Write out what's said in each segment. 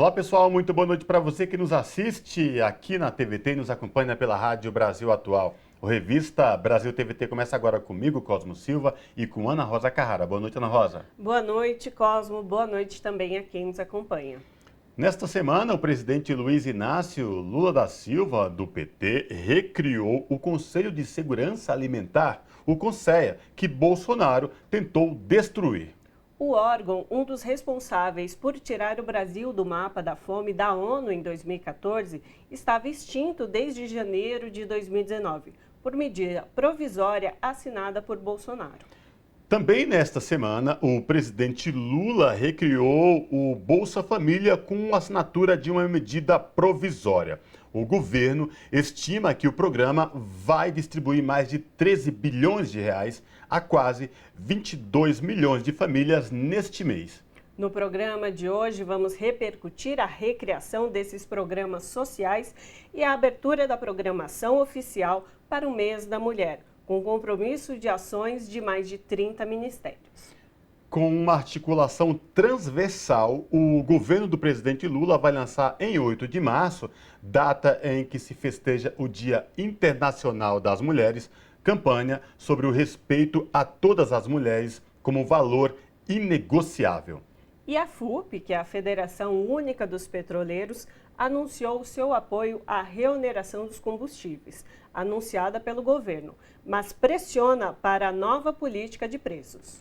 Olá pessoal, muito boa noite para você que nos assiste aqui na TVT e nos acompanha pela Rádio Brasil Atual. O Revista Brasil TVT começa agora comigo, Cosmo Silva, e com Ana Rosa Carrara. Boa noite, Ana Rosa. Boa noite, Cosmo. Boa noite também a quem nos acompanha. Nesta semana, o presidente Luiz Inácio Lula da Silva, do PT, recriou o Conselho de Segurança Alimentar, o CONSEA, que Bolsonaro tentou destruir. O órgão, um dos responsáveis por tirar o Brasil do mapa da fome da ONU em 2014, estava extinto desde janeiro de 2019, por medida provisória assinada por Bolsonaro. Também nesta semana, o presidente Lula recriou o Bolsa Família com assinatura de uma medida provisória. O governo estima que o programa vai distribuir mais de 13 bilhões de reais a quase 22 milhões de famílias neste mês. No programa de hoje, vamos repercutir a recriação desses programas sociais e a abertura da programação oficial para o Mês da Mulher, com compromisso de ações de mais de 30 ministérios. Com uma articulação transversal, o governo do presidente Lula vai lançar em 8 de março, data em que se festeja o Dia Internacional das Mulheres, campanha sobre o respeito a todas as mulheres como valor inegociável. E a FUP, que é a Federação Única dos Petroleiros, anunciou seu apoio à reoneração dos combustíveis, anunciada pelo governo, mas pressiona para a nova política de preços.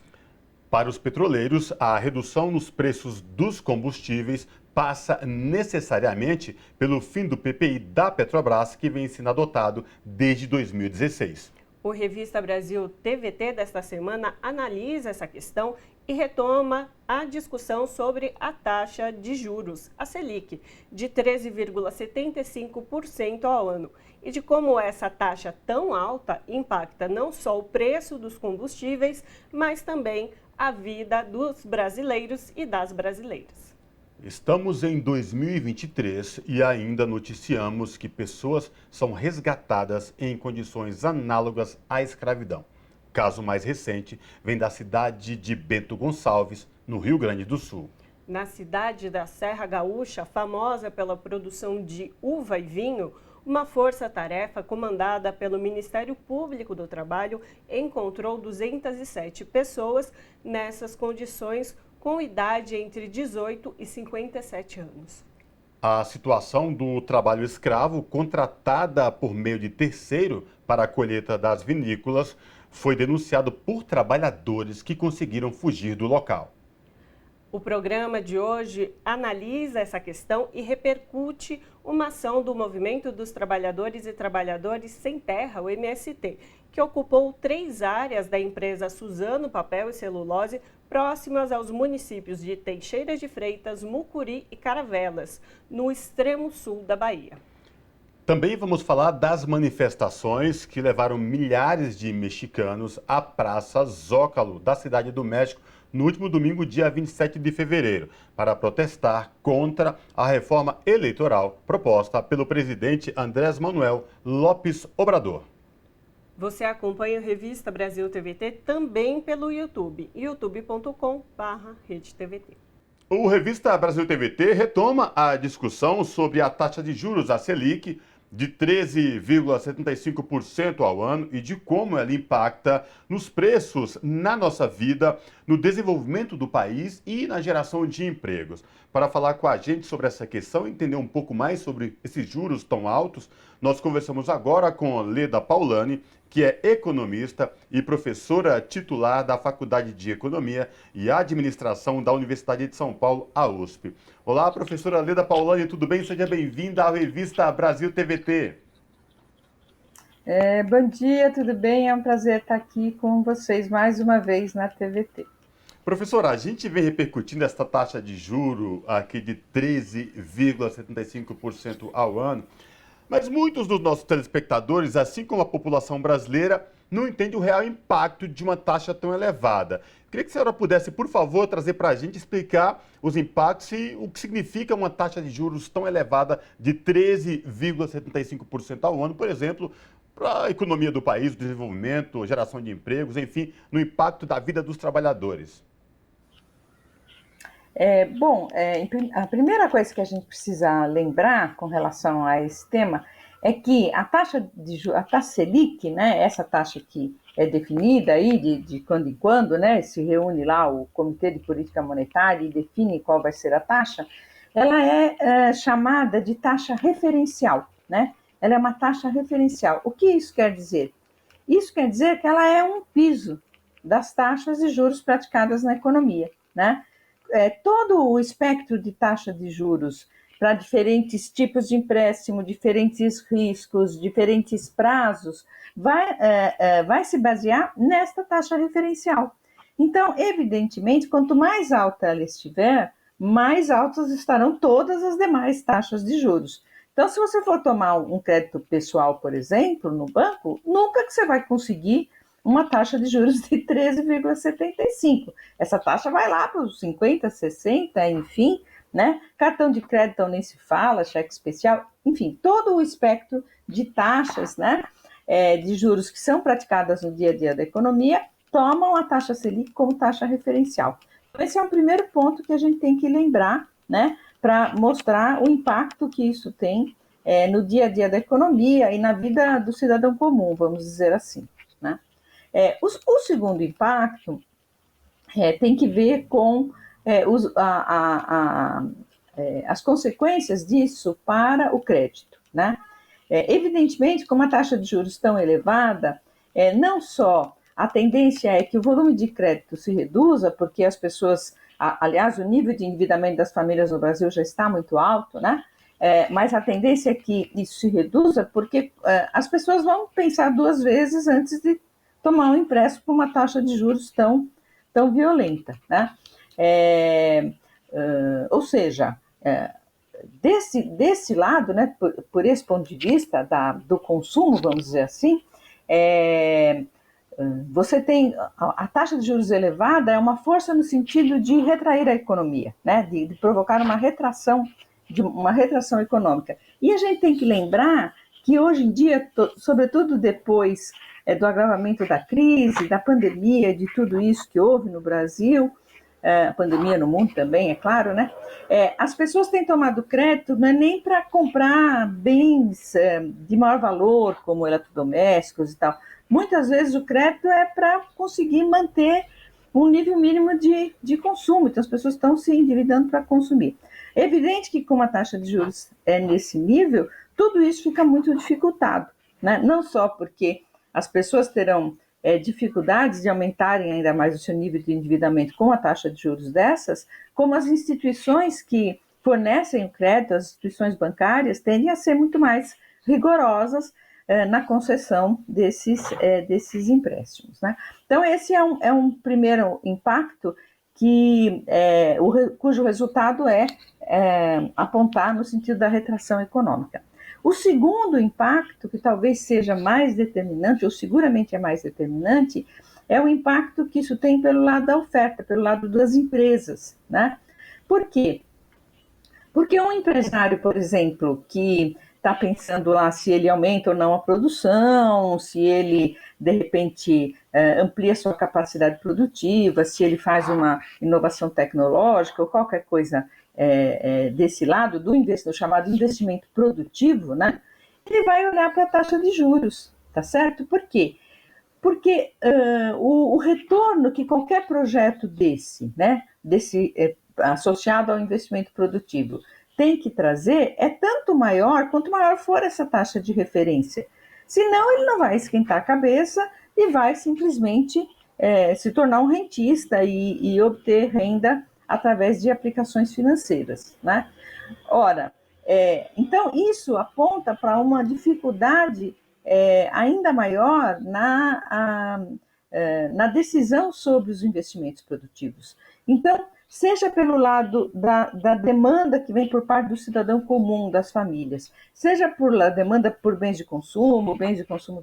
Para os petroleiros, a redução nos preços dos combustíveis passa necessariamente pelo fim do PPI da Petrobras, que vem sendo adotado desde 2016. O Revista Brasil TVT desta semana analisa essa questão e retoma a discussão sobre a taxa de juros, a Selic, de 13,75% ao ano, e de como essa taxa tão alta impacta não só o preço dos combustíveis, mas também a vida dos brasileiros e das brasileiras. Estamos em 2023 e ainda noticiamos que pessoas são resgatadas em condições análogas à escravidão. O caso mais recente vem da cidade de Bento Gonçalves, no Rio Grande do Sul. Na cidade da Serra Gaúcha, famosa pela produção de uva e vinho, uma força-tarefa comandada pelo Ministério Público do Trabalho encontrou 207 pessoas nessas condições com idade entre 18 e 57 anos. A situação do trabalho escravo, contratada por meio de terceiro para a colheita das vinícolas, foi denunciado por trabalhadores que conseguiram fugir do local. O programa de hoje analisa essa questão e repercute uma ação do Movimento dos Trabalhadores e Trabalhadoras Sem Terra, o MST, que ocupou 3 áreas da empresa Suzano Papel e Celulose, próximas aos municípios de Teixeira de Freitas, Mucuri e Caravelas, no extremo sul da Bahia. Também vamos falar das manifestações que levaram milhares de mexicanos à Praça Zócalo, da Cidade do México, no último domingo, dia 27 de fevereiro, para protestar contra a reforma eleitoral proposta pelo presidente Andrés Manuel López Obrador. Você acompanha a Revista Brasil TVT também pelo YouTube, youtube.com/redetvt. O Revista Brasil TVT retoma a discussão sobre a taxa de juros, a Selic, de 13,75% ao ano e de como ela impacta nos preços, na nossa vida, no desenvolvimento do país e na geração de empregos. Para falar com a gente sobre essa questão e entender um pouco mais sobre esses juros tão altos, nós conversamos agora com Leda Paulani, que é economista e professora titular da Faculdade de Economia e Administração da Universidade de São Paulo, a USP. Olá, professora Leda Paulani, tudo bem? Seja bem-vinda à Revista Brasil TVT. Bom dia, tudo bem? É um prazer estar aqui com vocês mais uma vez na TVT. Professora, a gente vem repercutindo essa taxa de juro aqui de 13,75% ao ano, mas muitos dos nossos telespectadores, assim como a população brasileira, não entendem o real impacto de uma taxa tão elevada. Queria que a senhora pudesse, por favor, trazer para a gente, explicar os impactos e o que significa uma taxa de juros tão elevada de 13,75% ao ano, por exemplo, para a economia do país, o desenvolvimento, geração de empregos, enfim, no impacto da vida dos trabalhadores. A primeira coisa que a gente precisa lembrar com relação a esse tema é que a taxa Selic, né, essa taxa que é definida aí de quando em quando, né, se reúne lá o Comitê de Política Monetária e define qual vai ser a taxa, ela é chamada de taxa referencial, né? Ela é uma taxa referencial. O que isso quer dizer? Isso quer dizer que ela é um piso das taxas de juros praticadas na economia, né? Todo o espectro de taxa de juros para diferentes tipos de empréstimo, diferentes riscos, diferentes prazos, vai se basear nesta taxa referencial. Então, evidentemente, quanto mais alta ela estiver, mais altas estarão todas as demais taxas de juros. Então, se você for tomar um crédito pessoal, por exemplo, no banco, nunca que você vai conseguir uma taxa de juros de 13,75. Essa taxa vai lá para os 50, 60, enfim, né? Cartão de crédito nem se fala, cheque especial, enfim, todo o espectro de taxas, né, de juros que são praticadas no dia a dia da economia, tomam a taxa Selic como taxa referencial. Então, esse é um primeiro ponto que a gente tem que lembrar, né, para mostrar o impacto que isso tem no dia a dia da economia e na vida do cidadão comum, vamos dizer assim, né? O segundo impacto tem que ver com as consequências disso para o crédito, né? Evidentemente, com uma taxa de juros tão elevada, não só a tendência é que o volume de crédito se reduza, porque as pessoas, aliás, o nível de endividamento das famílias no Brasil já está muito alto, né? Mas a tendência é que isso se reduza porque as pessoas vão pensar duas vezes antes de tomar um empréstimo com uma taxa de juros tão violenta, né? Ou seja, desse lado, né, por esse ponto de vista do consumo, vamos dizer assim, você tem a taxa de juros elevada, é uma força no sentido de retrair a economia, né, de provocar uma retração econômica. E a gente tem que lembrar que hoje em dia, sobretudo depois do agravamento da crise, da pandemia, de tudo isso que houve no Brasil, a pandemia no mundo também, é claro, né? As pessoas têm tomado crédito não é nem para comprar bens de maior valor, como eletrodomésticos e tal. Muitas vezes o crédito é para conseguir manter um nível mínimo de consumo, então as pessoas estão se endividando para consumir. É evidente que com uma taxa de juros nesse nível, tudo isso fica muito dificultado, né? Não só porque as pessoas terão dificuldades de aumentarem ainda mais o seu nível de endividamento com a taxa de juros dessas, como as instituições que fornecem o crédito, as instituições bancárias, tendem a ser muito mais rigorosas na concessão desses empréstimos, né? Então, esse é um primeiro impacto cujo resultado é apontar no sentido da retração econômica. O segundo impacto, que talvez seja mais determinante, ou seguramente é mais determinante, é o impacto que isso tem pelo lado da oferta, pelo lado das empresas, né? Por quê? Porque um empresário, por exemplo, que está pensando lá se ele aumenta ou não a produção, se ele, de repente, amplia sua capacidade produtiva, se ele faz uma inovação tecnológica ou qualquer coisa desse lado do chamado investimento produtivo, né? Ele vai olhar para a taxa de juros, tá certo? Por quê? Porque o retorno que qualquer projeto né, associado ao investimento produtivo tem que trazer é tanto maior quanto maior for essa taxa de referência. Senão ele não vai esquentar a cabeça e vai simplesmente se tornar um rentista e obter renda através de aplicações financeiras, né? Ora, então isso aponta para uma dificuldade ainda maior na decisão sobre os investimentos produtivos. Então, seja pelo lado da demanda que vem por parte do cidadão comum, das famílias, seja por la demanda por bens de consumo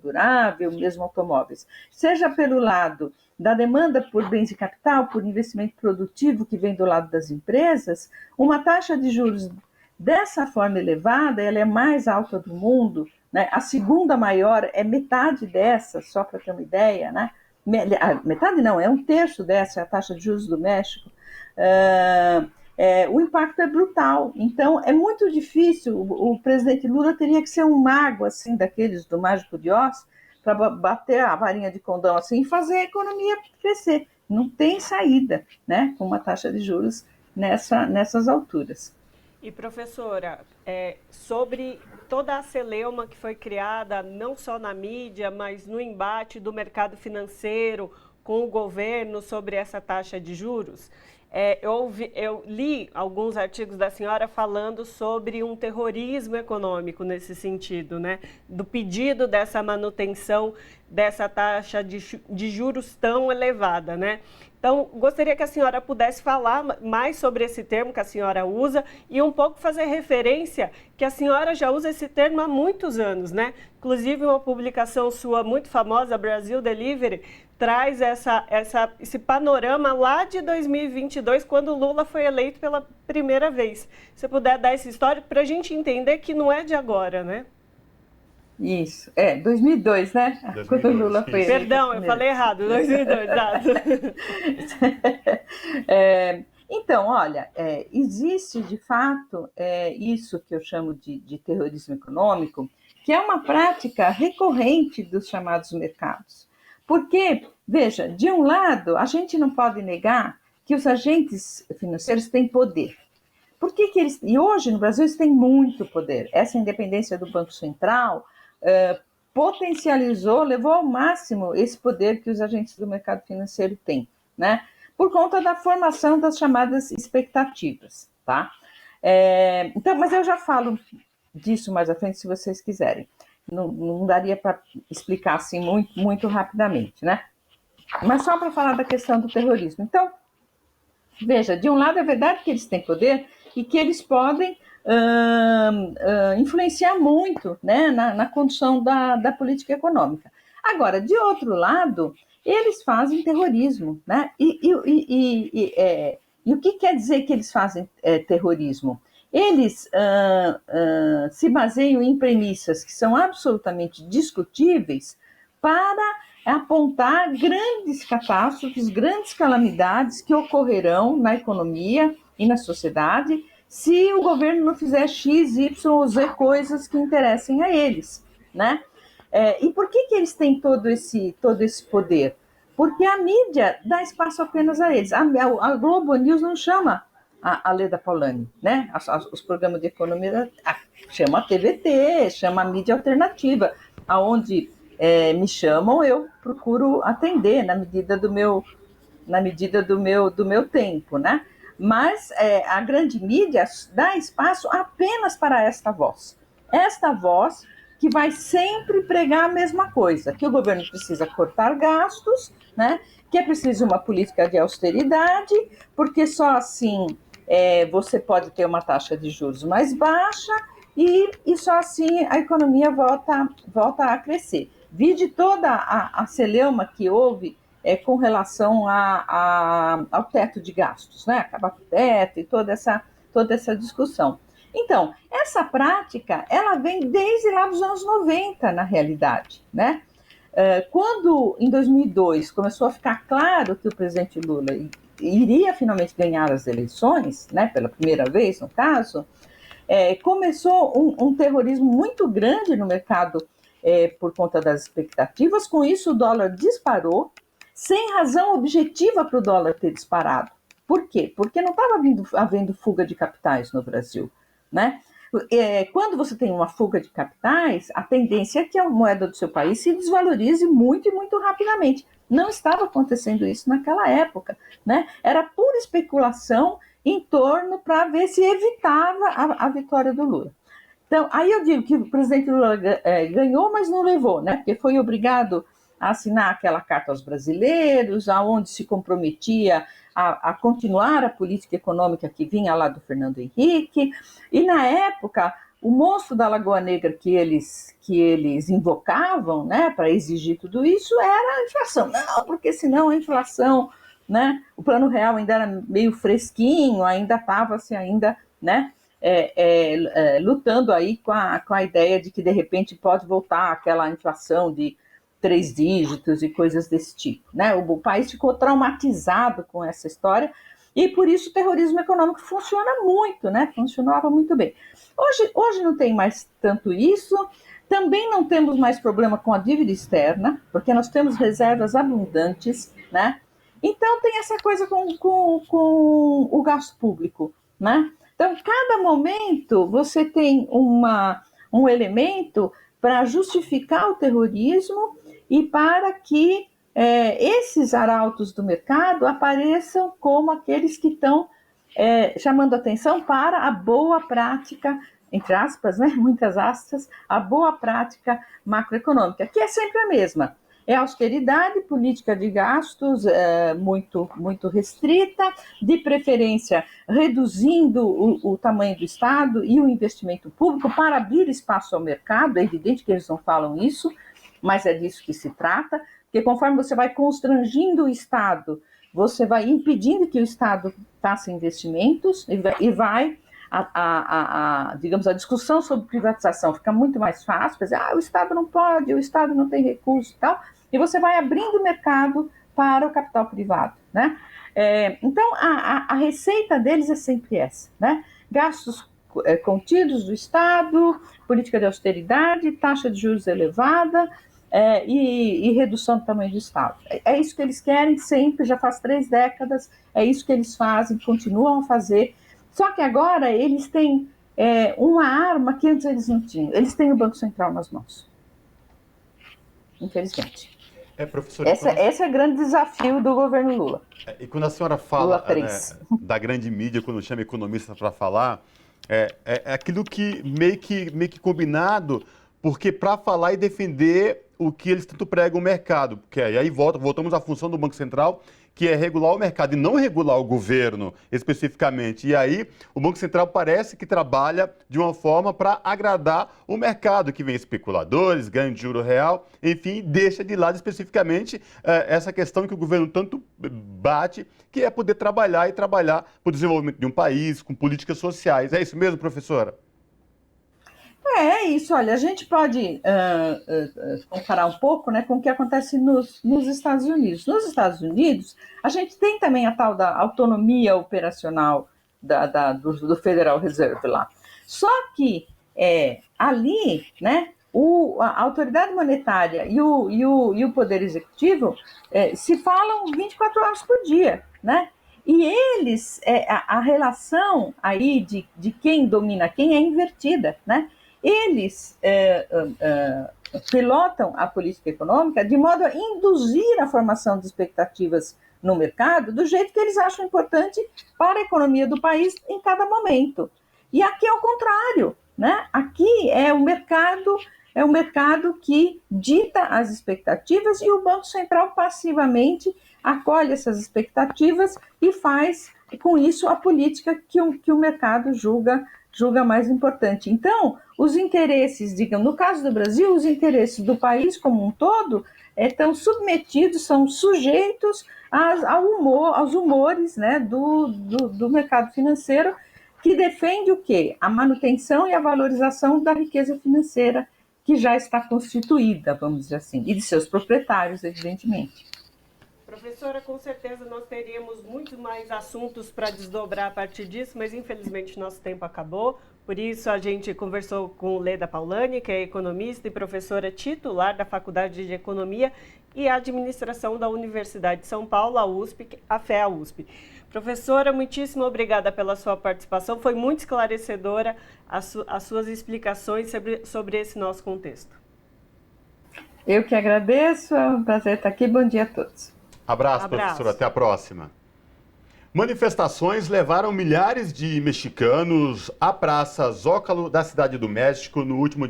durável, mesmo automóveis, seja pelo lado da demanda por bens de capital, por investimento produtivo que vem do lado das empresas, uma taxa de juros dessa forma elevada, ela é mais alta do mundo, né? A segunda maior é metade dessa, só para ter uma ideia, né? Metade não, é um terço dessa, a taxa de juros do México. o impacto é brutal. Então, é muito difícil. O presidente Lula teria que ser um mago, assim, daqueles do Mágico de Oz, para bater a varinha de condão assim e fazer a economia crescer. Não tem saída, né, com uma taxa de juros nessas alturas. E, professora, sobre toda a celeuma que foi criada, não só na mídia, mas no embate do mercado financeiro com o governo sobre essa taxa de juros, eu li alguns artigos da senhora falando sobre um terrorismo econômico nesse sentido, né? Do pedido dessa manutenção dessa taxa de juros tão elevada, né? Então, gostaria que a senhora pudesse falar mais sobre esse termo que a senhora usa e um pouco fazer referência que a senhora já usa esse termo há muitos anos, né? Inclusive, uma publicação sua muito famosa, Brasil Delivery, traz esse panorama lá de 2022, quando o Lula foi eleito pela primeira vez. Se você puder dar essa história para a gente entender que não é de agora, né? Isso, 2002, né? 2002, quando o Lula foi eleito. Perdão, eu falei errado, 2002, exato. Então, olha, existe de fato isso que eu chamo de terrorismo econômico, que é uma prática recorrente dos chamados mercados. Porque, veja, de um lado, a gente não pode negar que os agentes financeiros têm poder. Por que eles... E hoje, no Brasil, eles têm muito poder. Essa independência do Banco Central potencializou, levou ao máximo esse poder que os agentes do mercado financeiro têm, né? Por conta da formação das chamadas expectativas, tá? Então, mas eu já falo disso mais à frente, se vocês quiserem. Não daria para explicar assim muito rapidamente, né? Mas só para falar da questão do terrorismo. Então, veja, de um lado é verdade que eles têm poder e que eles podem influenciar muito, né, na condução da política econômica. Agora, de outro lado, eles fazem terrorismo, né? E o que quer dizer que eles fazem terrorismo? Eles se baseiam em premissas que são absolutamente discutíveis para apontar grandes catástrofes, grandes calamidades que ocorrerão na economia e na sociedade se o governo não fizer X, Y ou Z coisas que interessem a eles, né? E por que eles têm todo esse poder? Porque a mídia dá espaço apenas a eles. A Globo News não chama a Leda Paulani, né? Os programas de economia chama a TVT, chama a mídia alternativa, aonde me chamam, eu procuro atender na medida do meu tempo, né? Mas a grande mídia dá espaço apenas para esta voz que vai sempre pregar a mesma coisa, que o governo precisa cortar gastos, né? Que é preciso uma política de austeridade, porque só assim você pode ter uma taxa de juros mais baixa e só assim a economia volta a crescer. Vide toda a celeuma que houve com relação ao teto de gastos, né? Acabar com o teto e toda essa discussão. Então, essa prática, ela vem desde lá dos anos 90, na realidade, né? Quando, em 2002, começou a ficar claro que o presidente Lula iria finalmente ganhar as eleições, né, pela primeira vez, no caso, começou um terrorismo muito grande no mercado por conta das expectativas. Com isso, o dólar disparou, sem razão objetiva para o dólar ter disparado. Por quê? Porque não estava havendo fuga de capitais no Brasil, né? Quando você tem uma fuga de capitais, a tendência é que a moeda do seu país se desvalorize muito e muito rapidamente. Não estava acontecendo isso naquela época, né? Era pura especulação em torno para ver se evitava a vitória do Lula. Então, aí eu digo que o presidente Lula ganhou, mas não levou, né? Porque foi obrigado a assinar aquela carta aos brasileiros, aonde se comprometia a continuar a política econômica que vinha lá do Fernando Henrique, e na época o monstro da Lagoa Negra que eles invocavam, né, para exigir tudo isso era a inflação. Não, porque senão a inflação, né, o Plano Real ainda era meio fresquinho, ainda estava-se ainda, né, lutando aí com a ideia de que de repente pode voltar aquela inflação de 3 dígitos e coisas desse tipo, né? O país ficou traumatizado com essa história E por isso o terrorismo econômico funciona muito, né? Funcionava muito bem. Hoje não tem mais tanto isso. Também não temos mais problema com a dívida externa, porque nós temos reservas abundantes, né? Então tem essa coisa com o gasto público, né? Então, cada momento você tem um elemento para justificar o terrorismo e para que esses arautos do mercado apareçam como aqueles que estão chamando atenção para a boa prática, entre aspas, né, muitas aspas, a boa prática macroeconômica, que é sempre a mesma. É austeridade, política de gastos muito, muito restrita, de preferência reduzindo o tamanho do Estado e o investimento público para abrir espaço ao mercado. É evidente que eles não falam isso, mas é disso que se trata, porque conforme você vai constrangindo o Estado, você vai impedindo que o Estado faça investimentos e vai digamos, a discussão sobre privatização fica muito mais fácil, dizer, o Estado não pode, o Estado não tem recurso e tal, e você vai abrindo o mercado para o capital privado, né? Então, a receita deles é sempre essa, né? Gastos contidos do Estado, política de austeridade, taxa de juros elevada e redução do tamanho do Estado. É isso que eles querem sempre, já faz 3 décadas, é isso que eles fazem, continuam a fazer. Só que agora eles têm uma arma que antes eles não tinham. Eles têm o Banco Central nas mãos. Infelizmente. Professor, esse é o grande desafio do governo Lula. E quando a senhora fala da grande mídia, quando chama economista para falar, é aquilo que meio que combinado, porque para falar e defender o que eles tanto pregam o mercado. Porque aí voltamos à função do Banco Central, que é regular o mercado e não regular o governo especificamente. E aí o Banco Central parece que trabalha de uma forma para agradar o mercado, que vem especuladores, ganho de juro real, enfim, deixa de lado especificamente essa questão que o governo tanto bate, que é poder trabalhar para o desenvolvimento de um país, com políticas sociais. É isso mesmo, professora? É isso, olha, a gente pode comparar um pouco, né, com o que acontece nos Estados Unidos. Nos Estados Unidos, a gente tem também a tal da autonomia operacional do Federal Reserve lá. Só que ali, né, a autoridade monetária e o Poder Executivo se falam 24 horas por dia, né? E eles, a relação aí de quem domina quem é invertida, né? Eles pilotam a política econômica de modo a induzir a formação de expectativas no mercado do jeito que eles acham importante para a economia do país em cada momento. E aqui é o contrário, né? Aqui é o mercado que dita as expectativas e o Banco Central passivamente acolhe essas expectativas e faz com isso a política que o mercado julga mais importante. Então, os interesses, digamos, no caso do Brasil, os interesses do país como um todo estão submetidos, são sujeitos aos humores, né, do mercado financeiro, que defende o quê? A manutenção e a valorização da riqueza financeira que já está constituída, vamos dizer assim, e de seus proprietários, evidentemente. Professora, com certeza nós teríamos muito mais assuntos para desdobrar a partir disso, mas infelizmente nosso tempo acabou. Por isso a gente conversou com Leda Paulani, que é economista e professora titular da Faculdade de Economia e Administração da Universidade de São Paulo, a USP, a FEA-USP. Professora, muitíssimo obrigada pela sua participação. Foi muito esclarecedora as suas explicações sobre esse nosso contexto. Eu que agradeço, é um prazer estar aqui. Bom dia a todos. Abraço, professora. Até a próxima. Manifestações levaram milhares de mexicanos à Praça Zócalo da Cidade do México no último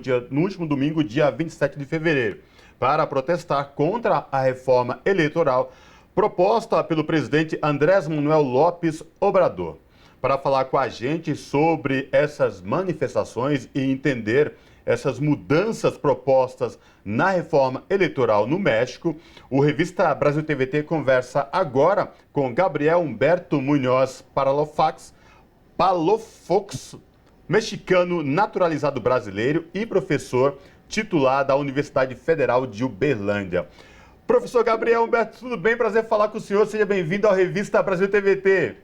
domingo, dia 27 de fevereiro, para protestar contra a reforma eleitoral proposta pelo presidente Andrés Manuel López Obrador. Para falar com a gente sobre essas manifestações e entender essas mudanças propostas na reforma eleitoral no México, o Revista Brasil TVT conversa agora com Gabriel Humberto Munhoz Palafox, mexicano naturalizado brasileiro e professor titular da Universidade Federal de Uberlândia. Professor Gabriel Humberto, tudo bem? Prazer falar com o senhor. Seja bem-vindo ao Revista Brasil TVT.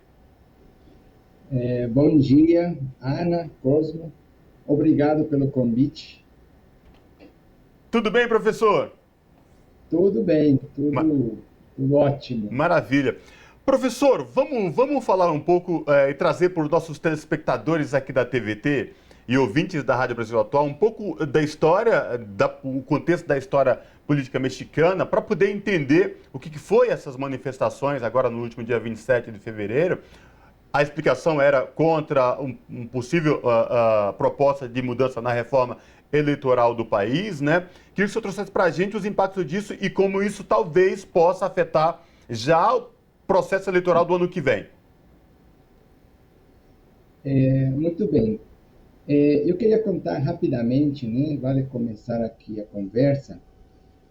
Bom dia, Ana, Cosmo. Obrigado pelo convite. Tudo bem, professor? Tudo bem, tudo ótimo. Maravilha. Professor, vamos falar um pouco e trazer para os nossos telespectadores aqui da TVT e ouvintes da Rádio Brasil Atual um pouco da história, o contexto da história política mexicana, para poder entender o que foi essas manifestações agora no último dia 27 de fevereiro. A explicação era contra um possível proposta de mudança na reforma eleitoral do país, né? Queria que o senhor trouxesse para a gente os impactos disso e como isso talvez possa afetar já o processo eleitoral do ano que vem. Muito bem. Eu queria contar rapidamente, né? Vale começar aqui a conversa,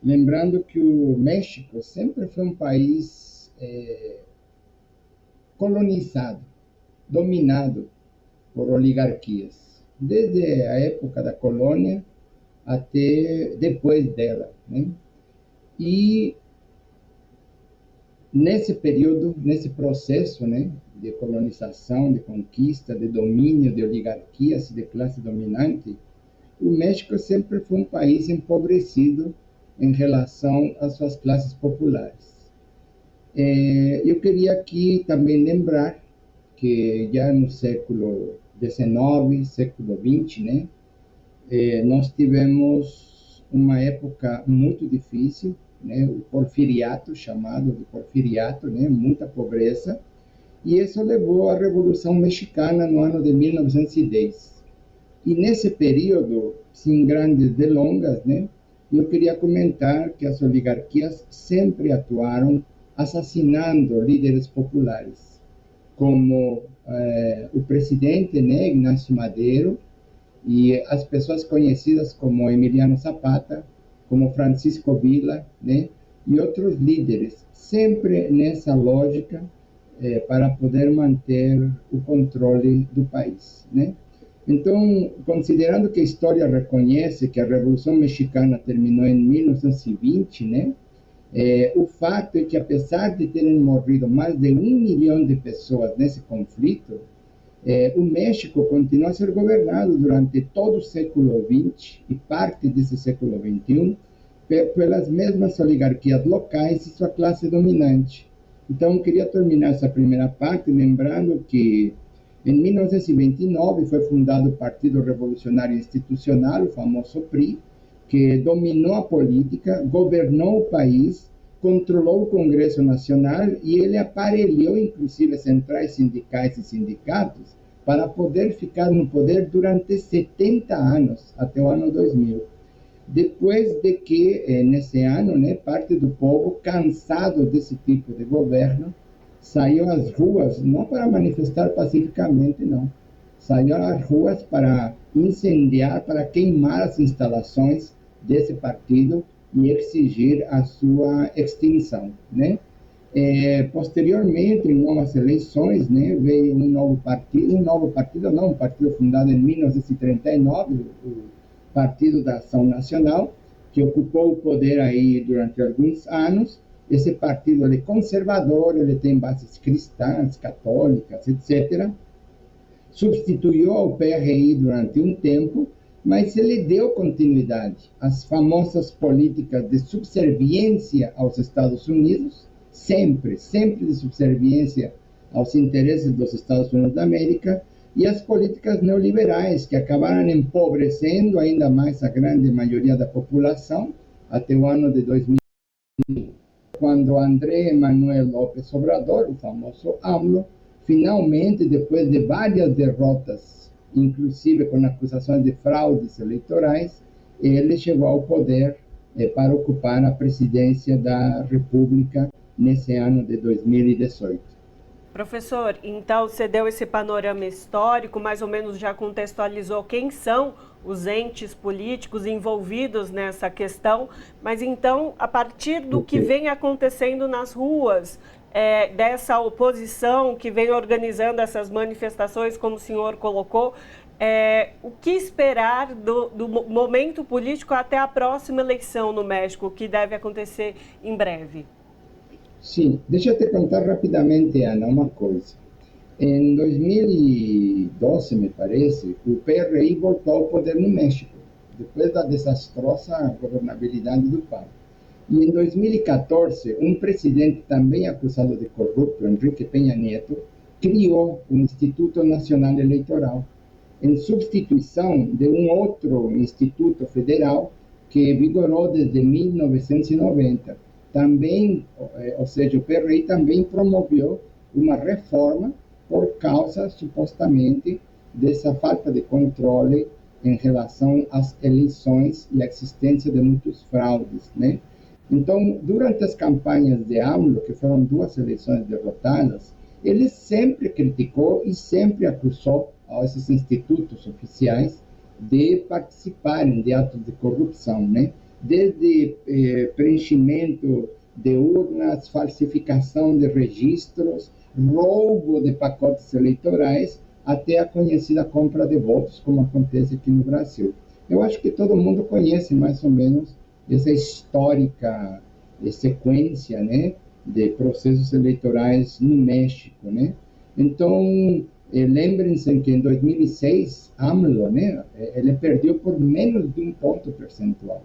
lembrando que o México sempre foi um país colonizado, dominado por oligarquias, desde a época da colônia até depois dela, né? E nesse período, nesse processo, né, de colonização, de conquista, de domínio de oligarquias e de classe dominante, o México sempre foi um país empobrecido em relação às suas classes populares. Eu queria aqui também lembrar que já no século XIX, século XX, né, nós tivemos uma época muito difícil, né, o porfiriato, chamado de porfiriato, né, muita pobreza, e isso levou à Revolução Mexicana no ano de 1910. E nesse período, sem grandes delongas, né, eu queria comentar que as oligarquias sempre atuaram assassinando líderes populares, como o presidente, né, Ignacio Madero, e as pessoas conhecidas como Emiliano Zapata, como Francisco Villa, né, e outros líderes, sempre nessa lógica para poder manter o controle do país, né? Então, considerando que a história reconhece que a Revolução Mexicana terminou em 1920, né, o fato é que, apesar de terem morrido mais de 1 milhão de pessoas nesse conflito, o México continua a ser governado durante todo o século XX e parte desse século XXI pelas mesmas oligarquias locais e sua classe dominante. Então, eu queria terminar essa primeira parte lembrando que em 1929 foi fundado o Partido Revolucionário Institucional, o famoso PRI, que dominou a política, governou o país, controlou o Congresso Nacional e ele aparelhou, inclusive, centrais sindicais e sindicatos para poder ficar no poder durante 70 anos, até o ano 2000. Depois de que, nesse ano, né, parte do povo, cansado desse tipo de governo, saiu às ruas, não para manifestar pacificamente, não. Saiu às ruas para incendiar, para queimar as instalações desse partido e exigir a sua extinção, né? Posteriormente, em novas eleições, né, veio um partido fundado em 1939, o Partido da Ação Nacional, que ocupou o poder aí durante alguns anos. Esse partido ele é conservador, ele tem bases cristãs, católicas, etc. Substituiu o PRI durante um tempo, mas ele deu continuidade às famosas políticas de subserviência aos Estados Unidos, sempre de subserviência aos interesses dos Estados Unidos da América, e as políticas neoliberais, que acabaram empobrecendo ainda mais a grande maioria da população, até o ano de 2000, quando André Manuel López Obrador, o famoso AMLO, finalmente, depois de várias derrotas, inclusive com acusações de fraudes eleitorais, ele chegou ao poder para ocupar a presidência da República nesse ano de 2018. Professor, então você deu esse panorama histórico, mais ou menos já contextualizou quem são os entes políticos envolvidos nessa questão, mas então, a partir do que vem acontecendo nas ruas, dessa oposição que vem organizando essas manifestações, como o senhor colocou, o que esperar do momento político até a próxima eleição no México, que deve acontecer em breve? Sim, deixa eu te contar rapidamente, Ana, uma coisa. Em 2012, me parece, o PRI voltou ao poder no México, depois da desastrosa governabilidade do PAN. E em 2014, um presidente também acusado de corrupto, Enrique Peña Nieto, criou o Instituto Nacional Eleitoral, em substituição de um outro instituto federal que vigorou desde 1990. Também, ou seja, o PRI também promoveu uma reforma por causa, supostamente, dessa falta de controle em relação às eleições e à existência de muitos fraudes, né? Então, durante as campanhas de AMLO, que foram 2 eleições derrotadas, ele sempre criticou e sempre acusou a esses institutos oficiais de participarem de atos de corrupção, né? Desde preenchimento de urnas, falsificação de registros, roubo de pacotes eleitorais, até a conhecida compra de votos, como acontece aqui no Brasil. Eu acho que todo mundo conhece mais ou menos essa histórica sequência, né, de processos eleitorais no México, né? Então, lembrem-se que em 2006, AMLO, né, ele perdeu por menos de 1 ponto percentual.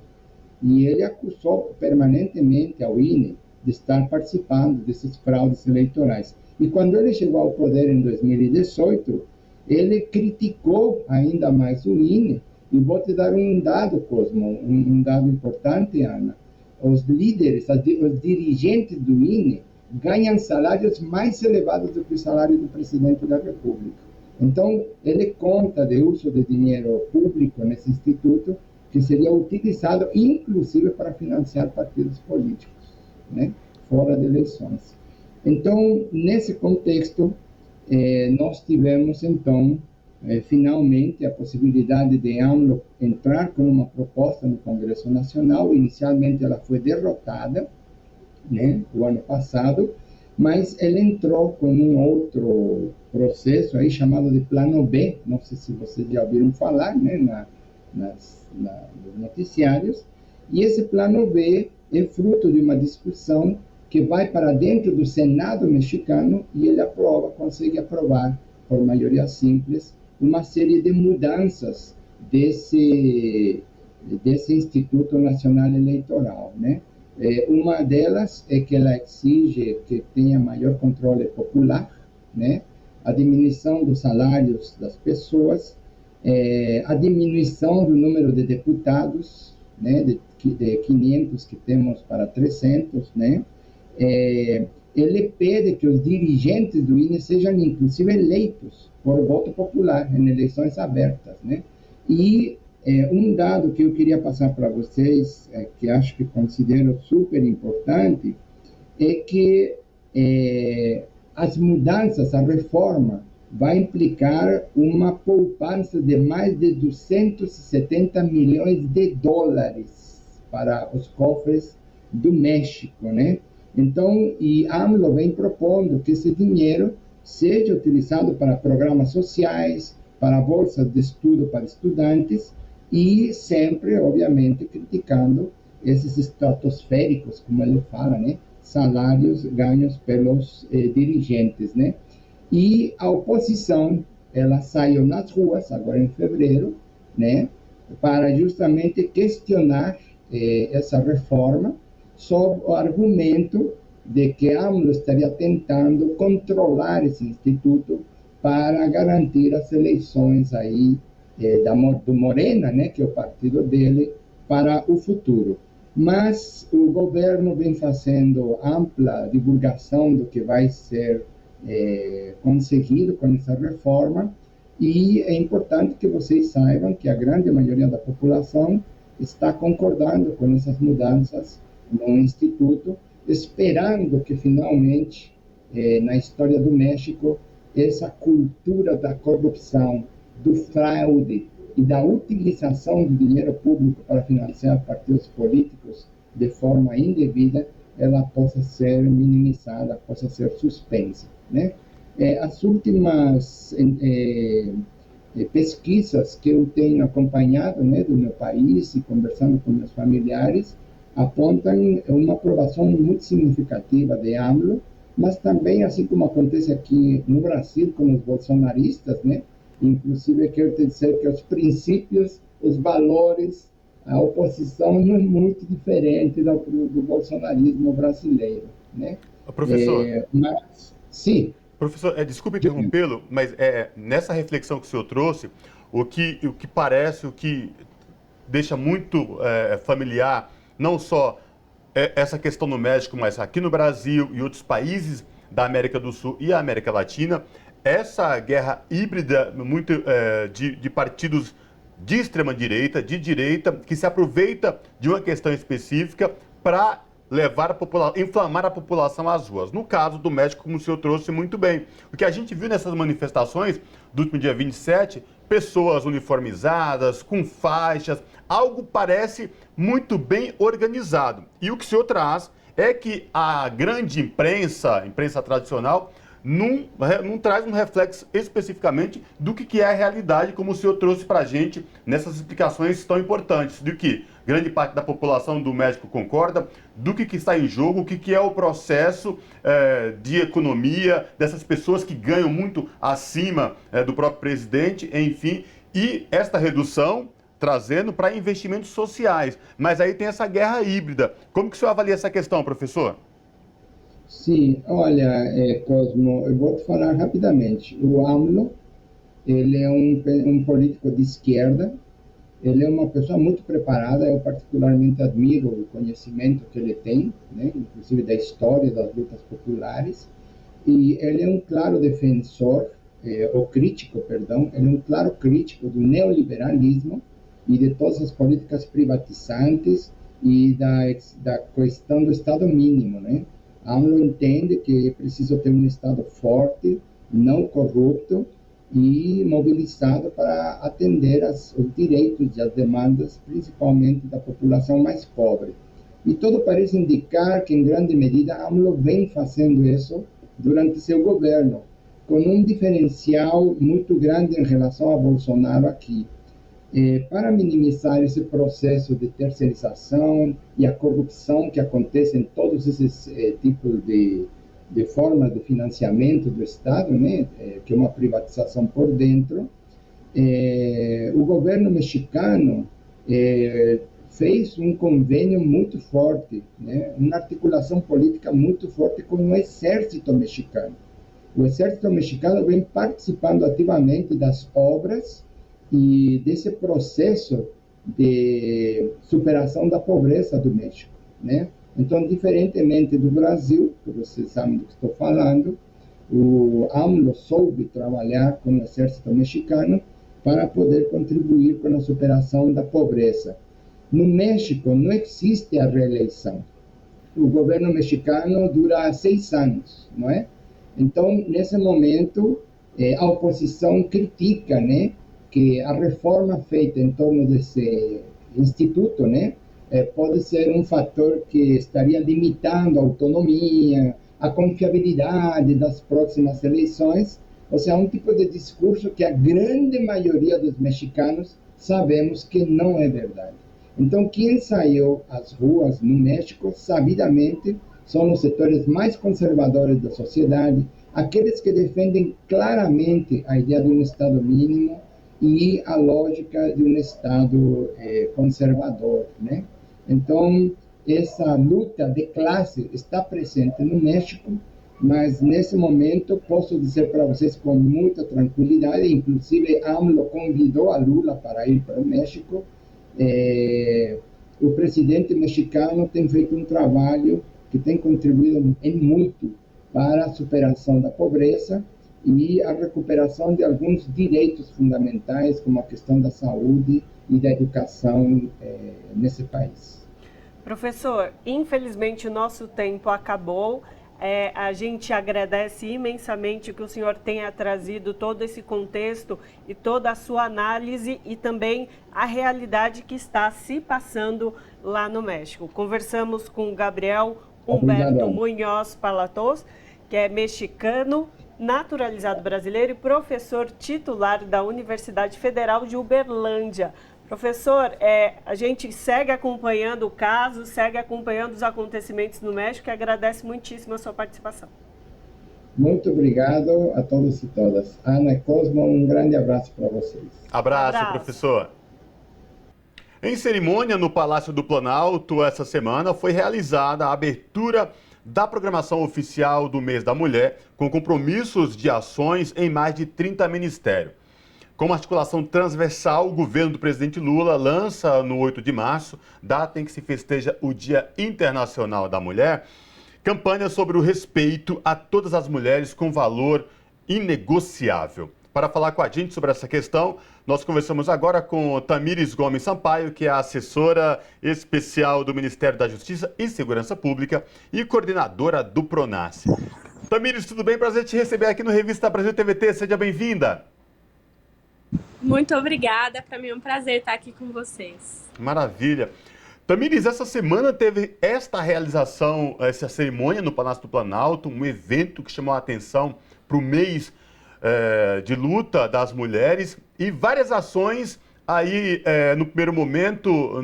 E ele acusou permanentemente ao INE de estar participando desses fraudes eleitorais. E quando ele chegou ao poder em 2018, ele criticou ainda mais o INE. E vou te dar um dado, Cosmo, um dado importante, Ana. Os líderes, os dirigentes do INE ganham salários mais elevados do que o salário do presidente da República. Então, ele conta de uso de dinheiro público nesse instituto, que seria utilizado, inclusive, para financiar partidos políticos, né, fora de eleições. Então, nesse contexto, nós tivemos, então, finalmente, a possibilidade de AMLO entrar com uma proposta no Congresso Nacional. Inicialmente, ela foi derrotada, né, o ano passado, mas ele entrou com um outro processo aí chamado de Plano B, não sei se vocês já ouviram falar, né, nos noticiários, e esse Plano B é fruto de uma discussão que vai para dentro do Senado mexicano e ele consegue aprovar, por maioria simples, uma série de mudanças desse Instituto Nacional Eleitoral, né? Uma delas é que ela exige que tenha maior controle popular, né? A diminuição dos salários das pessoas, a diminuição do número de deputados, né? De 500 que temos para 300, né? Ele pede que os dirigentes do INE sejam, inclusive, eleitos por voto popular em eleições abertas, né? E um dado que eu queria passar para vocês, que acho que considero super importante, é que as mudanças, a reforma, vai implicar uma poupança de mais de 270 milhões de dólares para os cofres do México, né? Então, e AMLO vem propondo que esse dinheiro seja utilizado para programas sociais, para bolsas de estudo para estudantes, e sempre, obviamente, criticando esses estratosféricos, como ele fala, né, salários ganhos pelos dirigentes, né? E a oposição, ela saiu nas ruas, agora em fevereiro, né, para justamente questionar essa reforma, sob o argumento de que AMLO estaria tentando controlar esse instituto para garantir as eleições aí do Morena, né, que é o partido dele, para o futuro. Mas o governo vem fazendo ampla divulgação do que vai ser conseguido com essa reforma, e é importante que vocês saibam que a grande maioria da população está concordando com essas mudanças no Instituto, esperando que finalmente, na história do México, essa cultura da corrupção, do fraude e da utilização do dinheiro público para financiar partidos políticos de forma indevida, ela possa ser minimizada, possa ser suspensa, né? As últimas pesquisas que eu tenho acompanhado, né, do meu país e conversando com meus familiares, apontam uma aprovação muito significativa de AMLO, mas também, assim como acontece aqui no Brasil com os bolsonaristas, né? Inclusive, quero te dizer que os princípios, os valores, a oposição não é muito diferente do bolsonarismo brasileiro, né? Professor, Mas, sim. Professor, desculpe interrompê-lo, mas nessa reflexão que o senhor trouxe, o que parece, o que deixa muito familiar, não só essa questão no México, mas aqui no Brasil e outros países da América do Sul e América Latina, essa guerra híbrida muito de partidos de extrema-direita, de direita, que se aproveita de uma questão específica para inflamar a população às ruas. No caso do México, como o senhor trouxe muito bem, o que a gente viu nessas manifestações do último dia 27, pessoas uniformizadas, com faixas, algo parece muito bem organizado. E o que o senhor traz é que a grande imprensa, a imprensa tradicional, não traz um reflexo especificamente do que é a realidade, como o senhor trouxe para a gente nessas explicações tão importantes, de que grande parte da população do México concorda, do que está em jogo, o que é o processo de economia, dessas pessoas que ganham muito acima do próprio presidente, enfim, e esta redução trazendo para investimentos sociais. Mas aí tem essa guerra híbrida. Como que o senhor avalia essa questão, professor? Sim, olha, Cosmo, eu vou te falar rapidamente. O AMLO, ele é um político de esquerda, ele é uma pessoa muito preparada, eu particularmente admiro o conhecimento que ele tem, né, inclusive da história das lutas populares, e ele é um claro defensor, ou crítico, perdão, ele é um claro crítico do neoliberalismo e de todas as políticas privatizantes e da questão do Estado mínimo, né? AMLO entende que é preciso ter um Estado forte, não corrupto e mobilizado para atender os direitos e as demandas, principalmente da população mais pobre. E tudo parece indicar que, em grande medida, AMLO vem fazendo isso durante seu governo, com um diferencial muito grande em relação a Bolsonaro aqui. Para minimizar esse processo de terceirização e a corrupção que acontece em todos esses tipos de formas de financiamento do Estado, né, que é uma privatização por dentro, o governo mexicano fez um convênio muito forte, né, uma articulação política muito forte com o exército mexicano. O exército mexicano vem participando ativamente das obras e desse processo de superação da pobreza do México, né? Então, diferentemente do Brasil, que vocês sabem do que estou falando, o AMLO soube trabalhar com o exército mexicano para poder contribuir com a superação da pobreza. No México não existe a reeleição. O governo mexicano dura 6 anos, não é? Então, nesse momento, a oposição critica, né, que a reforma feita em torno desse instituto, né, pode ser um fator que estaria limitando a autonomia, a confiabilidade das próximas eleições, ou seja, um tipo de discurso que a grande maioria dos mexicanos sabemos que não é verdade. Então, quem saiu às ruas no México, sabidamente, são os setores mais conservadores da sociedade, aqueles que defendem claramente a ideia de um Estado mínimo e a lógica de um Estado conservador, né? Então, essa luta de classe está presente no México, mas nesse momento posso dizer para vocês com muita tranquilidade, inclusive AMLO convidou a Lula para ir para o México. O presidente mexicano tem feito um trabalho que tem contribuído em muito para a superação da pobreza e a recuperação de alguns direitos fundamentais, como a questão da saúde e da educação nesse país. Professor, infelizmente o nosso tempo acabou. A gente agradece imensamente que o senhor tenha trazido todo esse contexto e toda a sua análise e também a realidade que está se passando lá no México. Conversamos com o Gabriel Humberto Munhoz Palatos, que é mexicano, naturalizado brasileiro e professor titular da Universidade Federal de Uberlândia. Professor, a gente segue acompanhando o caso, segue acompanhando os acontecimentos no México e agradece muitíssimo a sua participação. Muito obrigado a todos e todas. Ana e Cosmo, um grande abraço para vocês. Abraço, professor. Em cerimônia no Palácio do Planalto, essa semana foi realizada a abertura da programação oficial do Mês da Mulher, com compromissos de ações em mais de 30 ministérios. Com uma articulação transversal, o governo do presidente Lula lança no 8 de março, data em que se festeja o Dia Internacional da Mulher, campanha sobre o respeito a todas as mulheres com valor inegociável. Para falar com a gente sobre essa questão, nós conversamos agora com Tamires Gomes Sampaio, que é a assessora especial do Ministério da Justiça e Segurança Pública e coordenadora do PRONASSE. Tamires, tudo bem? Prazer te receber aqui no Revista Brasil TVT. Seja bem-vinda. Muito obrigada, para mim é um prazer estar aqui com vocês. Maravilha. Tamires, essa semana teve esta realização, essa cerimônia no Palácio do Planalto, um evento que chamou a atenção para o mês de luta das mulheres e várias ações aí no primeiro momento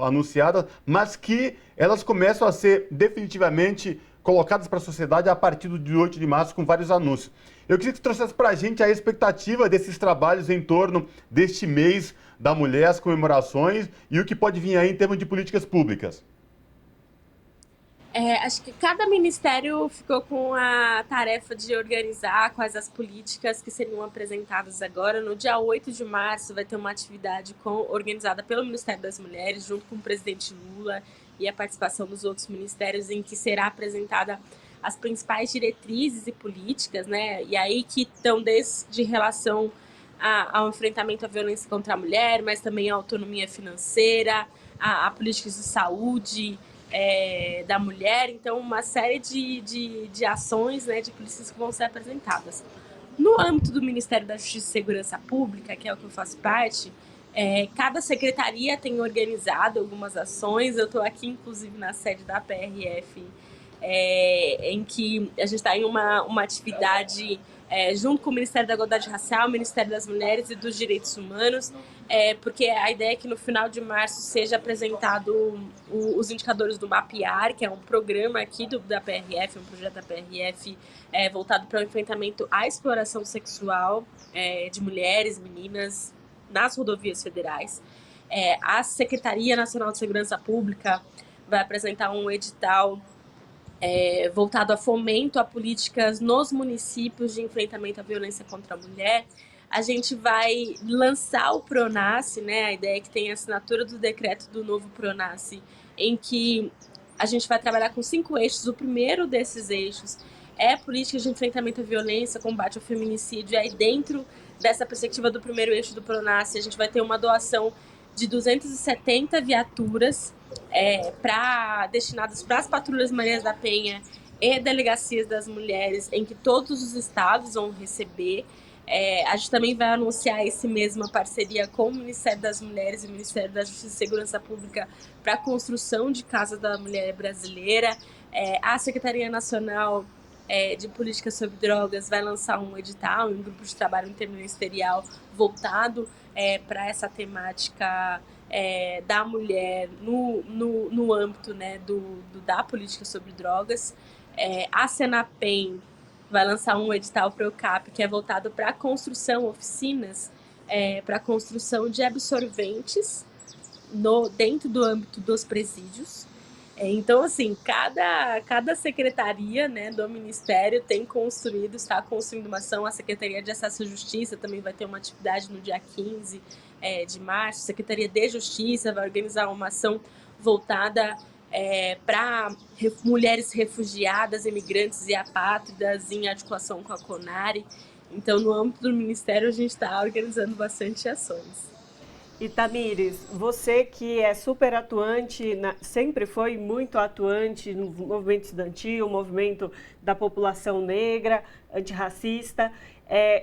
anunciadas, mas que elas começam a ser definitivamente colocadas para a sociedade a partir do dia 8 de março com vários anúncios. Eu queria que você trouxesse para a gente a expectativa desses trabalhos em torno deste mês da mulher, as comemorações e o que pode vir aí em termos de políticas públicas. Acho que cada ministério ficou com a tarefa de organizar quais as políticas que seriam apresentadas agora. No dia 8 de março vai ter uma atividade organizada pelo Ministério das Mulheres, junto com o presidente Lula e a participação dos outros ministérios, em que será apresentada as principais diretrizes e políticas, né? E aí que estão desde relação ao enfrentamento à violência contra a mulher, mas também à autonomia financeira, a políticas de saúde da mulher. Então, uma série de ações, né, de políticas que vão ser apresentadas. No âmbito do Ministério da Justiça e Segurança Pública, que é o que eu faço parte, cada secretaria tem organizado algumas ações. Eu estou aqui, inclusive, na sede da PRF, em que a gente está em uma atividade junto com o Ministério da Igualdade Racial, o Ministério das Mulheres e dos Direitos Humanos, porque a ideia é que no final de março seja apresentado os indicadores do MAPIAR, que é um programa aqui da PRF, um projeto da PRF voltado para o enfrentamento à exploração sexual de mulheres, meninas, nas rodovias federais. A Secretaria Nacional de Segurança Pública vai apresentar um edital voltado a fomento a políticas nos municípios de enfrentamento à violência contra a mulher. A gente vai lançar o PRONASSE, né? A ideia é que tem a assinatura do decreto do novo PRONASSE, em que a gente vai trabalhar com 5 eixos. O primeiro desses eixos é políticas de enfrentamento à violência, combate ao feminicídio. E aí, dentro dessa perspectiva do primeiro eixo do PRONASSE, a gente vai ter uma doação de 270 viaturas destinadas para as patrulhas Marias da Penha e delegacias das mulheres, em que todos os estados vão receber. A gente também vai anunciar esse mês uma parceria com o Ministério das Mulheres e o Ministério da Justiça e Segurança Pública para a construção de Casa da Mulher Brasileira. A Secretaria Nacional de Políticas sobre Drogas vai lançar um edital, um grupo de trabalho interministerial voltado para essa temática da mulher no âmbito, né, da política sobre drogas. A Senapem vai lançar um edital para o CAP, que é voltado para a construção, oficinas, para a construção de absorventes dentro do âmbito dos presídios. Então, assim, cada secretaria, né, do Ministério está construindo uma ação. A Secretaria de Acesso à Justiça também vai ter uma atividade no dia 15 de março. A Secretaria de Justiça vai organizar uma ação voltada para mulheres refugiadas, imigrantes e apátridas, em articulação com a CONARE. Então, no âmbito do Ministério, a gente está organizando bastante ações. E Tamires, você que é super atuante, sempre foi muito atuante no movimento estudantil, movimento da população negra, antirracista,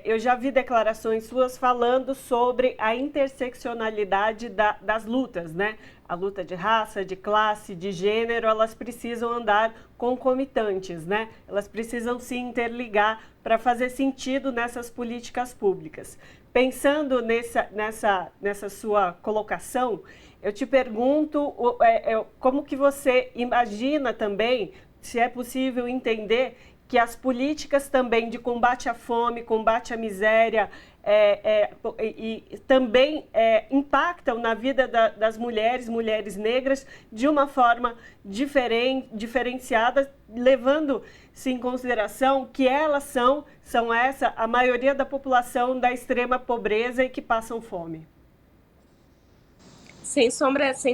eu já vi declarações suas falando sobre a interseccionalidade das lutas, né? A luta de raça, de classe, de gênero, elas precisam andar concomitantes, né? Elas precisam se interligar para fazer sentido nessas políticas públicas. Pensando nessa sua colocação, eu te pergunto como que você imagina também, se é possível entender que as políticas também de combate à fome, combate à miséria, também impactam na vida das mulheres negras, de uma forma diferenciada, levando-se em consideração que elas são a maioria da população da extrema pobreza e que passam fome. Sem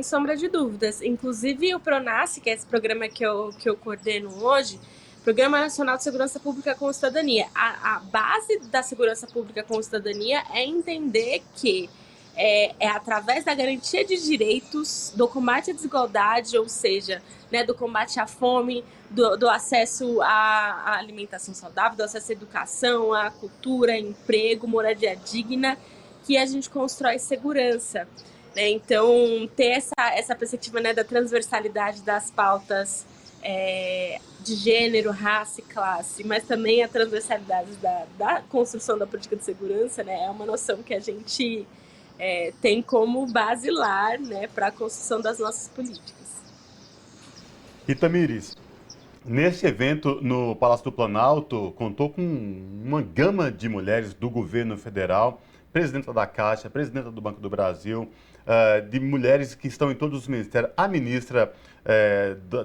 sombra de dúvidas. Inclusive o PRONASSE, que é esse programa que eu coordeno hoje, Programa Nacional de Segurança Pública com Cidadania. A base da segurança pública com cidadania é entender que é através da garantia de direitos, do combate à desigualdade, ou seja, né, do combate à fome, do acesso à alimentação saudável, do acesso à educação, à cultura, emprego, moradia digna, que a gente constrói segurança. Né? Então, ter essa perspectiva, né, da transversalidade das pautas de gênero, raça e classe, mas também a transversalidade da construção da política de segurança, né, é uma noção que a gente tem como basilar, né, para a construção das nossas políticas. E Tamires, neste evento no Palácio do Planalto, contou com uma gama de mulheres do governo federal, presidenta da Caixa, presidenta do Banco do Brasil, de mulheres que estão em todos os ministérios, a ministra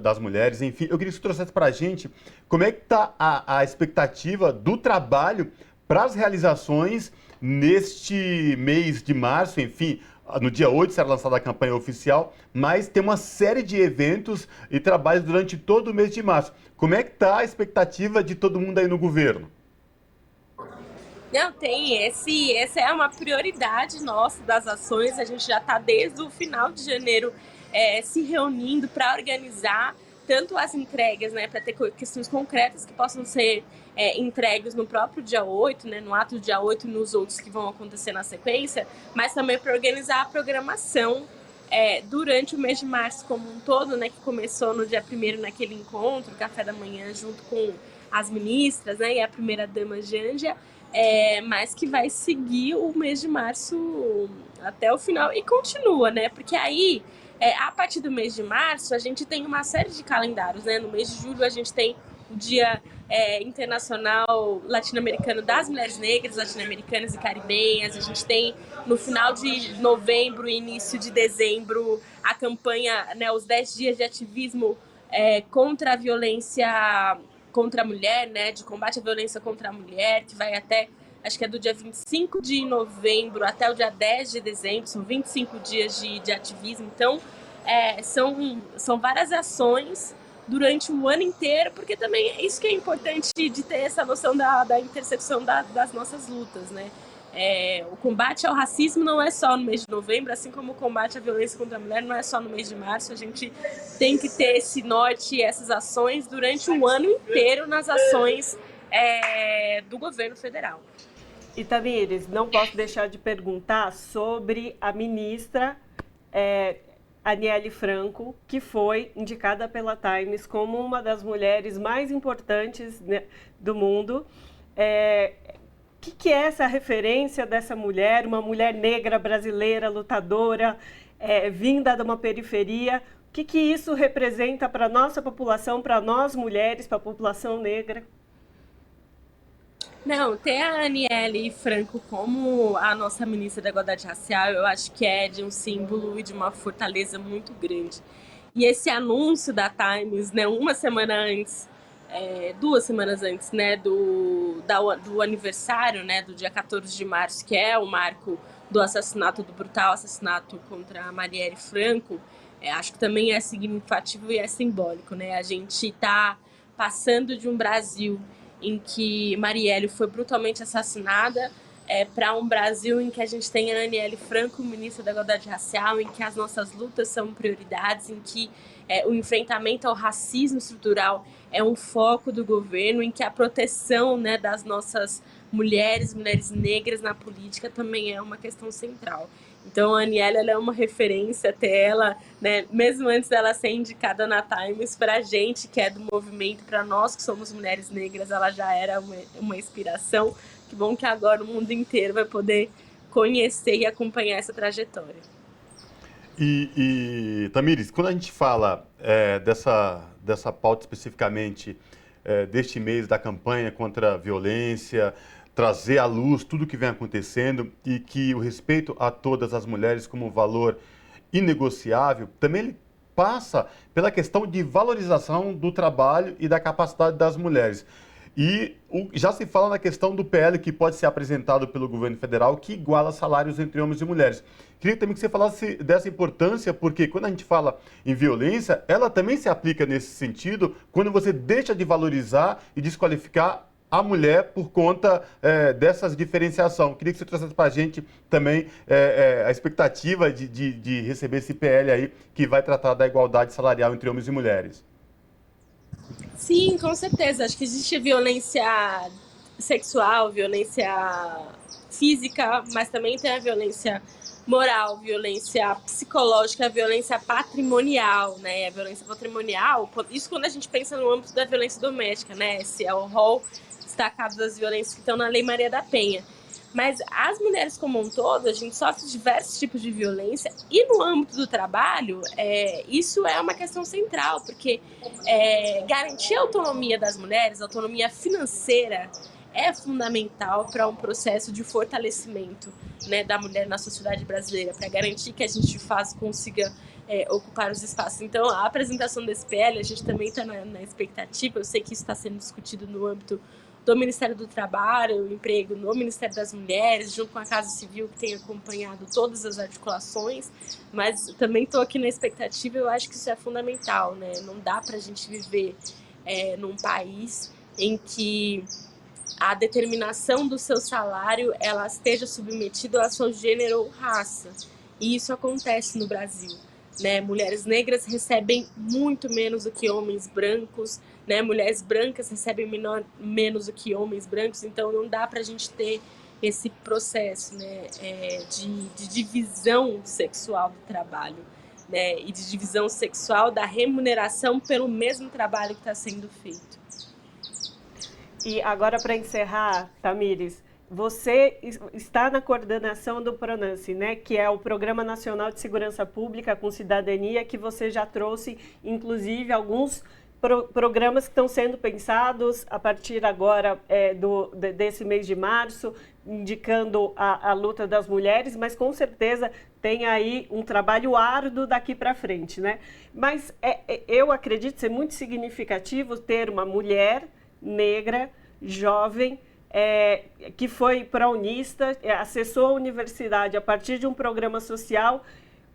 das mulheres, enfim. Eu queria que você trouxesse para a gente como é que está a expectativa do trabalho para as realizações neste mês de março, enfim. No dia 8 será lançada a campanha oficial, mas tem uma série de eventos e trabalhos durante todo o mês de março. Como é que está a expectativa de todo mundo aí no governo? Não, tem. Essa é uma prioridade nossa das ações. A gente já está desde o final de janeiro se reunindo para organizar tanto as entregas, né, para ter questões concretas que possam ser entregues no próprio dia 8, né, no ato do dia 8 e nos outros que vão acontecer na sequência, mas também para organizar a programação durante o mês de março como um todo, né, que começou no dia 1º naquele encontro, café da manhã, junto com as ministras, né, e a primeira-dama Janja, mas que vai seguir o mês de março até o final e continua, né? Porque aí, a partir do mês de março, a gente tem uma série de calendários, né? No mês de julho, a gente tem o Dia Internacional Latino-Americano das Mulheres Negras, Latino-Americanas e Caribenhas. A gente tem, no final de novembro e início de dezembro, a campanha, né, os 10 dias de ativismo contra a violência contra a mulher, né, de combate à violência contra a mulher, que vai até, acho que é do dia 25 de novembro até o dia 10 de dezembro, são 25 dias de ativismo. Então, são várias ações durante o ano inteiro, porque também é isso que é importante de ter essa noção da intersecção das nossas lutas, né? O combate ao racismo não é só no mês de novembro, assim como o combate à violência contra a mulher não é só no mês de março. A gente tem que ter esse norte e essas ações durante o ano inteiro nas ações do governo federal. E Tamires, não posso deixar de perguntar sobre a ministra Aniele Franco, que foi indicada pela Times como uma das mulheres mais importantes, né, do mundo. O que é essa referência dessa mulher, uma mulher negra brasileira, lutadora, vinda de uma periferia? O que isso representa para a nossa população, para nós mulheres, para a população negra? Não, ter a Aniele Franco como a nossa ministra da Igualdade Racial, eu acho que é de um símbolo e de uma fortaleza muito grande. E esse anúncio da Times, né, 2 semanas antes, né, do aniversário, né, do dia 14 de março, que é o marco do assassinato, do brutal assassinato contra a Marielle Franco, acho que também é significativo e é simbólico, né? A gente está passando de um Brasil em que Marielle foi brutalmente assassinada para um Brasil em que a gente tem a Aniele Franco, ministra da Igualdade Racial, em que as nossas lutas são prioridades, em que o enfrentamento ao racismo estrutural é um foco do governo, em que a proteção, né, das nossas mulheres negras na política também é uma questão central. Então, a Aniele, ela é uma referência, até ela, né, mesmo antes dela ser indicada na Times, para a gente que é do movimento, para nós que somos mulheres negras, ela já era uma inspiração. Que bom que agora o mundo inteiro vai poder conhecer e acompanhar essa trajetória. E Tamires, quando a gente fala dessa pauta especificamente deste mês da campanha contra a violência, trazer à luz tudo o que vem acontecendo e que o respeito a todas as mulheres como um valor inegociável, também ele passa pela questão de valorização do trabalho e da capacidade das mulheres. E já se fala na questão do PL que pode ser apresentado pelo governo federal, que iguala salários entre homens e mulheres. Queria também que você falasse dessa importância, porque quando a gente fala em violência, ela também se aplica nesse sentido, quando você deixa de valorizar e desqualificar a mulher por conta dessas diferenciação. Queria que você trouxesse para a gente também a expectativa de receber esse PL aí, que vai tratar da igualdade salarial entre homens e mulheres. Sim, com certeza. Acho que existe violência sexual, violência física, mas também tem a violência moral, violência psicológica, violência patrimonial, né? A violência patrimonial, isso quando a gente pensa no âmbito da violência doméstica, né? Esse é o rol destacado das violências que estão na Lei Maria da Penha. Mas as mulheres como um todo, a gente sofre diversos tipos de violência e no âmbito do trabalho, isso é uma questão central, porque garantir a autonomia das mulheres, a autonomia financeira, é fundamental para um processo de fortalecimento, né, da mulher na sociedade brasileira, para garantir que a gente consiga ocupar os espaços. Então, a apresentação desse PL, a gente também está na expectativa, eu sei que isso está sendo discutido no âmbito do Ministério do Trabalho, o emprego no Ministério das Mulheres, junto com a Casa Civil, que tem acompanhado todas as articulações, mas também estou aqui na expectativa, eu acho que isso é fundamental, né? Não dá para a gente viver num país em que a determinação do seu salário ela esteja submetida ao seu gênero ou raça. E isso acontece no Brasil, né? Mulheres negras recebem muito menos do que homens brancos, né? Mulheres brancas recebem menos do que homens brancos, então não dá para a gente ter esse processo, né, de divisão sexual do trabalho, né, e de divisão sexual da remuneração pelo mesmo trabalho que está sendo feito. E agora, para encerrar, Tamires, você está na coordenação do PRONANSE, né, que é o Programa Nacional de Segurança Pública com Cidadania, que você já trouxe, inclusive, alguns programas que estão sendo pensados a partir agora desse mês de março, indicando a luta das mulheres, mas com certeza tem aí um trabalho árduo daqui para frente, né? Mas eu acredito ser muito significativo ter uma mulher negra, jovem, que foi prounista, acessou a universidade a partir de um programa social,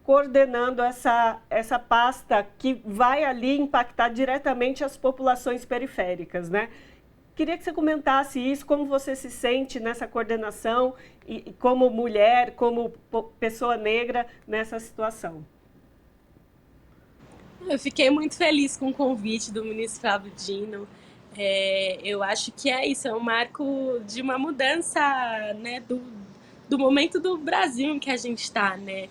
coordenando essa pasta que vai ali impactar diretamente as populações periféricas, né? Queria que você comentasse isso, como você se sente nessa coordenação e como mulher, como pessoa negra nessa situação. Eu fiquei muito feliz com o convite do ministro Flávio Dino. Eu acho que isso, é um marco de uma mudança, né, do momento do Brasil em que a gente está, né?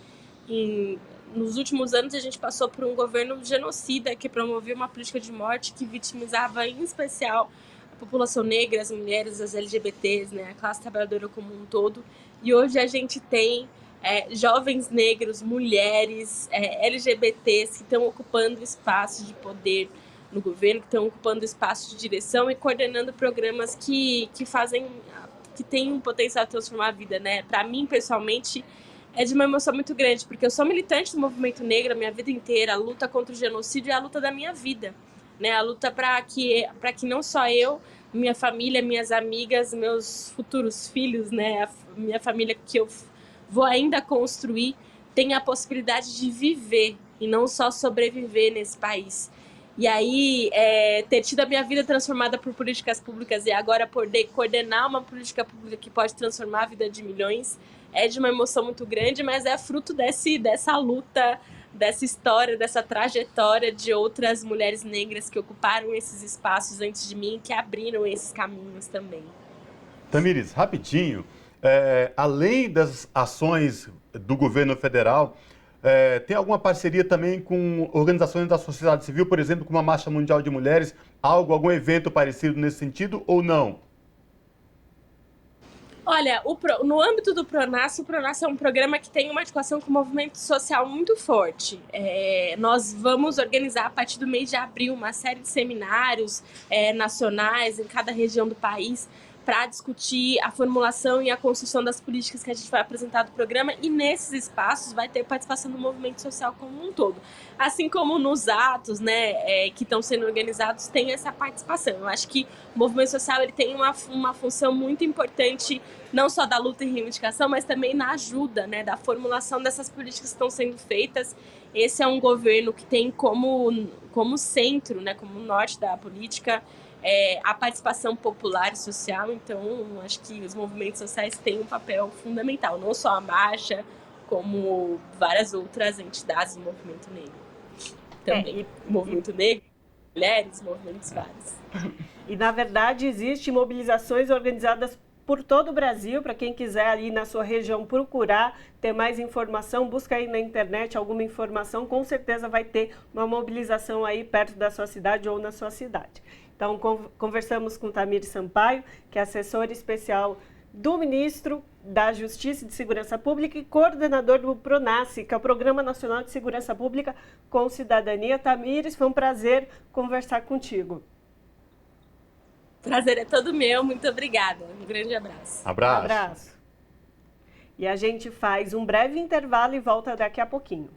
Nos últimos anos a gente passou por um governo genocida que promovia uma política de morte que vitimizava em especial a população negra, as mulheres, as LGBTs, né, a classe trabalhadora como um todo. E hoje a gente tem jovens negros, mulheres, LGBTs que estão ocupando espaços de poder no governo, que estão ocupando espaços de direção e coordenando programas que têm um potencial de transformar a vida, né? Para mim, pessoalmente, é de uma emoção muito grande, porque eu sou militante do movimento negro a minha vida inteira. A luta contra o genocídio é a luta da minha vida, né? A luta para que não só eu, minha família, minhas amigas, meus futuros filhos, né? A minha família que eu vou ainda construir, tenha a possibilidade de viver e não só sobreviver nesse país. E aí, ter tido a minha vida transformada por políticas públicas e agora poder coordenar uma política pública que pode transformar a vida de milhões é de uma emoção muito grande, mas é fruto dessa luta, dessa história, dessa trajetória de outras mulheres negras que ocuparam esses espaços antes de mim, que abriram esses caminhos também. Tamires, rapidinho, além das ações do governo federal, tem alguma parceria também com organizações da sociedade civil, por exemplo, como a Marcha Mundial de Mulheres, algum evento parecido nesse sentido ou não? Olha, no âmbito do PRONASS, o PRONASS é um programa que tem uma articulação com o movimento social muito forte. Nós vamos organizar, a partir do mês de abril, uma série de seminários nacionais em cada região do país para discutir a formulação e a construção das políticas que a gente vai apresentar do programa, e nesses espaços vai ter participação do movimento social como um todo. Assim como nos atos, né, que estão sendo organizados, tem essa participação. Eu acho que o movimento social ele tem uma função muito importante, não só da luta e reivindicação, mas também na ajuda, né, da formulação dessas políticas que estão sendo feitas. Esse é um governo que tem como centro, né, como norte da política, a participação popular e social. Então, acho que os movimentos sociais têm um papel fundamental, não só a marcha, como várias outras entidades do movimento negro. Também movimento negro, mulheres, movimentos vários. E, na verdade, existem mobilizações organizadas por todo o Brasil. Para quem quiser ali na sua região procurar ter mais informação, busca aí na internet alguma informação, com certeza vai ter uma mobilização aí perto da sua cidade ou na sua cidade. Então, conversamos com Tamires Sampaio, que é assessora especial do ministro da Justiça e de Segurança Pública e coordenador do PRONASS, que é o Programa Nacional de Segurança Pública com Cidadania. Tamires, foi um prazer conversar contigo. Prazer é todo meu, muito obrigada. Um grande abraço. Abraço. E a gente faz um breve intervalo e volta daqui a pouquinho.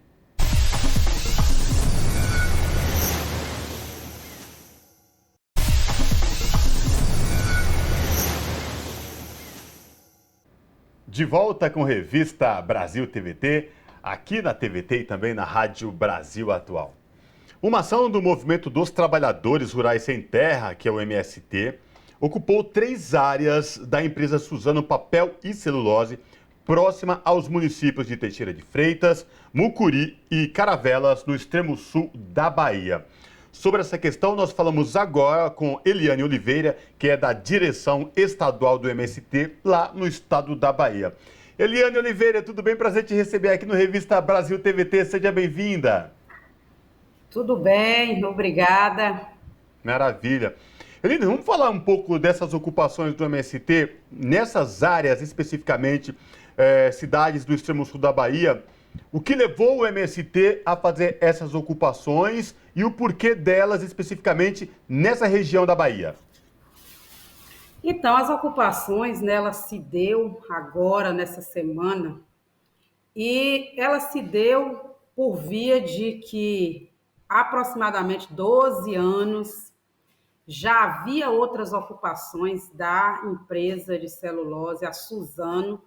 De volta com Revista Brasil TVT, aqui na TVT e também na Rádio Brasil Atual. Uma ação do Movimento dos Trabalhadores Rurais Sem Terra, que é o MST, ocupou 3 áreas da empresa Suzano Papel e Celulose, próxima aos municípios de Teixeira de Freitas, Mucuri e Caravelas, no extremo sul da Bahia. Sobre essa questão, nós falamos agora com Eliane Oliveira, que é da direção estadual do MST, lá no estado da Bahia. Eliane Oliveira, tudo bem? Prazer te receber aqui no Revista Brasil TVT. Seja bem-vinda. Tudo bem, obrigada. Maravilha. Eliane, vamos falar um pouco dessas ocupações do MST, nessas áreas especificamente, cidades do extremo sul da Bahia. O que levou o MST a fazer essas ocupações e o porquê delas especificamente nessa região da Bahia? Então, as ocupações, né, ela se deu agora, nessa semana, e ela se deu por via de que há aproximadamente 12 anos já havia outras ocupações da empresa de celulose, a Suzano,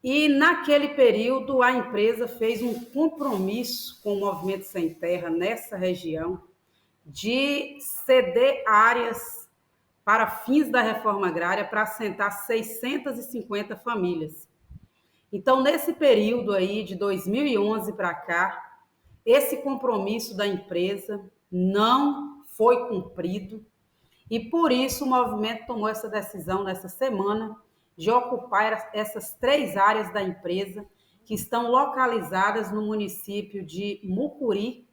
e naquele período a empresa fez um compromisso com o Movimento Sem Terra nessa região de ceder áreas para fins da reforma agrária para assentar 650 famílias. Então, nesse período aí de 2011 para cá, esse compromisso da empresa não foi cumprido e por isso o movimento tomou essa decisão nessa semana de ocupar essas 3 áreas da empresa que estão localizadas no município de Mucuri,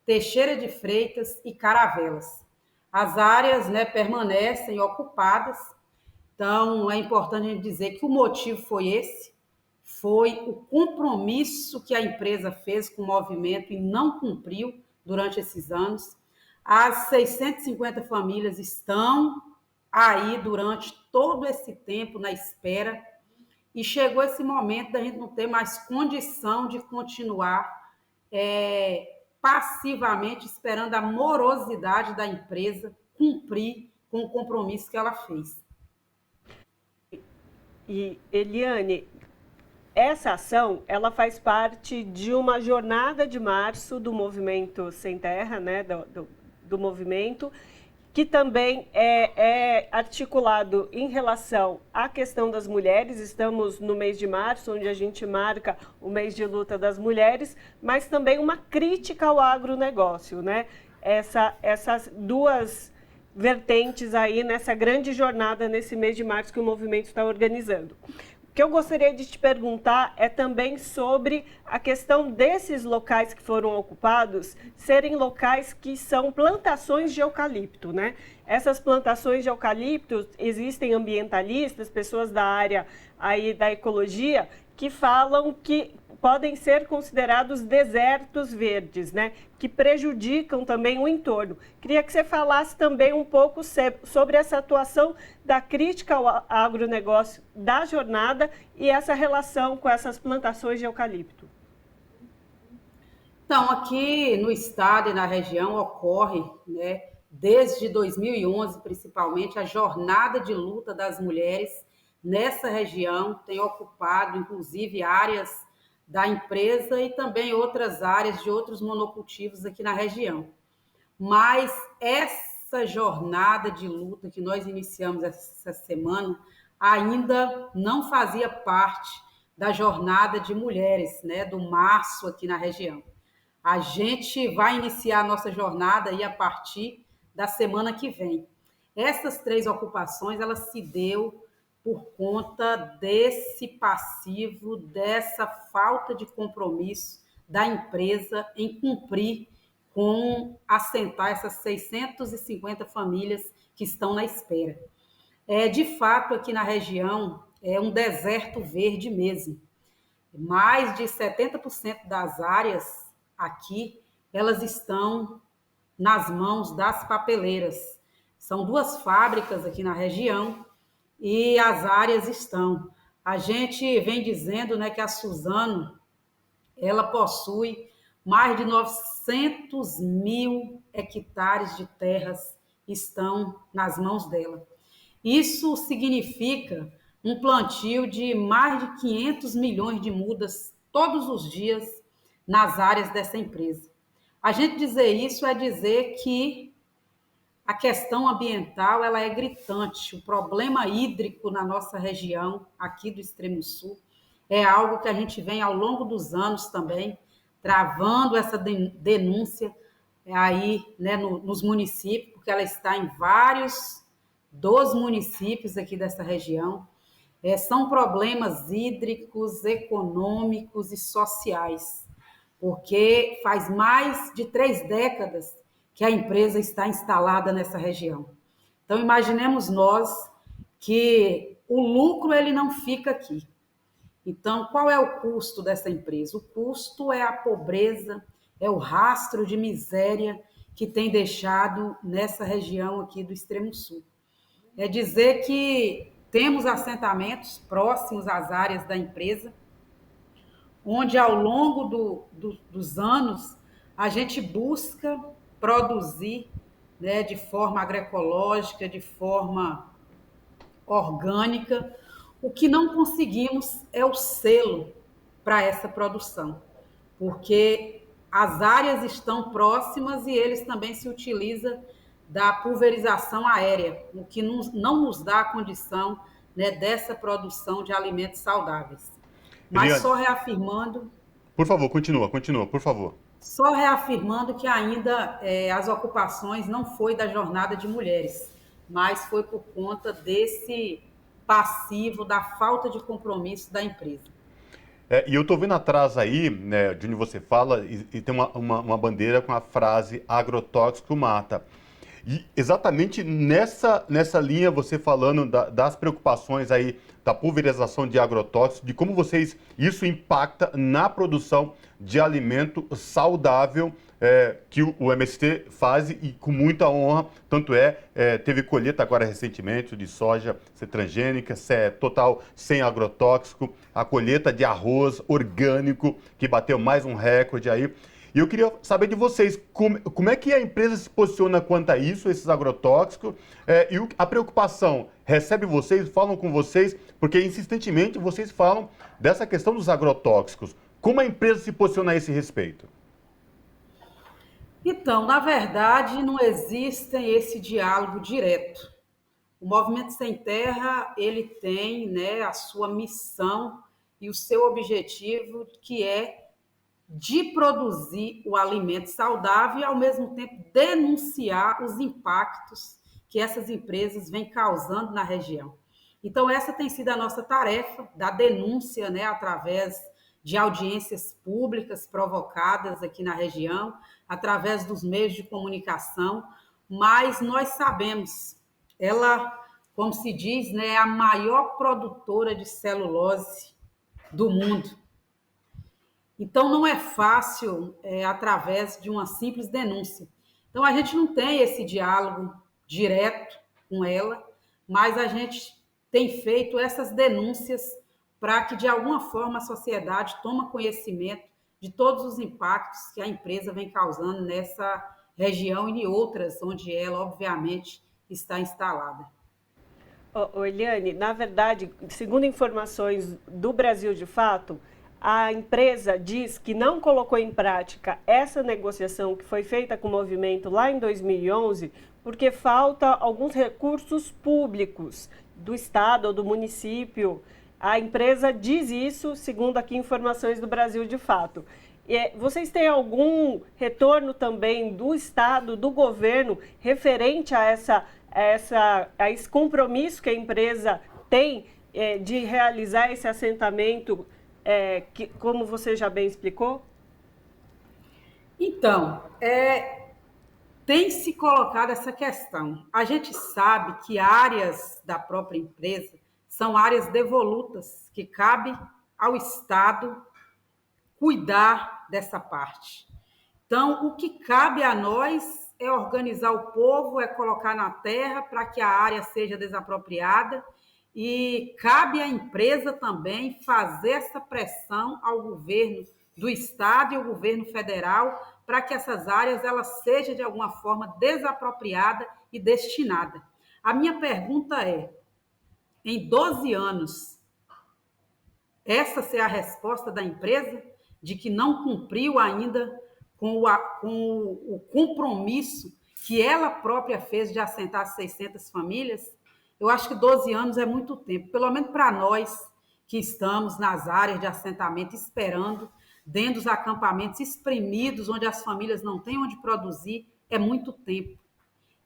Teixeira de Freitas e Caravelas. As áreas, né, permanecem ocupadas, então é importante a gente dizer que o motivo foi esse, foi o compromisso que a empresa fez com o movimento e não cumpriu durante esses anos. As 650 famílias estão aí durante todo esse tempo na espera e chegou esse momento da gente não ter mais condição de continuar passivamente esperando a morosidade da empresa cumprir com o compromisso que ela fez. E, Eliane, essa ação, ela faz parte de uma jornada de março do Movimento Sem Terra, né, do movimento, que também é articulado em relação à questão das mulheres. Estamos no mês de março, onde a gente marca o mês de luta das mulheres, mas também uma crítica ao agronegócio, né? Essas 2 vertentes aí nessa grande jornada nesse mês de março que o movimento está organizando. que eu gostaria de te perguntar é também sobre a questão desses locais que foram ocupados serem locais que são plantações de eucalipto, né? Essas plantações de eucalipto, existem ambientalistas, pessoas da área aí da ecologia, que falam que podem ser considerados desertos verdes, né? Que prejudicam também o entorno. Queria que você falasse também um pouco sobre essa atuação da crítica ao agronegócio da jornada e essa relação com essas plantações de eucalipto. Então, aqui no estado e na região ocorre, né, desde 2011, principalmente, a jornada de luta das mulheres nessa região tem ocupado, inclusive, áreas da empresa e também outras áreas de outros monocultivos aqui na região. Mas essa jornada de luta que nós iniciamos essa semana ainda não fazia parte da jornada de mulheres, né, do março aqui na região. A gente vai iniciar a nossa jornada aí a partir da semana que vem. Essas 3 ocupações, elas se deu por conta desse passivo, dessa falta de compromisso da empresa em cumprir com assentar essas 650 famílias que estão na espera. De fato, aqui na região, é um deserto verde mesmo. Mais de 70% das áreas aqui, elas estão nas mãos das papeleiras. São 2 fábricas aqui na região e as áreas estão. A gente vem dizendo, né, que a Suzano, ela possui mais de 900 mil hectares de terras estão nas mãos dela. Isso significa um plantio de mais de 500 milhões de mudas todos os dias nas áreas dessa empresa. A gente dizer isso é dizer que a questão ambiental ela é gritante. O problema hídrico na nossa região, aqui do Extremo Sul, é algo que a gente vem ao longo dos anos também travando essa denúncia aí, né, nos municípios, porque ela está em vários dos municípios aqui dessa região. São problemas hídricos, econômicos e sociais, porque faz mais de 3 décadas que a empresa está instalada nessa região. Então, imaginemos nós que o lucro ele não fica aqui. Então, qual é o custo dessa empresa? O custo é a pobreza, é o rastro de miséria que tem deixado nessa região aqui do Extremo Sul. É dizer que temos assentamentos próximos às áreas da empresa, onde ao longo dos anos a gente busca produzir, né, de forma agroecológica, de forma orgânica. O que não conseguimos é o selo para essa produção, porque as áreas estão próximas e eles também se utilizam da pulverização aérea, o que não nos dá a condição, né, dessa produção de alimentos saudáveis. Mas Eliane, só reafirmando... Por favor, continua, por favor. Só reafirmando que ainda as ocupações não foi da jornada de mulheres, mas foi por conta desse passivo, da falta de compromisso da empresa. E eu estou vendo atrás aí, né, de onde você fala, e tem uma bandeira com a frase agrotóxico mata. E exatamente nessa linha, você falando das preocupações aí da pulverização de agrotóxicos, de como isso impacta na produção de alimento saudável que o MST faz e com muita honra. Tanto teve colheita agora recentemente de soja transgênica, total sem agrotóxico, a colheita de arroz orgânico, que bateu mais um recorde aí. E eu queria saber de vocês, como é que a empresa se posiciona quanto a isso, esses agrotóxicos, e a preocupação recebe vocês, falam com vocês, porque insistentemente vocês falam dessa questão dos agrotóxicos. Como a empresa se posiciona a esse respeito? Então, na verdade, não existe esse diálogo direto. O Movimento Sem Terra, ele tem, né, a sua missão e o seu objetivo, que é de produzir o alimento saudável e, ao mesmo tempo, denunciar os impactos que essas empresas vêm causando na região. Então, essa tem sido a nossa tarefa, da denúncia, né, através de audiências públicas provocadas aqui na região, através dos meios de comunicação, mas nós sabemos, ela, como se diz, né, é a maior produtora de celulose do mundo. Então, não é fácil através de uma simples denúncia. Então, a gente não tem esse diálogo direto com ela, mas a gente tem feito essas denúncias para que, de alguma forma, a sociedade tome conhecimento de todos os impactos que a empresa vem causando nessa região e em outras, onde ela, obviamente, está instalada. Eliane, na verdade, segundo informações do Brasil de Fato, a empresa diz que não colocou em prática essa negociação que foi feita com o movimento lá em 2011, porque falta alguns recursos públicos do estado ou do município. A empresa diz isso, segundo aqui informações do Brasil de Fato. Vocês têm algum retorno também do estado, do governo, referente a esse compromisso que a empresa tem de realizar esse assentamento, como você já bem explicou? Então, tem se colocado essa questão. A gente sabe que áreas da própria empresa são áreas devolutas, que cabe ao Estado cuidar dessa parte. Então, o que cabe a nós é organizar o povo, é colocar na terra para que a área seja desapropriada, e cabe à empresa também fazer essa pressão ao governo do Estado e ao governo federal para que essas áreas elas sejam, de alguma forma, desapropriadas e destinadas. A minha pergunta é, em 12 anos, essa é a resposta da empresa de que não cumpriu ainda com o compromisso que ela própria fez de assentar 600 famílias? Eu acho que 12 anos é muito tempo, pelo menos para nós que estamos nas áreas de assentamento esperando, dentro dos acampamentos espremidos, onde as famílias não têm onde produzir, é muito tempo.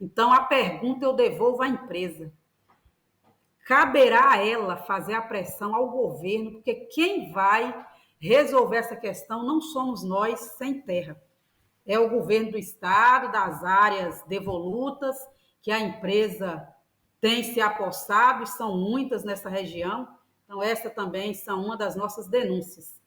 Então, a pergunta eu devolvo à empresa. Caberá a ela fazer a pressão ao governo, porque quem vai resolver essa questão não somos nós sem terra. É o governo do estado, das áreas devolutas, que a empresa tem se apossado, e são muitas nessa região. Então, essa também são uma das nossas denúncias.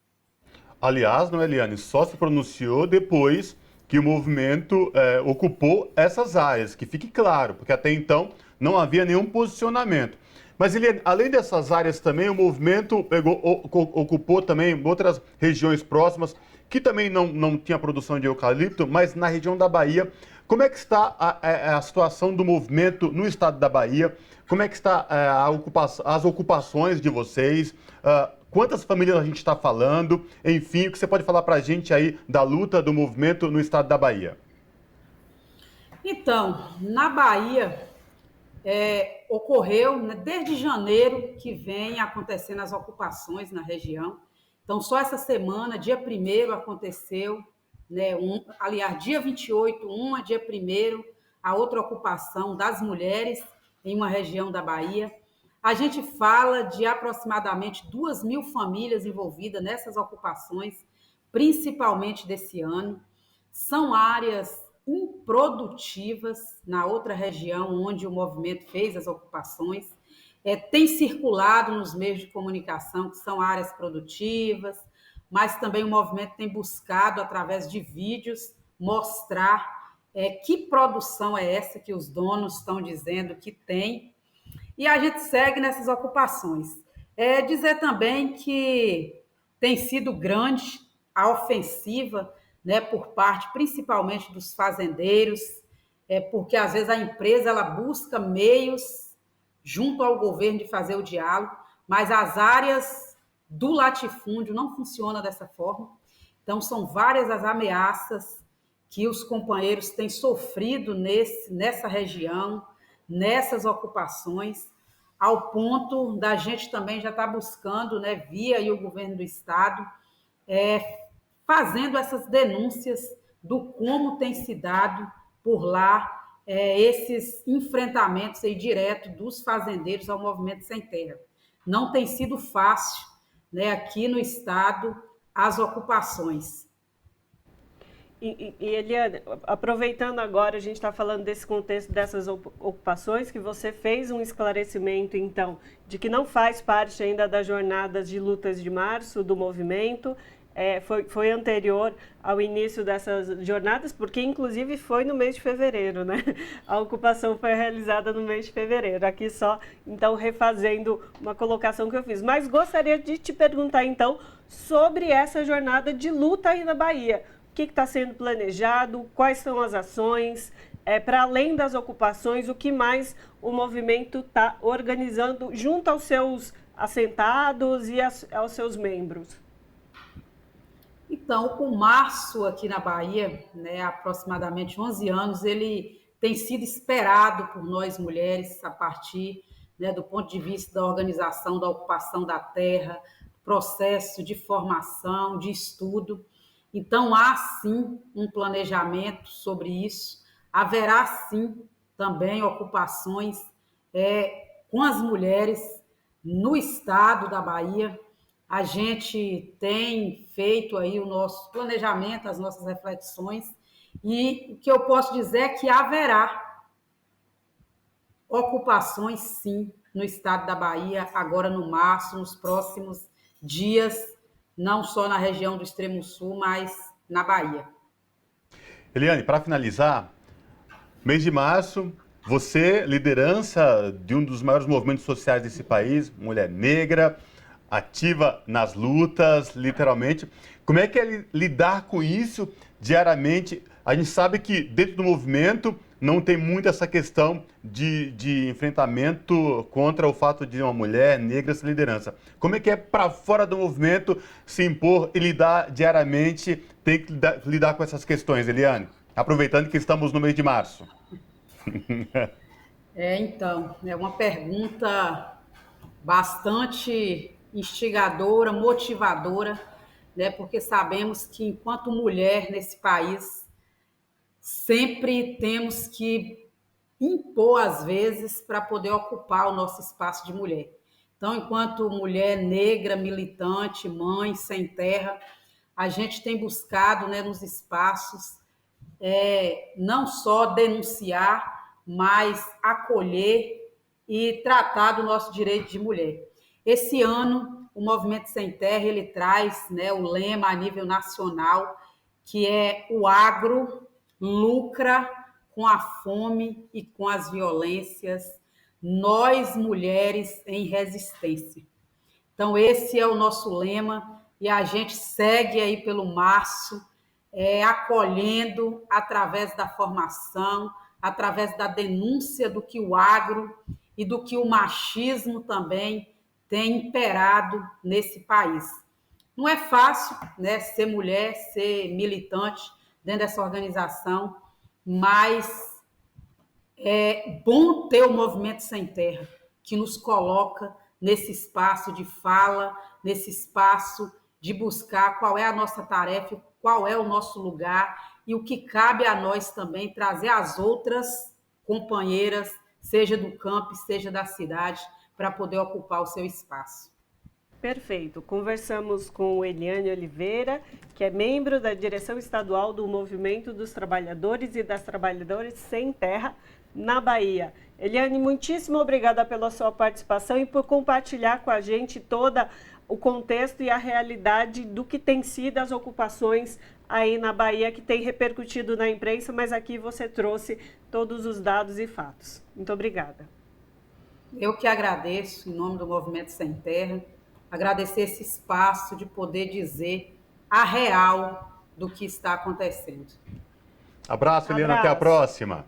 Aliás, não, Eliane, só se pronunciou depois que o movimento ocupou essas áreas, que fique claro, porque até então não havia nenhum posicionamento. Mas, Eliane, além dessas áreas também, o movimento ocupou também outras regiões próximas, que também não tinha produção de eucalipto, mas na região da Bahia. Como é que está a situação do movimento no estado da Bahia? Como é que está as ocupações de vocês? Quantas famílias a gente está falando? Enfim, o que você pode falar para a gente aí da luta do movimento no estado da Bahia? Então, na Bahia, ocorreu, né, desde janeiro que vem acontecendo as ocupações na região. Então, só essa semana, dia 1º, aconteceu, né, aliás, dia 28, dia 1º, a outra ocupação das mulheres em uma região da Bahia. A gente fala de aproximadamente 2.000 famílias envolvidas nessas ocupações, principalmente desse ano. São áreas improdutivas na outra região onde o movimento fez as ocupações. Tem circulado nos meios de comunicação que são áreas produtivas, mas também o movimento tem buscado, através de vídeos, mostrar que produção é essa que os donos estão dizendo que tem. E a gente segue nessas ocupações. Dizer também que tem sido grande a ofensiva, né, por parte principalmente dos fazendeiros, porque às vezes a empresa ela busca meios junto ao governo de fazer o diálogo, mas as áreas do latifúndio não funcionam dessa forma. Então, são várias as ameaças que os companheiros têm sofrido nessa região, nessas ocupações, ao ponto da gente também já estar buscando, né, via aí o governo do estado, fazendo essas denúncias do como tem se dado por lá esses enfrentamentos aí direto dos fazendeiros ao movimento sem terra. Não tem sido fácil, né, aqui no estado as ocupações. E Eliane, aproveitando agora, a gente está falando desse contexto dessas ocupações, que você fez um esclarecimento, então, de que não faz parte ainda das jornadas de lutas de março do movimento, foi anterior ao início dessas jornadas, porque inclusive foi no mês de fevereiro, né? A ocupação foi realizada no mês de fevereiro. Aqui só, então, refazendo uma colocação que eu fiz. Mas gostaria de te perguntar, então, sobre essa jornada de luta aí na Bahia. O que está sendo planejado, quais são as ações, para além das ocupações, o que mais o movimento está organizando junto aos seus assentados e aos seus membros? Então, o março aqui na Bahia, né, há aproximadamente 11 anos, ele tem sido esperado por nós mulheres a partir, né, do ponto de vista da organização da ocupação da terra, processo de formação, de estudo. Então, há sim um planejamento sobre isso, haverá sim também ocupações com as mulheres no estado da Bahia. A gente tem feito aí o nosso planejamento, as nossas reflexões, e o que eu posso dizer é que haverá ocupações sim no estado da Bahia, agora no março, nos próximos dias, não só na região do Extremo Sul, mas na Bahia. Eliane, para finalizar, mês de março, você, liderança de um dos maiores movimentos sociais desse país, mulher negra, ativa nas lutas, literalmente. Como é que é lidar com isso diariamente? A gente sabe que dentro do movimento não tem muito essa questão de enfrentamento contra o fato de uma mulher negra ser liderança. Como é que é para fora do movimento se impor e lidar diariamente, tem que lidar com essas questões, Eliane? Aproveitando que estamos no mês de março. Então, é uma pergunta bastante instigadora, motivadora, né? Porque sabemos que enquanto mulher nesse país, sempre temos que impor, às vezes, para poder ocupar o nosso espaço de mulher. Então, enquanto mulher negra, militante, mãe, sem terra, a gente tem buscado, né, nos espaços, não só denunciar, mas acolher e tratar do nosso direito de mulher. Esse ano, o Movimento Sem Terra, ele traz, né, o lema a nível nacional, que é o agro lucra com a fome e com as violências, nós mulheres em resistência. Então, esse é o nosso lema e a gente segue aí pelo março, acolhendo através da formação, através da denúncia do que o agro e do que o machismo também tem imperado nesse país. Não é fácil, né, ser mulher, ser militante dentro dessa organização, mas é bom ter o Movimento Sem Terra, que nos coloca nesse espaço de fala, nesse espaço de buscar qual é a nossa tarefa, qual é o nosso lugar e o que cabe a nós também trazer as outras companheiras, seja do campo, seja da cidade, para poder ocupar o seu espaço. Perfeito. Conversamos com Eliane Oliveira, que é membro da direção estadual do Movimento dos Trabalhadores e das Trabalhadoras Sem Terra na Bahia. Eliane, muitíssimo obrigada pela sua participação e por compartilhar com a gente todo o contexto e a realidade do que tem sido as ocupações aí na Bahia, que tem repercutido na imprensa, mas aqui você trouxe todos os dados e fatos. Muito obrigada. Eu que agradeço, em nome do Movimento Sem Terra, agradecer esse espaço de poder dizer a real do que está acontecendo. Abraço, Eliana, até a próxima.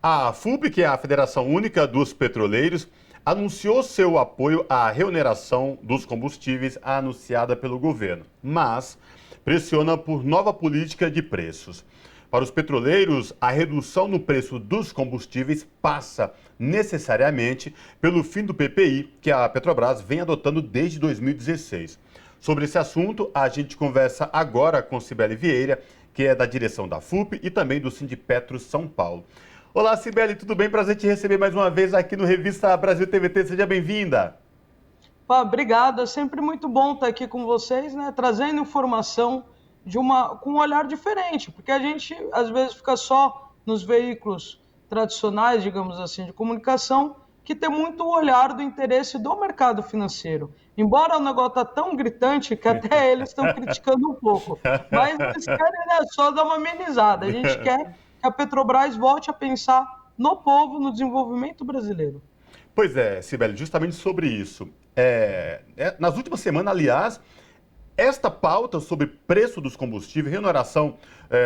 A FUP, que é a Federação Única dos Petroleiros, anunciou seu apoio à reoneração dos combustíveis anunciada pelo governo, mas pressiona por nova política de preços. Para os petroleiros, a redução no preço dos combustíveis passa necessariamente pelo fim do PPI, que a Petrobras vem adotando desde 2016. Sobre esse assunto, a gente conversa agora com Cibele Vieira, que é da direção da FUP e também do Sindipetro São Paulo. Olá, Cibele, tudo bem? Prazer te receber mais uma vez aqui no Revista Brasil TVT. Seja bem-vinda. Obrigado, é sempre muito bom estar aqui com vocês, né? Trazendo informação com um olhar diferente, porque a gente às vezes fica só nos veículos tradicionais, digamos assim, de comunicação, que tem muito o olhar do interesse do mercado financeiro. Embora o negócio está tão gritante que até eles estão criticando um pouco, mas eles querem, né, só dar uma amenizada. A gente quer que a Petrobras volte a pensar no povo, no desenvolvimento brasileiro. Pois é, Cibele, justamente sobre isso. Nas últimas semanas, aliás, esta pauta sobre preço dos combustíveis, reoneração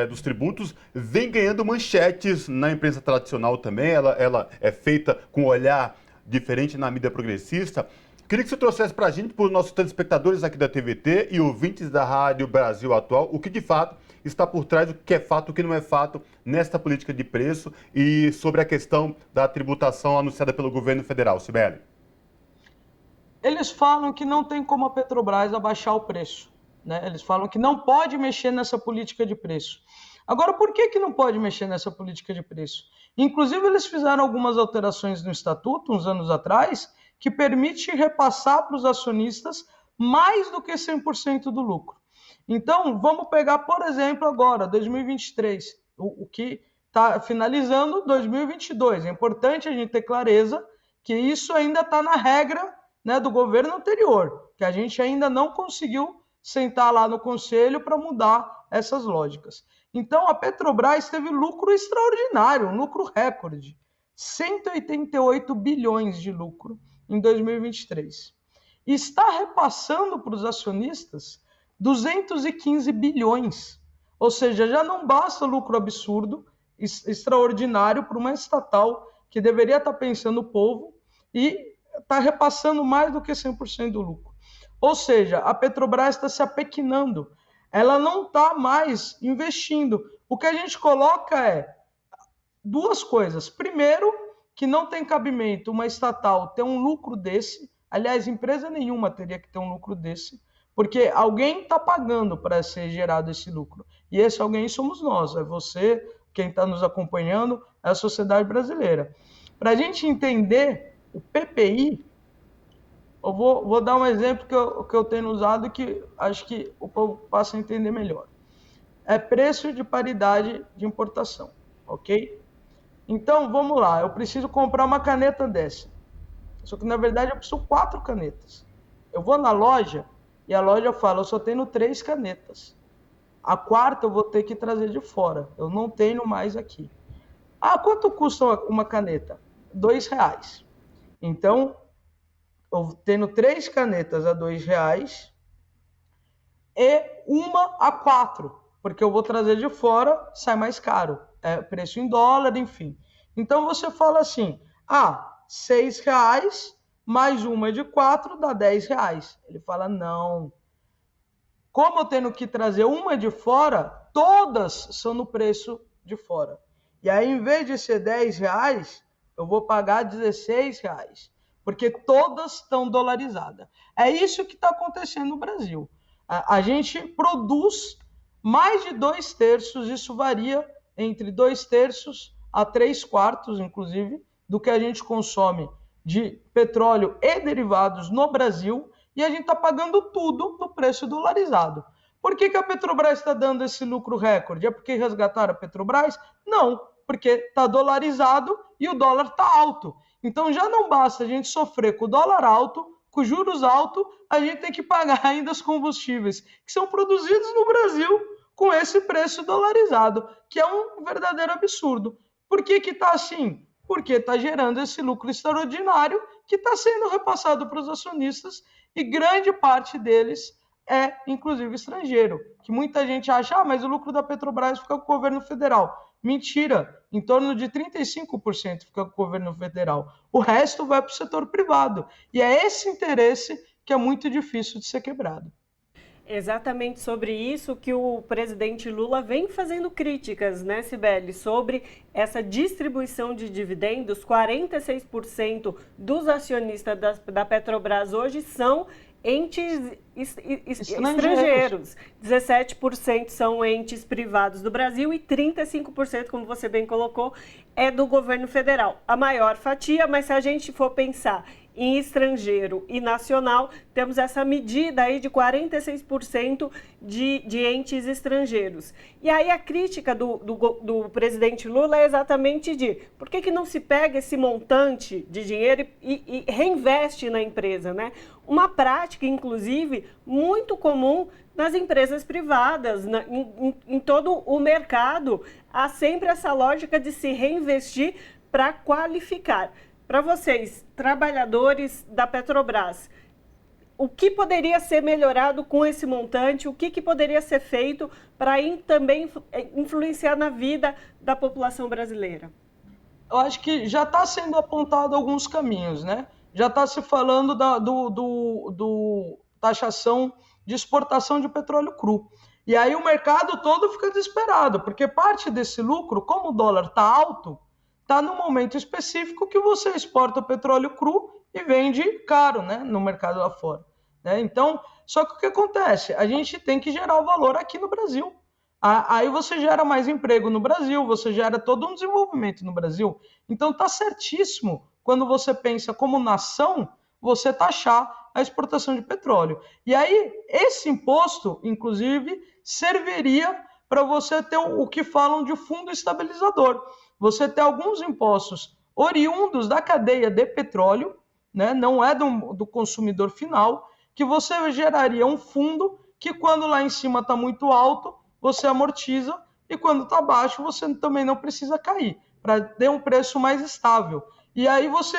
dos tributos, vem ganhando manchetes na imprensa tradicional também. Ela é feita com um olhar diferente na mídia progressista. Queria que você trouxesse para a gente, para os nossos telespectadores aqui da TVT e ouvintes da Rádio Brasil Atual, o que de fato está por trás, o que é fato, o que não é fato nesta política de preço e sobre a questão da tributação anunciada pelo governo federal. Cibele. Eles falam que não tem como a Petrobras abaixar o preço, né? Eles falam que não pode mexer nessa política de preço. Agora, por que não pode mexer nessa política de preço? Inclusive, eles fizeram algumas alterações no estatuto, uns anos atrás, que permite repassar para os acionistas mais do que 100% do lucro. Então, vamos pegar, por exemplo, agora, 2023, o que está finalizando 2022. É importante a gente ter clareza que isso ainda está na regra, né, do governo anterior, que a gente ainda não conseguiu sentar lá no conselho para mudar essas lógicas. Então, a Petrobras teve lucro extraordinário, um lucro recorde, 188 bilhões de lucro em 2023. E está repassando para os acionistas 215 bilhões. Ou seja, já não basta lucro absurdo, extraordinário para uma estatal que deveria estar pensando no povo e está repassando mais do que 100% do lucro. Ou seja, a Petrobras está se apequinando. Ela não está mais investindo. O que a gente coloca é duas coisas. Primeiro, que não tem cabimento uma estatal ter um lucro desse. Aliás, empresa nenhuma teria que ter um lucro desse, porque alguém está pagando para ser gerado esse lucro. E esse alguém somos nós, é você, quem está nos acompanhando, é a sociedade brasileira. Para a gente entender o PPI, eu vou dar um exemplo que eu tenho usado que acho que o povo passa a entender melhor. É preço de paridade de importação, ok? Então, vamos lá, eu preciso comprar uma caneta dessa. Só que, na verdade, eu preciso 4 canetas. Eu vou na loja e a loja fala, eu só tenho 3 canetas. A 4ª eu vou ter que trazer de fora. Eu não tenho mais aqui. Quanto custa uma caneta? R$2. Então, eu tenho 3 canetas a R$2 e uma a 4, porque eu vou trazer de fora, sai mais caro. É preço em dólar, enfim. Então, você fala assim, R$6 mais uma de 4 dá R$10. Ele fala, não. Como eu tenho que trazer uma de fora, todas são no preço de fora. E aí, em vez de ser R$10, eu vou pagar R$16, porque todas estão dolarizadas. É isso que está acontecendo no Brasil. A gente produz mais de 2/3, isso varia entre 2/3 a 3/4, inclusive, do que a gente consome de petróleo e derivados no Brasil, e a gente está pagando tudo no preço dolarizado. Por que a Petrobras está dando esse lucro recorde? É porque resgataram a Petrobras? Não, porque está dolarizado e o dólar está alto. Então já não basta a gente sofrer com o dólar alto, com juros altos, a gente tem que pagar ainda os combustíveis que são produzidos no Brasil com esse preço dolarizado, que é um verdadeiro absurdo. Por que está assim? Porque está gerando esse lucro extraordinário que está sendo repassado para os acionistas e grande parte deles é, inclusive, estrangeiro. Que muita gente acha, mas o lucro da Petrobras fica com o governo federal. Mentira, em torno de 35% fica com o governo federal. O resto vai para o setor privado. E é esse interesse que é muito difícil de ser quebrado. Exatamente sobre isso que o presidente Lula vem fazendo críticas, né, Cibele, sobre essa distribuição de dividendos. 46% dos acionistas da Petrobras hoje são entes estrangeiros. 17% são entes privados do Brasil e 35%, como você bem colocou, é do governo federal. A maior fatia, mas se a gente for pensar em estrangeiro e nacional, temos essa medida aí de 46% de entes estrangeiros. E aí a crítica do presidente Lula é exatamente de por que não se pega esse montante de dinheiro e reinveste na empresa, né? Uma prática, inclusive, muito comum nas empresas privadas, em todo o mercado, há sempre essa lógica de se reinvestir para qualificar. Para vocês, trabalhadores da Petrobras, o que poderia ser melhorado com esse montante? O que poderia ser feito para também influenciar na vida da população brasileira? Eu acho que já está sendo apontado alguns caminhos, né? Já está se falando do taxação de exportação de petróleo cru. E aí o mercado todo fica desesperado, porque parte desse lucro, como o dólar está alto, está no momento específico que você exporta o petróleo cru e vende caro, né, no mercado lá fora. Né? Então, só que o que acontece? A gente tem que gerar o valor aqui no Brasil. Aí você gera mais emprego no Brasil, você gera todo um desenvolvimento no Brasil. Então, está certíssimo quando você pensa como nação, você taxar a exportação de petróleo. E aí, esse imposto, inclusive, serviria para você ter o que falam de fundo estabilizador. Você ter alguns impostos oriundos da cadeia de petróleo, né, não é do consumidor final, que você geraria um fundo que quando lá em cima está muito alto, você amortiza e quando está baixo, você também não precisa cair, para ter um preço mais estável. E aí você...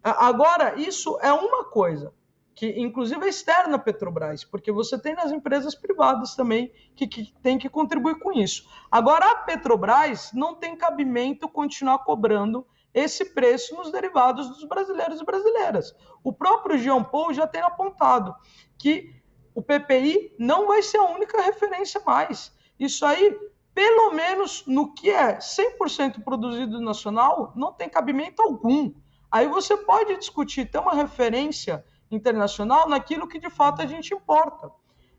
Agora, isso é uma coisa, que inclusive é externa à Petrobras, porque você tem nas empresas privadas também que tem que contribuir com isso. Agora, a Petrobras não tem cabimento continuar cobrando esse preço nos derivados dos brasileiros e brasileiras. O próprio Jean Paul já tem apontado que o PPI não vai ser a única referência mais. Isso aí, pelo menos no que é 100% produzido nacional, não tem cabimento algum. Aí você pode discutir, ter uma referência internacional naquilo que de fato a gente importa.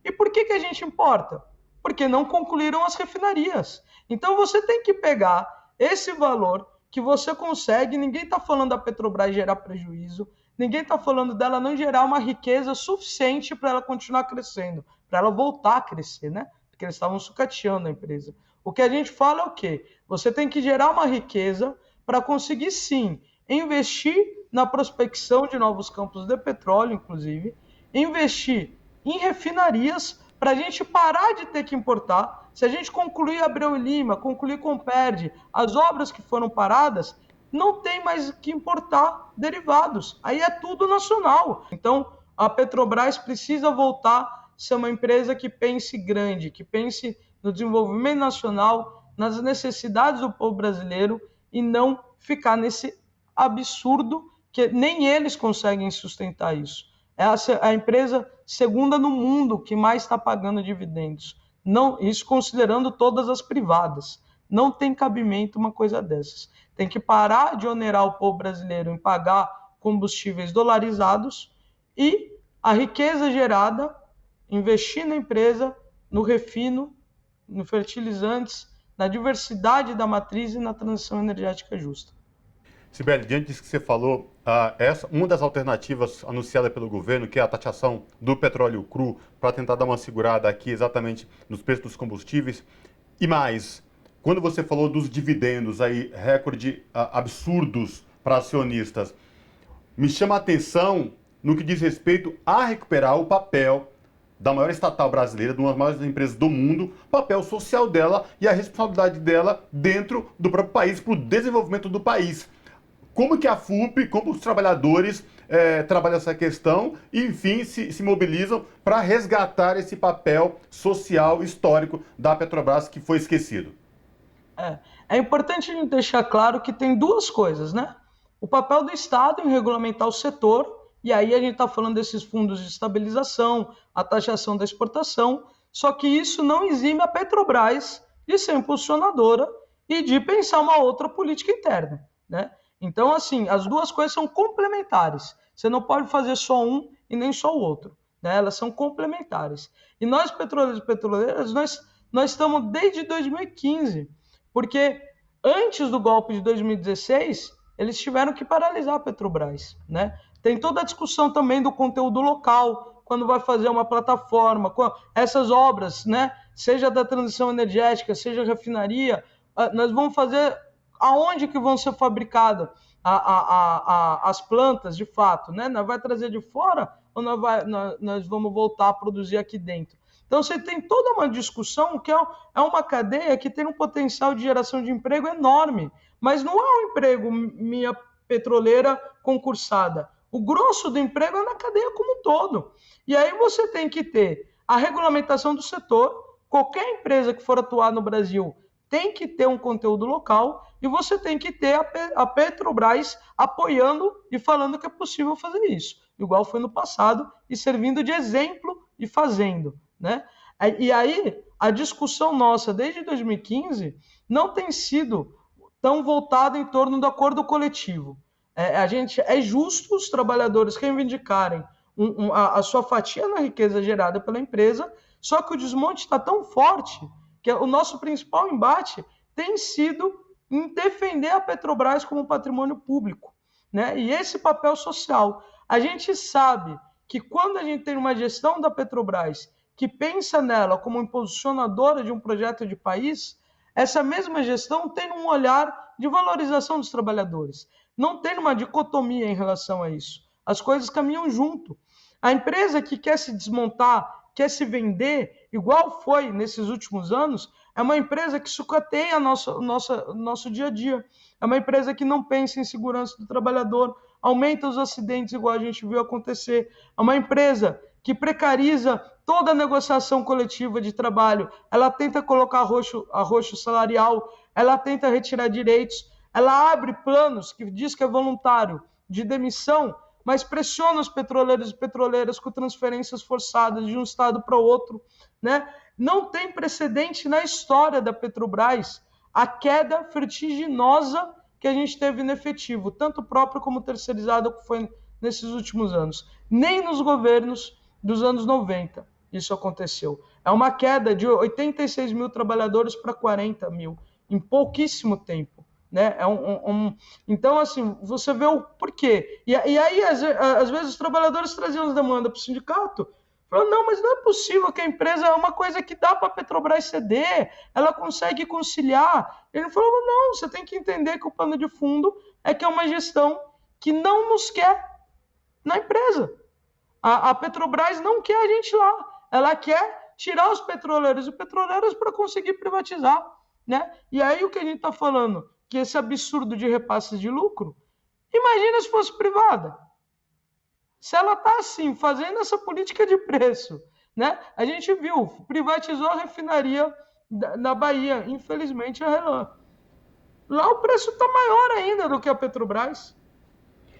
E por que a gente importa? Porque não concluíram as refinarias. Então você tem que pegar esse valor que você consegue, ninguém está falando da Petrobras gerar prejuízo, ninguém está falando dela não gerar uma riqueza suficiente para ela continuar crescendo, para ela voltar a crescer, né? Porque eles estavam sucateando a empresa. O que a gente fala é o quê? Você tem que gerar uma riqueza para conseguir, sim, investir na prospecção de novos campos de petróleo, inclusive, investir em refinarias para a gente parar de ter que importar. Se a gente concluir Abreu e Lima, concluir Comperd, as obras que foram paradas, não tem mais que importar derivados. Aí é tudo nacional. Então, a Petrobras precisa voltar a ser uma empresa que pense grande, que pense no desenvolvimento nacional, nas necessidades do povo brasileiro e não ficar nesse absurdo que nem eles conseguem sustentar isso. É a empresa segunda no mundo que mais está pagando dividendos. Não, isso considerando todas as privadas. Não tem cabimento uma coisa dessas. Tem que parar de onerar o povo brasileiro em pagar combustíveis dolarizados e a riqueza gerada, investir na empresa, no refino, no fertilizantes, na diversidade da matriz e na transição energética justa. Cibele, diante disso que você falou, uma das alternativas anunciada pelo governo, que é a taxação do petróleo cru, para tentar dar uma segurada aqui exatamente nos preços dos combustíveis. E mais, quando você falou dos dividendos, aí, recorde absurdos para acionistas, me chama a atenção no que diz respeito a recuperar o papel da maior estatal brasileira, de uma das maiores empresas do mundo, o papel social dela e a responsabilidade dela dentro do próprio país, para o desenvolvimento do país. Como que a FUP, como os trabalhadores trabalham essa questão e, enfim, se mobilizam para resgatar esse papel social histórico da Petrobras que foi esquecido? É importante a gente deixar claro que tem duas coisas, né? O papel do Estado em regulamentar o setor, e aí a gente está falando desses fundos de estabilização, a taxação da exportação, só que isso não exime a Petrobras de ser impulsionadora e de pensar uma outra política interna, né? Então, assim, as duas coisas são complementares. Você não pode fazer só um e nem só o outro. né? Elas são complementares. E nós, petroleiros e petroleiras, nós estamos desde 2015, porque antes do golpe de 2016, eles tiveram que paralisar a Petrobras, né? Tem toda a discussão também do conteúdo local, quando vai fazer uma plataforma, essas obras, né? Seja da transição energética, seja refinaria, nós vamos fazer aonde que vão ser fabricadas as plantas, de fato, né? Nós vai trazer de fora ou nós vamos voltar a produzir aqui dentro? Então, você tem toda uma discussão que é uma cadeia que tem um potencial de geração de emprego enorme, mas não é um emprego minha petroleira concursada. O grosso do emprego é na cadeia como um todo. E aí você tem que ter a regulamentação do setor, qualquer empresa que for atuar no Brasil tem que ter um conteúdo local e você tem que ter a Petrobras apoiando e falando que é possível fazer isso, igual foi no passado, e servindo de exemplo e fazendo, né? E aí, a discussão nossa desde 2015 não tem sido tão voltada em torno do acordo coletivo. É justo os trabalhadores reivindicarem a sua fatia na riqueza gerada pela empresa, só que o desmonte está tão forte que o nosso principal embate tem sido em defender a Petrobras como patrimônio público, né? E esse papel social. A gente sabe que quando a gente tem uma gestão da Petrobras que pensa nela como impulsionadora de um projeto de país, essa mesma gestão tem um olhar de valorização dos trabalhadores. Não tem uma dicotomia em relação a isso. As coisas caminham junto. A empresa que quer se desmontar, quer se vender, igual foi nesses últimos anos, é uma empresa que sucateia nosso dia a dia. É uma empresa que não pensa em segurança do trabalhador, aumenta os acidentes, igual a gente viu acontecer. É uma empresa que precariza toda a negociação coletiva de trabalho. Ela tenta colocar arroxo salarial, ela tenta retirar direitos, ela abre planos que diz que é voluntário de demissão, mas pressiona os petroleiros e petroleiras com transferências forçadas de um estado para o outro, né? Não tem precedente na história da Petrobras a queda vertiginosa que a gente teve no efetivo, tanto próprio como terceirizado, que foi nesses últimos anos. Nem nos governos dos anos 90 isso aconteceu. É uma queda de 86 mil trabalhadores para 40 mil em pouquíssimo tempo. Né? Então, assim, você vê o porquê. E aí, às vezes, os trabalhadores traziam as demandas para o sindicato, falando, não, mas não é possível que a empresa é uma coisa que dá para a Petrobras ceder, ela consegue conciliar. Ele falou, não, você tem que entender que o pano de fundo é que é uma gestão que não nos quer na empresa. A Petrobras não quer a gente lá, ela quer tirar os petroleiros e petroleiras para conseguir privatizar. Né? E aí o que a gente está falando? Que esse absurdo de repasses de lucro, imagina se fosse privada. Se ela está assim, fazendo essa política de preço, né? A gente viu, privatizou a refinaria na Bahia, infelizmente a Relan. Lá o preço está maior ainda do que a Petrobras.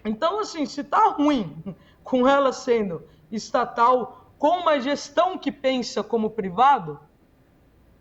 Então, assim, se está ruim com ela sendo estatal, com uma gestão que pensa como privado,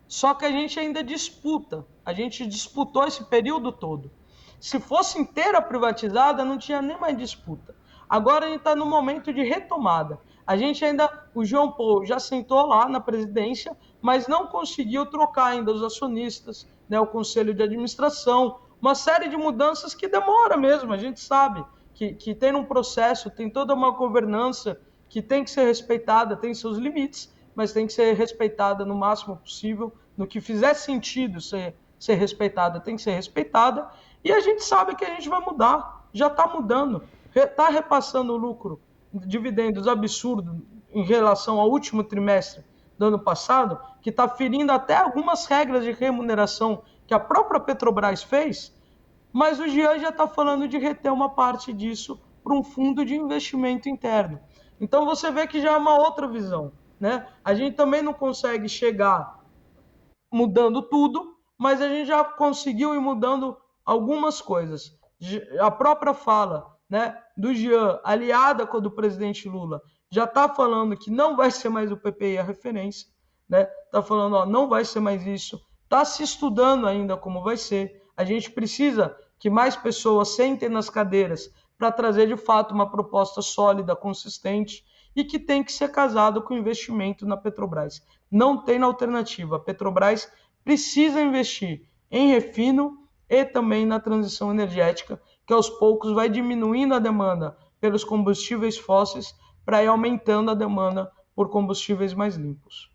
só que a gente ainda disputa. A gente disputou esse período todo. Se fosse inteira privatizada, não tinha nem mais disputa. Agora a gente está no momento de retomada. A gente ainda, o João Paulo já sentou lá na presidência, mas não conseguiu trocar ainda os acionistas, né, o conselho de administração, uma série de mudanças que demora mesmo. A gente sabe que tem um processo, tem toda uma governança que tem que ser respeitada, tem seus limites, mas tem que ser respeitada no máximo possível. No que fizer sentido ser respeitada, tem que ser respeitada. E a gente sabe que a gente vai mudar, já está mudando. Está repassando o lucro, dividendos absurdos em relação ao último trimestre do ano passado, que está ferindo até algumas regras de remuneração que a própria Petrobras fez, mas o Jean já está falando de reter uma parte disso para um fundo de investimento interno. Então você vê que já é uma outra visão. Né? A gente também não consegue chegar mudando tudo, mas a gente já conseguiu ir mudando algumas coisas. A própria fala, né, do Jean, aliada com a do presidente Lula, já está falando que não vai ser mais o PPI a referência, né? Está falando, ó, não vai ser mais isso, está se estudando ainda como vai ser. A gente precisa que mais pessoas sentem nas cadeiras para trazer de fato uma proposta sólida, consistente. e que tem que ser casado com investimento na Petrobras. Não tem alternativa. A Petrobras precisa investir em refino e também na transição energética, que aos poucos vai diminuindo a demanda pelos combustíveis fósseis para ir aumentando a demanda por combustíveis mais limpos.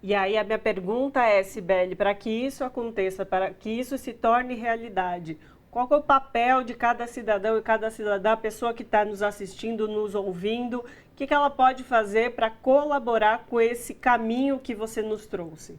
E aí a minha pergunta é, Cibele, para que isso aconteça, para que isso se torne realidade, qual é o papel de cada cidadão e cada cidadã, a pessoa que está nos assistindo, nos ouvindo, o que ela pode fazer para colaborar com esse caminho que você nos trouxe?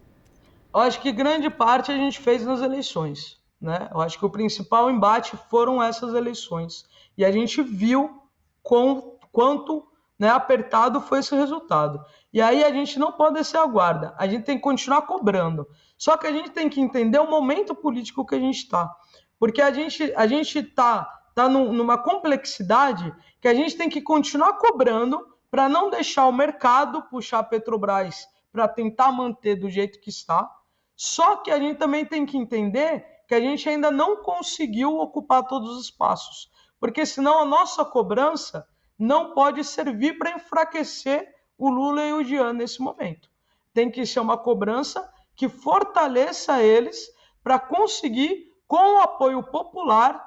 Eu acho que grande parte a gente fez nas eleições, né? Eu acho que o principal embate foram essas eleições. E a gente viu quanto apertado foi esse resultado. E aí a gente não pode descer a guarda, a gente tem que continuar cobrando. Só que a gente tem que entender o momento político que a gente está. Porque a gente está numa complexidade que a gente tem que continuar cobrando para não deixar o mercado puxar a Petrobras para tentar manter do jeito que está. Só que a gente também tem que entender que a gente ainda não conseguiu ocupar todos os espaços. Porque senão a nossa cobrança não pode servir para enfraquecer o Lula e o Jean nesse momento. Tem que ser uma cobrança que fortaleça eles para conseguir, com o apoio popular,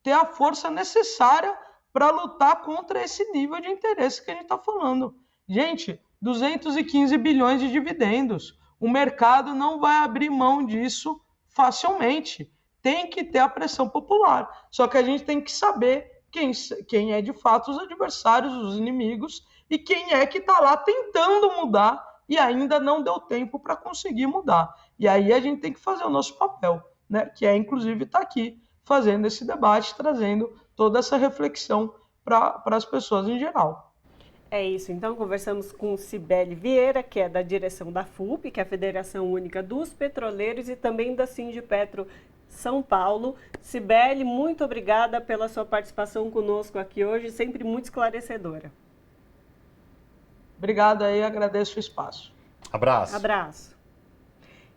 ter a força necessária para lutar contra esse nível de interesse que a gente está falando. Gente, 215 bilhões de dividendos. O mercado não vai abrir mão disso facilmente. Tem que ter a pressão popular. Só que a gente tem que saber quem é de fato os adversários, os inimigos, e quem é que está lá tentando mudar e ainda não deu tempo para conseguir mudar. E aí a gente tem que fazer o nosso papel, né? Que é, inclusive, estar aqui fazendo esse debate, trazendo toda essa reflexão para as pessoas em geral. É isso, então conversamos com Cibele Vieira, que é da direção da FUP, que é a Federação Única dos Petroleiros, e também da Sindipetro São Paulo. Cibele, muito obrigada pela sua participação conosco aqui hoje, sempre muito esclarecedora. Obrigado aí, agradeço o espaço. Abraço. Abraço.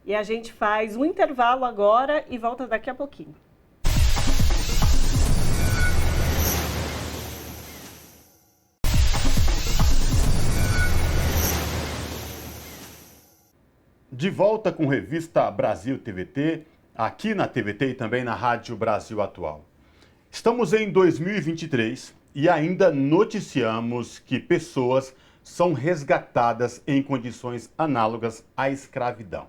E a gente faz um intervalo agora e volta daqui a pouquinho. De volta com Revista Brasil TVT, aqui na TVT e também na Rádio Brasil Atual. Estamos em 2023 e ainda noticiamos que pessoas são resgatadas em condições análogas à escravidão.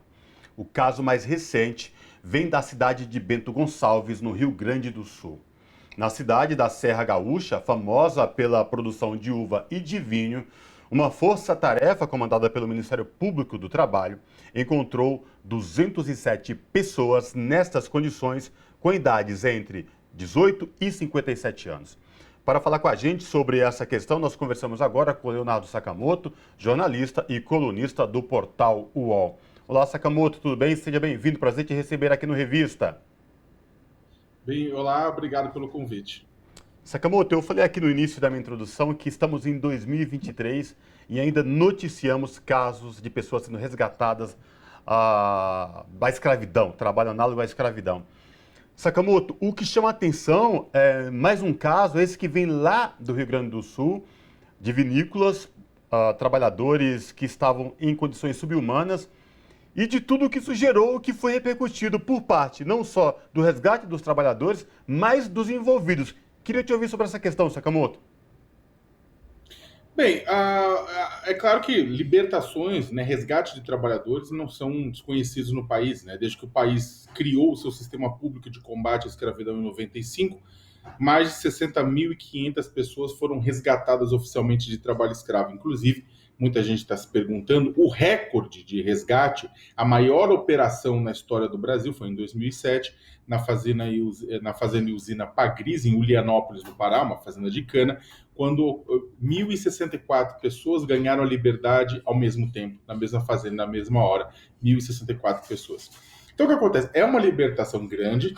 O caso mais recente vem da cidade de Bento Gonçalves, no Rio Grande do Sul. Na cidade da Serra Gaúcha, famosa pela produção de uva e de vinho, uma força-tarefa comandada pelo Ministério Público do Trabalho encontrou 207 pessoas nestas condições, com idades entre 18 e 57 anos. Para falar com a gente sobre essa questão, nós conversamos agora com o Leonardo Sakamoto, jornalista e colunista do portal UOL. Olá, Sakamoto, tudo bem? Seja bem-vindo, prazer te receber aqui no Revista. Bem, olá, obrigado pelo convite. Sakamoto, eu falei aqui no início da minha introdução que estamos em 2023 e ainda noticiamos casos de pessoas sendo resgatadas da escravidão, trabalho análogo à escravidão. Sakamoto, o que chama a atenção é mais um caso, esse que vem lá do Rio Grande do Sul, de vinícolas, trabalhadores que estavam em condições subhumanas, e de tudo que isso gerou, que foi repercutido por parte não só do resgate dos trabalhadores, mas dos envolvidos. Queria te ouvir sobre essa questão, Sakamoto. Bem, é claro que libertações, né, resgate de trabalhadores não são desconhecidos no país, né? Desde que o país criou o seu sistema público de combate à escravidão em 95, mais de 60.500 pessoas foram resgatadas oficialmente de trabalho escravo. Inclusive, muita gente está se perguntando, o recorde de resgate, a maior operação na história do Brasil foi em 2007, na fazenda e usina Pagris, em Ulianópolis, no Pará, uma fazenda de cana, quando 1.064 pessoas ganharam a liberdade ao mesmo tempo, na mesma fazenda, na mesma hora, 1.064 pessoas. Então, o que acontece? É uma libertação grande,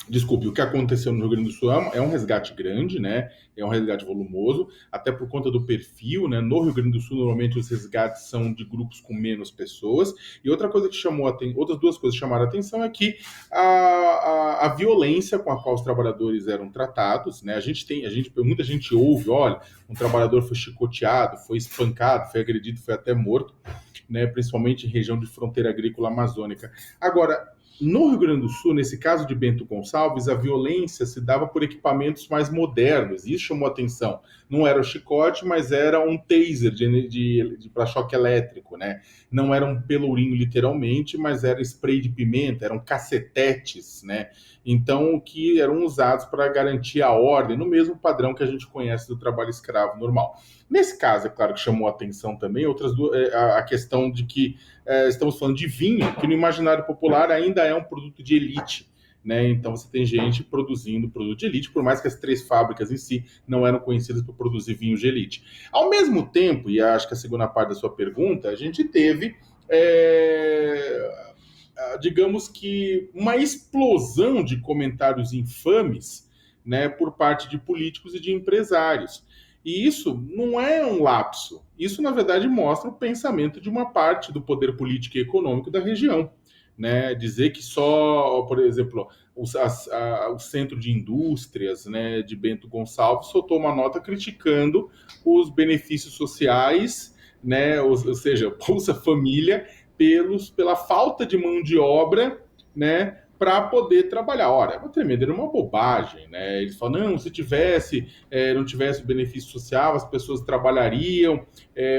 Desculpe, o que aconteceu no Rio Grande do Sul é um resgate grande, né? É um resgate volumoso, até por conta do perfil, né? No Rio Grande do Sul, normalmente os resgates são de grupos com menos pessoas. E outra coisa que outras duas coisas que chamaram a atenção é que a violência com a qual os trabalhadores eram tratados, né? Muita gente ouve, olha, um trabalhador foi chicoteado, foi espancado, foi agredido, foi até morto, né? Principalmente em região de fronteira agrícola amazônica. Agora, no Rio Grande do Sul, nesse caso de Bento Gonçalves, a violência se dava por equipamentos mais modernos. Isso chamou atenção. Não era o chicote, mas era um taser para choque elétrico, né? Não era um pelourinho, literalmente, mas era spray de pimenta, eram cacetetes, né? Então, que eram usados para garantir a ordem, no mesmo padrão que a gente conhece do trabalho escravo normal. Nesse caso, é claro que chamou atenção também a questão de que estamos falando de vinho, que no imaginário popular ainda é um produto de elite, né? Então você tem gente produzindo produto de elite, por mais que as 3 fábricas em si não eram conhecidas por produzir vinho de elite. Ao mesmo tempo, e acho que a segunda parte da sua pergunta, a gente teve, digamos que, uma explosão de comentários infames, né, por parte de políticos e de empresários. E isso não é um lapso. Isso, na verdade, mostra o pensamento de uma parte do poder político e econômico da região, né? Dizer que só, por exemplo, o Centro de Indústrias, né, de Bento Gonçalves soltou uma nota criticando os benefícios sociais, né, ou seja, Bolsa Família, pela falta de mão de obra, né, para poder trabalhar. Ora, é uma tremenda, era uma bobagem, né? Eles falam, não, se não tivesse o benefício social, as pessoas trabalhariam,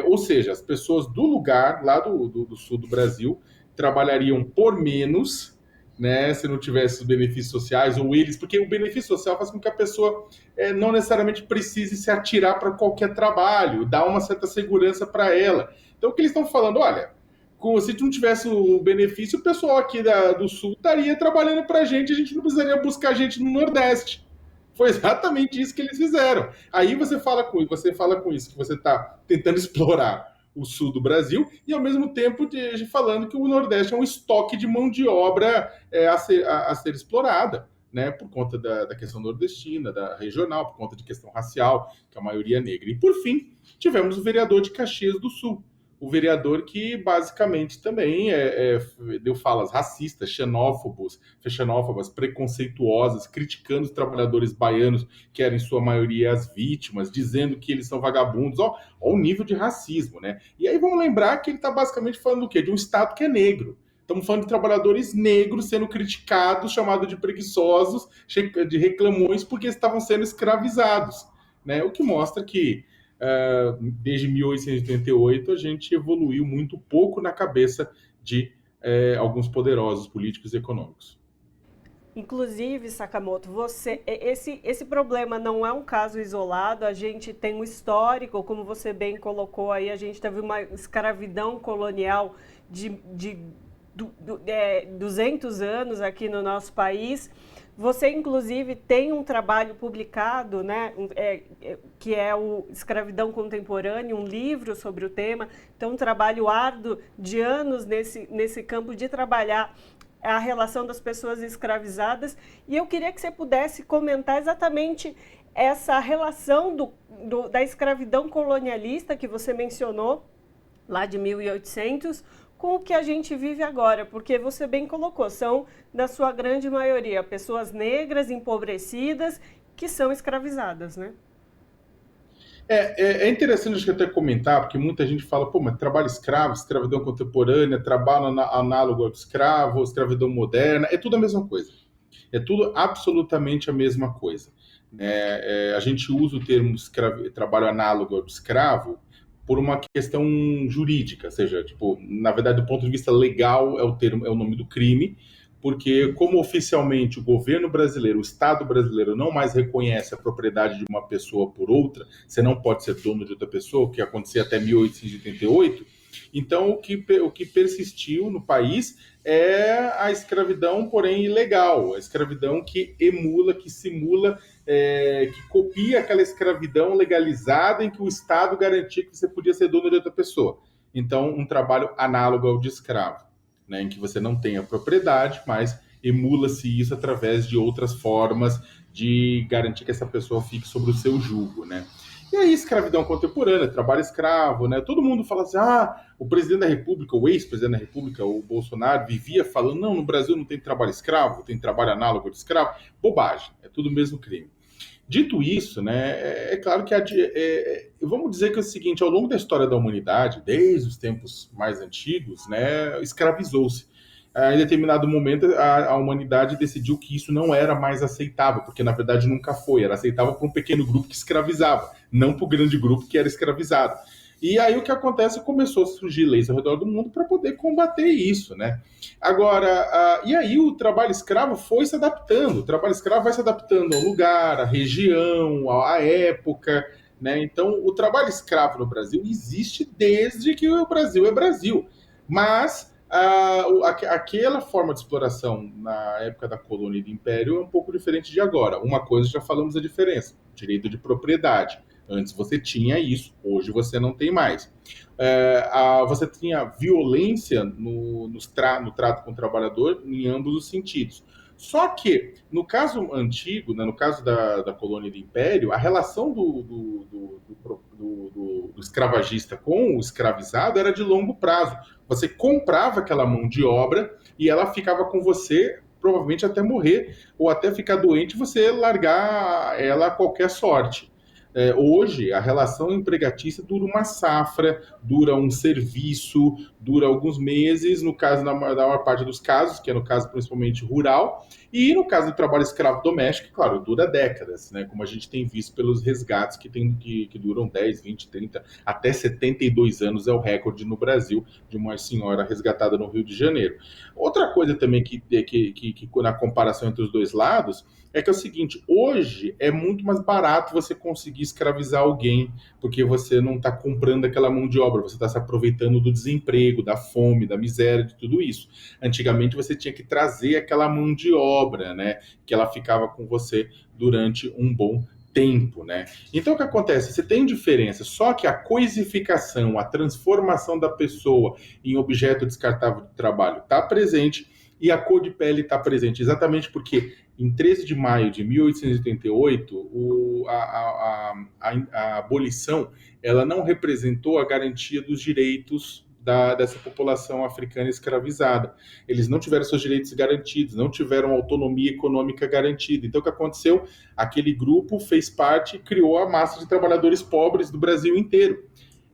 ou seja, as pessoas do lugar, lá do sul do Brasil, trabalhariam por menos, né, se não tivesse os benefícios sociais, ou eles, porque o benefício social faz com que a pessoa não necessariamente precise se atirar para qualquer trabalho, dá uma certa segurança para ela. Então, o que eles estão falando, olha, se não tivesse o benefício, o pessoal aqui do Sul estaria trabalhando para a gente não precisaria buscar gente no Nordeste. Foi exatamente isso que eles fizeram. Aí você fala com isso, que você está tentando explorar o Sul do Brasil, e ao mesmo tempo falando que o Nordeste é um estoque de mão de obra a ser explorada, né, por conta da questão nordestina, da regional, por conta de questão racial, que a maioria é negra. E, por fim, tivemos o vereador de Caxias do Sul, o vereador que basicamente também deu falas racistas, xenófobas, preconceituosas, criticando os trabalhadores baianos, que eram em sua maioria as vítimas, dizendo que eles são vagabundos. Ó o nível de racismo, né? E aí vamos lembrar que ele está basicamente falando do quê? De um Estado que é negro. Estamos falando de trabalhadores negros sendo criticados, chamados de preguiçosos, de reclamões, porque estavam sendo escravizados, né? O que mostra que desde 1888 a gente evoluiu muito pouco na cabeça de alguns poderosos políticos e econômicos. Inclusive, Sakamoto, esse problema não é um caso isolado, a gente tem um histórico, como você bem colocou aí, a gente teve uma escravidão colonial de 200 anos aqui no nosso país. Você, inclusive, tem um trabalho publicado, né, que é o Escravidão Contemporânea, um livro sobre o tema. Então, um trabalho árduo de anos nesse campo de trabalhar a relação das pessoas escravizadas. E eu queria que você pudesse comentar exatamente essa relação da escravidão colonialista que você mencionou, lá de 1800, com o que a gente vive agora, porque você bem colocou, são, na sua grande maioria, pessoas negras, empobrecidas, que são escravizadas, né? É interessante acho que até comentar, porque muita gente fala, pô, mas trabalho escravo, escravidão contemporânea, trabalho análogo ao escravo, escravidão moderna, é tudo a mesma coisa. É tudo absolutamente a mesma coisa. A gente usa o termo trabalho análogo ao escravo por uma questão jurídica, ou seja, na verdade, do ponto de vista legal, é o nome do crime, porque como oficialmente o governo brasileiro, o Estado brasileiro não mais reconhece a propriedade de uma pessoa por outra, você não pode ser dono de outra pessoa, o que acontecia até 1888, então o que persistiu no país é a escravidão, porém ilegal, a escravidão que emula, que simula, que copia aquela escravidão legalizada em que o Estado garantia que você podia ser dono de outra pessoa. Então, um trabalho análogo ao de escravo, né, em que você não tem a propriedade, mas emula-se isso através de outras formas de garantir que essa pessoa fique sobre o seu jugo, né? E aí, escravidão contemporânea, trabalho escravo, né? Todo mundo fala assim, o presidente da República, o ex-presidente da República, o Bolsonaro, vivia falando, não, no Brasil não tem trabalho escravo, tem trabalho análogo de escravo. Bobagem, é tudo o mesmo crime. Dito isso, né, é claro que vamos dizer que é o seguinte, ao longo da história da humanidade, desde os tempos mais antigos, né, escravizou-se. Em determinado momento, a humanidade decidiu que isso não era mais aceitável, porque na verdade nunca foi, era aceitável para um pequeno grupo que escravizava, não para o grande grupo que era escravizado. E aí o que acontece, começou a surgir leis ao redor do mundo para poder combater isso, né? Agora, e aí o trabalho escravo foi se adaptando, o trabalho escravo vai se adaptando ao lugar, à região, à época, né? Então, o trabalho escravo no Brasil existe desde que o Brasil é Brasil, mas aquela forma de exploração na época da colônia e do império é um pouco diferente de agora. Uma coisa, já falamos a diferença, direito de propriedade. Antes você tinha isso, hoje você não tem mais. Você tinha violência no trato com o trabalhador em ambos os sentidos. Só que, no caso antigo, né, no caso da colônia e do império, a relação do escravagista com o escravizado era de longo prazo. Você comprava aquela mão de obra e ela ficava com você provavelmente até morrer, ou até ficar doente e você largar ela a qualquer sorte. Hoje, a relação empregatícia dura uma safra, dura um serviço, dura alguns meses, no caso, na maior parte dos casos, que é no caso principalmente rural, e no caso do trabalho escravo doméstico, claro, dura décadas, né? Como a gente tem visto pelos resgates que duram 10, 20, 30, até 72 anos é o recorde no Brasil de uma senhora resgatada no Rio de Janeiro. Outra coisa também que na comparação entre os dois lados, é que é o seguinte, hoje é muito mais barato você conseguir escravizar alguém, porque você não está comprando aquela mão de obra, você está se aproveitando do desemprego, da fome, da miséria, de tudo isso. Antigamente você tinha que trazer aquela mão de obra, né, que ela ficava com você durante um bom tempo, né? Então o que acontece? Você tem diferença, só que a coisificação, a transformação da pessoa em objeto descartável de trabalho está presente e a cor de pele está presente, exatamente porque em 13 de maio de 1888, a abolição ela não representou a garantia dos direitos dessa população africana escravizada. Eles não tiveram seus direitos garantidos, não tiveram autonomia econômica garantida. Então, o que aconteceu? Aquele grupo fez parte e criou a massa de trabalhadores pobres do Brasil inteiro.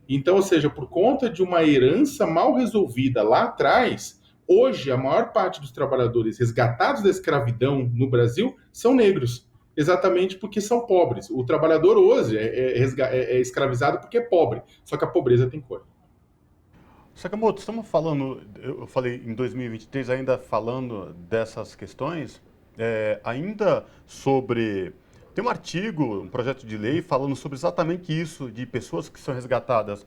Então, ou seja, por conta de uma herança mal resolvida lá atrás, hoje a maior parte dos trabalhadores resgatados da escravidão no Brasil são negros, exatamente porque são pobres. O trabalhador hoje é escravizado porque é pobre, só que a pobreza tem cor. Sakamoto, estamos falando, eu falei em 2023, ainda falando dessas questões, ainda sobre... Tem um artigo, um projeto de lei falando sobre exatamente isso, de pessoas que são resgatadas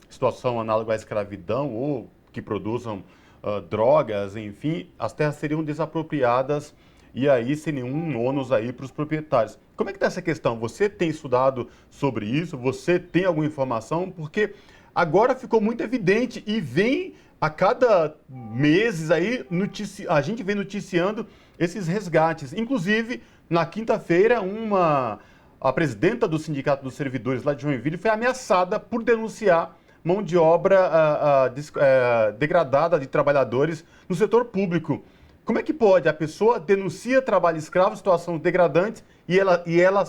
em situação análoga à escravidão ou que produzam drogas, enfim, as terras seriam desapropriadas e aí sem nenhum ônus aí para os proprietários. Como é que está essa questão? Você tem estudado sobre isso? Você tem alguma informação? Porque agora ficou muito evidente e vem a cada meses aí, a gente vem noticiando esses resgates. Inclusive, na quinta-feira, a presidenta do Sindicato dos Servidores lá de Joinville foi ameaçada por denunciar mão de obra degradada de trabalhadores no setor público. Como é que pode? A pessoa denuncia trabalho escravo, situação degradante, e ela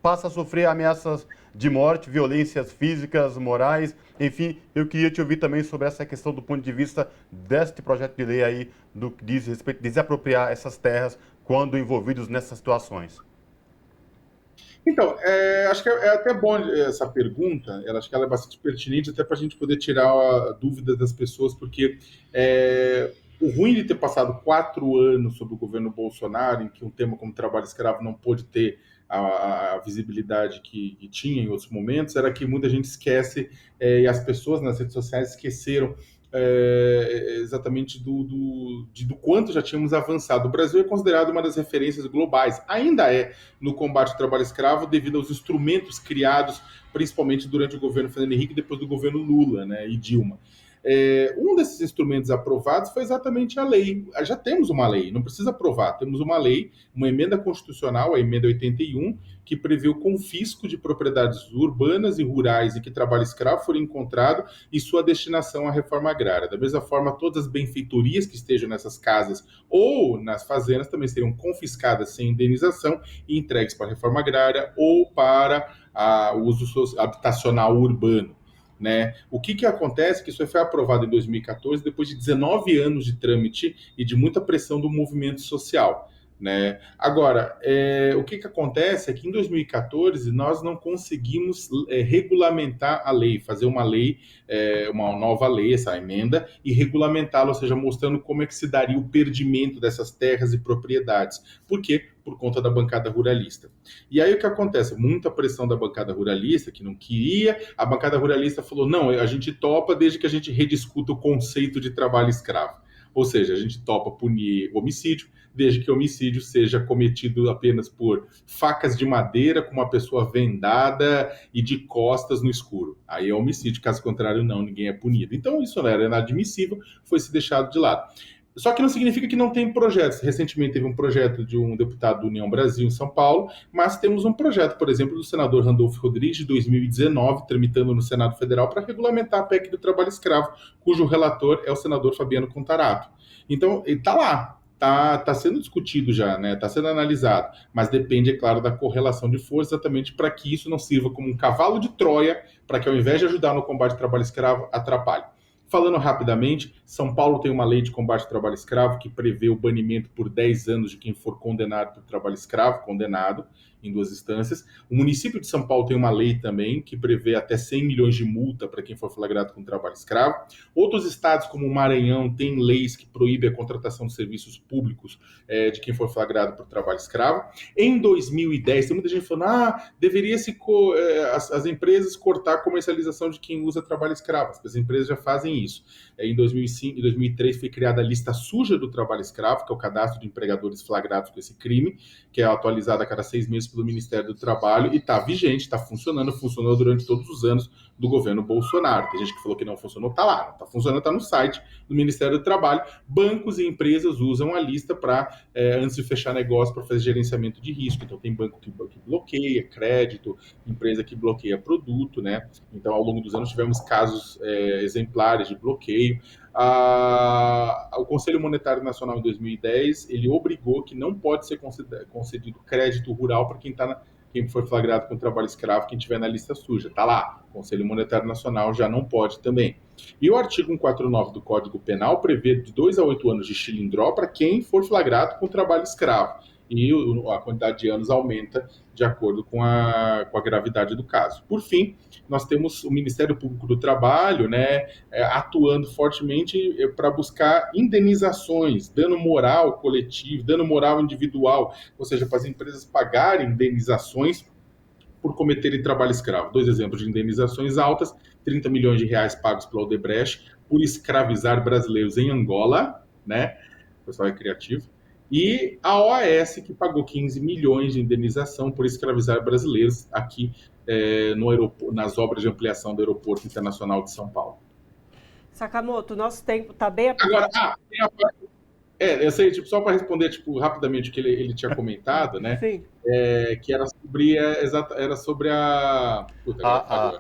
passa a sofrer ameaças de morte, violências físicas, morais, enfim. Eu queria te ouvir também sobre essa questão do ponto de vista deste projeto de lei aí, do que diz respeito a desapropriar essas terras quando envolvidos nessas situações. Então, acho que é até bom essa pergunta, acho que ela é bastante pertinente, até para a gente poder tirar a dúvida das pessoas, porque o ruim de ter passado 4 anos sob o governo Bolsonaro, em que um tema como trabalho escravo não pôde ter a visibilidade que tinha em outros momentos, era que muita gente esquece, e as pessoas nas redes sociais esqueceram exatamente do quanto já tínhamos avançado. O Brasil é considerado uma das referências globais, ainda é, no combate ao trabalho escravo, devido aos instrumentos criados, principalmente durante o governo Fernando Henrique e depois do governo Lula, né, e Dilma. Um desses instrumentos aprovados foi exatamente a lei. Já temos uma lei, não precisa aprovar, temos uma lei, uma emenda constitucional, a emenda 81, que prevê o confisco de propriedades urbanas e rurais em que trabalho escravo for encontrado e sua destinação à reforma agrária. Da mesma forma, todas as benfeitorias que estejam nessas casas ou nas fazendas também seriam confiscadas sem indenização e entregues para a reforma agrária ou para o uso habitacional urbano. Né? O que acontece é que isso foi aprovado em 2014, depois de 19 anos de trâmite e de muita pressão do movimento social. Né? Agora, o que acontece é que em 2014 nós não conseguimos regulamentar a lei, fazer uma lei, uma nova lei, essa emenda, e regulamentá-la, ou seja, mostrando como é que se daria o perdimento dessas terras e propriedades. Por quê? Por conta da bancada ruralista. E aí o que acontece? Muita pressão da bancada ruralista, que não queria, a bancada ruralista falou, não, a gente topa desde que a gente rediscuta o conceito de trabalho escravo. Ou seja, a gente topa punir homicídio, desde que o homicídio seja cometido apenas por facas de madeira com uma pessoa vendada e de costas no escuro. Aí é homicídio, caso contrário, não, ninguém é punido. Então isso era inadmissível, foi se deixado de lado. Só que não significa que não tem projetos. Recentemente teve um projeto de um deputado do União Brasil em São Paulo, mas temos um projeto, por exemplo, do senador Randolfo Rodrigues, de 2019, tramitando no Senado Federal para regulamentar a PEC do trabalho escravo, cujo relator é o senador Fabiano Contarato. Então, ele está lá. Está sendo discutido já, né? Está sendo analisado, mas depende, é claro, da correlação de força, exatamente para que isso não sirva como um cavalo de Troia, para que ao invés de ajudar no combate ao trabalho escravo, atrapalhe. Falando rapidamente, São Paulo tem uma lei de combate ao trabalho escravo que prevê o banimento por 10 anos de quem for condenado por trabalho escravo, condenado em 2 instâncias. O município de São Paulo tem uma lei também que prevê até 100 milhões de multa para quem for flagrado com trabalho escravo. Outros estados, como o Maranhão, têm leis que proíbem a contratação de serviços públicos de quem for flagrado por trabalho escravo. Em 2010, tem muita gente falando, deveria-se as empresas cortar a comercialização de quem usa trabalho escravo. As empresas já fazem isso. Em 2005 e 2003 foi criada a lista suja do trabalho escravo, que é o cadastro de empregadores flagrados com esse crime, que é atualizado a cada 6 meses pelo Ministério do Trabalho e está vigente, está funcionando, funcionou durante todos os anos do governo Bolsonaro. Tem gente que falou que não funcionou, está lá, está funcionando, está no site do Ministério do Trabalho. Bancos e empresas usam a lista para, antes de fechar negócio, para fazer gerenciamento de risco. Então tem banco que bloqueia crédito, empresa que bloqueia produto, né? Então ao longo dos anos tivemos casos exemplares de bloqueio. O Conselho Monetário Nacional em 2010, ele obrigou que não pode ser concedido crédito rural para quem for flagrado com trabalho escravo, quem estiver na lista suja. Está lá, o Conselho Monetário Nacional já não pode também. E o artigo 149 do Código Penal prevê de 2 a 8 anos de chilindró para quem for flagrado com trabalho escravo. E a quantidade de anos aumenta de acordo com a gravidade do caso. Por fim, nós temos o Ministério Público do Trabalho, né, atuando fortemente para buscar indenizações, dano moral coletivo, dano moral individual, ou seja, para as empresas pagarem indenizações por cometerem trabalho escravo. 2 exemplos de indenizações altas: 30 milhões de reais pagos pela Odebrecht por escravizar brasileiros em Angola, né? O pessoal é criativo. E a OAS, que pagou 15 milhões de indenização por escravizar brasileiros aqui nas obras de ampliação do Aeroporto Internacional de São Paulo. Sakamoto, nosso tempo está bem apertado. Agora, tem a parte... eu sei, só para responder rapidamente o que ele tinha comentado, né? Sim. Que era sobre a...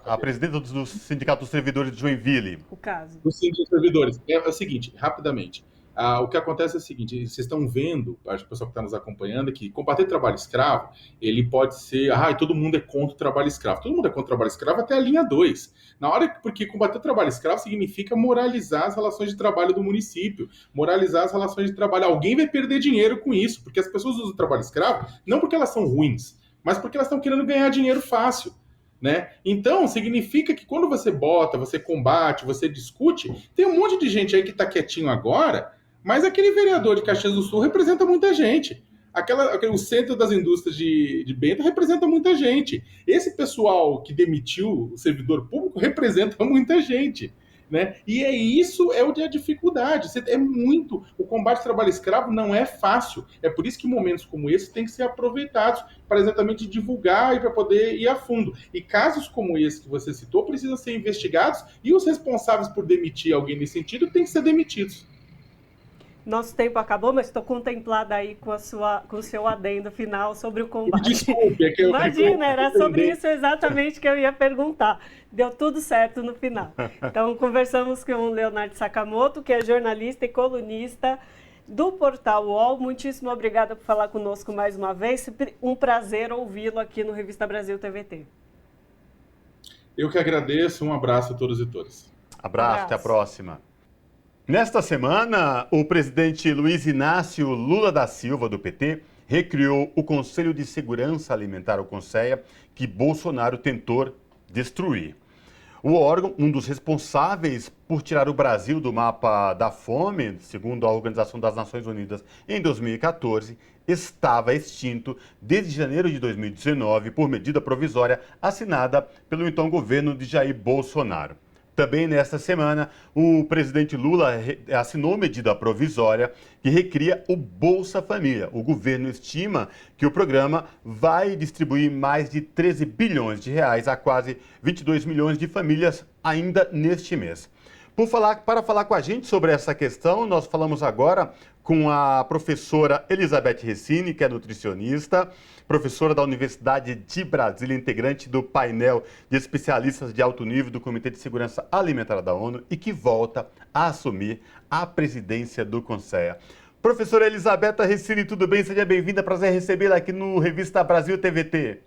A presidenta do Sindicato dos Servidores de Joinville. O caso. Do Sindicato dos Servidores. É o seguinte, rapidamente. O que acontece é o seguinte, vocês estão vendo, acho que o pessoal que está nos acompanhando, que combater trabalho escravo, ele pode ser, todo mundo é contra o trabalho escravo. Todo mundo é contra o trabalho escravo até a linha 2. Porque combater o trabalho escravo significa moralizar as relações de trabalho do município, moralizar as relações de trabalho. Alguém vai perder dinheiro com isso, porque as pessoas usam o trabalho escravo não porque elas são ruins, mas porque elas estão querendo ganhar dinheiro fácil. Né? Então, significa que quando você você combate, você discute, tem um monte de gente aí que está quietinho agora, mas aquele vereador de Caxias do Sul representa muita gente. O centro das indústrias de Bento representa muita gente. Esse pessoal que demitiu o servidor público representa muita gente. né? E isso é a dificuldade. O combate ao trabalho escravo não é fácil. É por isso que momentos como esse têm que ser aproveitados para exatamente divulgar e para poder ir a fundo. E casos como esse que você citou precisam ser investigados e os responsáveis por demitir alguém nesse sentido têm que ser demitidos. Nosso tempo acabou, mas estou contemplada aí com o seu adendo final sobre o combate. Desculpe, é que Imagina, era sobre isso exatamente que eu ia perguntar. Deu tudo certo no final. Então, conversamos com o Leonardo Sakamoto, que é jornalista e colunista do portal UOL. Muitíssimo obrigada por falar conosco mais uma vez. Um prazer ouvi-lo aqui no Revista Brasil TVT. Eu que agradeço. Um abraço a todos e todas. Abraço, até a próxima. Nesta semana, o presidente Luiz Inácio Lula da Silva, do PT, recriou o Conselho de Segurança Alimentar, o CONSEA, que Bolsonaro tentou destruir. O órgão, um dos responsáveis por tirar o Brasil do mapa da fome, segundo a Organização das Nações Unidas, em 2014, estava extinto desde janeiro de 2019 por medida provisória assinada pelo então governo de Jair Bolsonaro. Também nesta semana, o presidente Lula assinou medida provisória que recria o Bolsa Família. O governo estima que o programa vai distribuir mais de 13 bilhões de reais a quase 22 milhões de famílias ainda neste mês. Para falar com a gente sobre essa questão, nós falamos agora com a professora Elizabeth Recine, que é nutricionista, professora da Universidade de Brasília, integrante do painel de especialistas de alto nível do Comitê de Segurança Alimentar da ONU e que volta a assumir a presidência do CONSEA. Professora Elizabeth Recine, tudo bem? Seja bem-vinda, prazer recebê-la aqui no Revista Brasil TVT.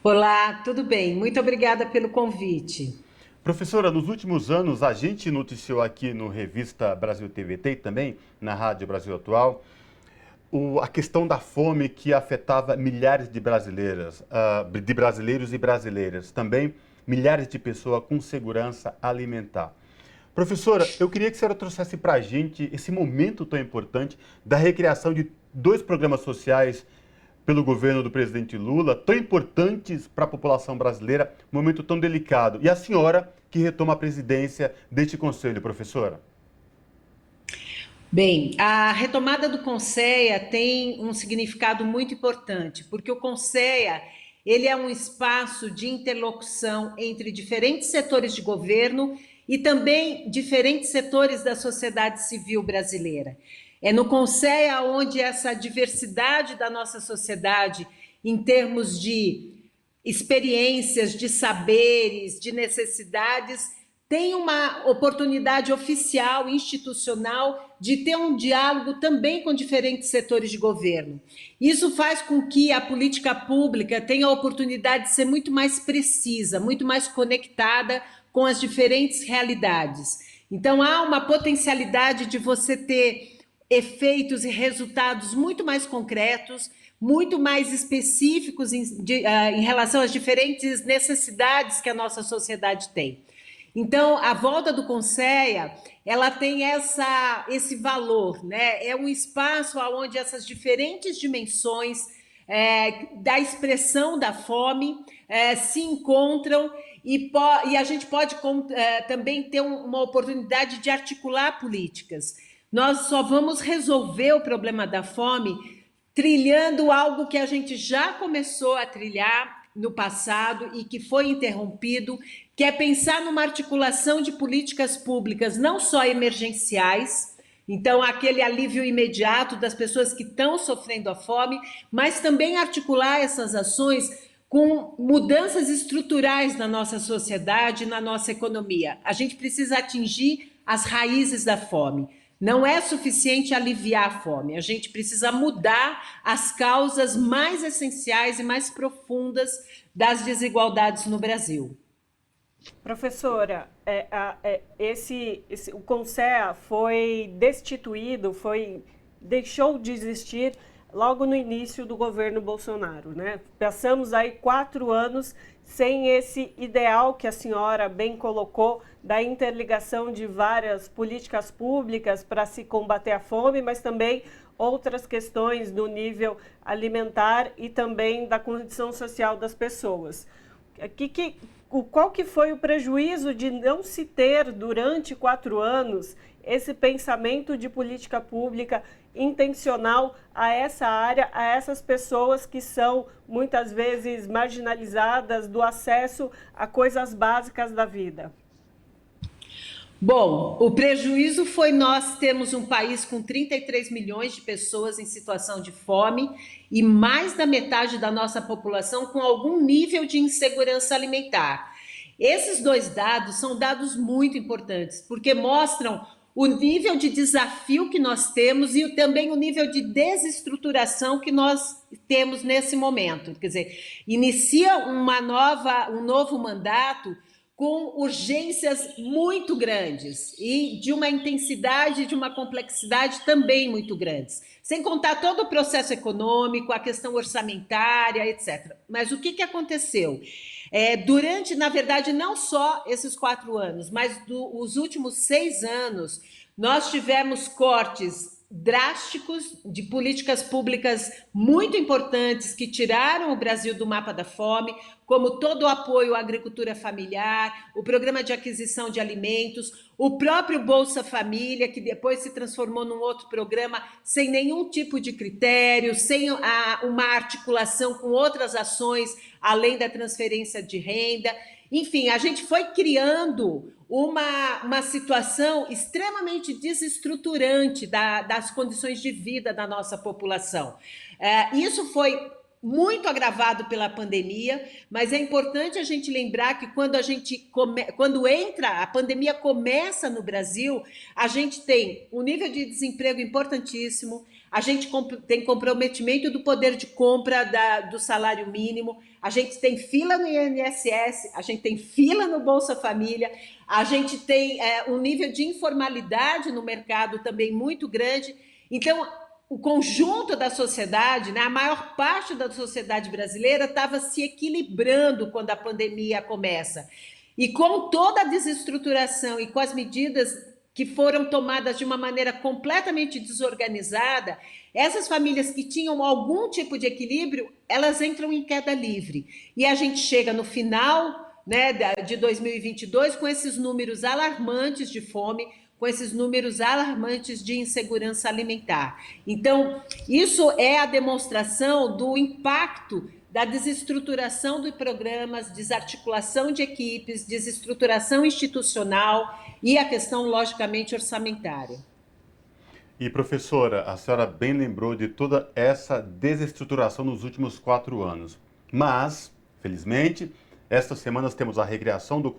Olá, tudo bem? Muito obrigada pelo convite. Professora, nos últimos anos, a gente noticiou aqui no Revista Brasil TVT e também na Rádio Brasil Atual a questão da fome que afetava milhares de brasileiros e brasileiras, também milhares de pessoas com segurança alimentar. Professora, eu queria que a senhora trouxesse para a gente esse momento tão importante da recriação de 2 programas sociais pelo governo do presidente Lula, tão importantes para a população brasileira, um momento tão delicado. E a senhora que retoma a presidência deste conselho, professora? Bem, a retomada do CONSEA tem um significado muito importante, porque o CONSEA ele é um espaço de interlocução entre diferentes setores de governo e também diferentes setores da sociedade civil brasileira. É no CONSEA onde essa diversidade da nossa sociedade, em termos de experiências, de saberes, de necessidades, tem uma oportunidade oficial, institucional, de ter um diálogo também com diferentes setores de governo. Isso faz com que a política pública tenha a oportunidade de ser muito mais precisa, muito mais conectada com as diferentes realidades. Então, há uma potencialidade de você ter efeitos e resultados muito mais concretos, muito mais específicos em relação às diferentes necessidades que a nossa sociedade tem. Então, a volta do CONSEA, ela tem esse valor, né? É um espaço onde essas diferentes dimensões da expressão da fome se encontram e a gente pode também ter uma oportunidade de articular políticas. Nós só vamos resolver o problema da fome trilhando algo que a gente já começou a trilhar no passado e que foi interrompido, que é pensar numa articulação de políticas públicas não só emergenciais, então aquele alívio imediato das pessoas que estão sofrendo a fome, mas também articular essas ações com mudanças estruturais na nossa sociedade, na nossa economia. A gente precisa atingir as raízes da fome. Não é suficiente aliviar a fome, a gente precisa mudar as causas mais essenciais e mais profundas das desigualdades no Brasil. Professora, o CONSEA foi destituído, deixou de existir logo no início do governo Bolsonaro, né? Passamos aí 4 anos sem esse ideal que a senhora bem colocou da interligação de várias políticas públicas para se combater a fome, mas também outras questões do nível alimentar e também da condição social das pessoas. Qual que foi o prejuízo de não se ter, durante 4 anos, esse pensamento de política pública intencional a essa área, a essas pessoas que são muitas vezes marginalizadas do acesso a coisas básicas da vida? Bom, o prejuízo foi nós termos um país com 33 milhões de pessoas em situação de fome e mais da metade da nossa população com algum nível de insegurança alimentar. Esses 2 dados são dados muito importantes, porque mostram o nível de desafio que nós temos e também o nível de desestruturação que nós temos nesse momento. Quer dizer, inicia um novo mandato com urgências muito grandes e de uma intensidade, de uma complexidade também muito grandes. Sem contar todo o processo econômico, a questão orçamentária, etc. Mas o que aconteceu? Durante, na verdade, não só esses 4 anos, mas os últimos 6 anos, nós tivemos cortes drásticos de políticas públicas muito importantes que tiraram o Brasil do mapa da fome, como todo o apoio à agricultura familiar, o programa de aquisição de alimentos, o próprio Bolsa Família, que depois se transformou num outro programa sem nenhum tipo de critério, sem uma articulação com outras ações, além da transferência de renda. Enfim, a gente foi criando uma situação extremamente desestruturante das condições de vida da nossa população. Isso foi muito agravado pela pandemia, mas é importante a gente lembrar que quando a pandemia começa no Brasil, a gente tem um nível de desemprego importantíssimo, a gente tem comprometimento do poder de compra do salário mínimo, a gente tem fila no INSS, a gente tem fila no Bolsa Família, a gente tem um nível de informalidade no mercado também muito grande. Então, o conjunto da sociedade, né, a maior parte da sociedade brasileira estava se equilibrando quando a pandemia começa. E com toda a desestruturação e com as medidas que foram tomadas de uma maneira completamente desorganizada, essas famílias que tinham algum tipo de equilíbrio, elas entram em queda livre. E a gente chega no final, né, de 2022 com esses números alarmantes de fome, com esses números alarmantes de insegurança alimentar. Então, isso é a demonstração do impacto da desestruturação de programas, desarticulação de equipes, desestruturação institucional e a questão, logicamente, orçamentária. E, professora, a senhora bem lembrou de toda essa desestruturação nos últimos 4 anos. Mas, felizmente, estas semanas temos a recriação do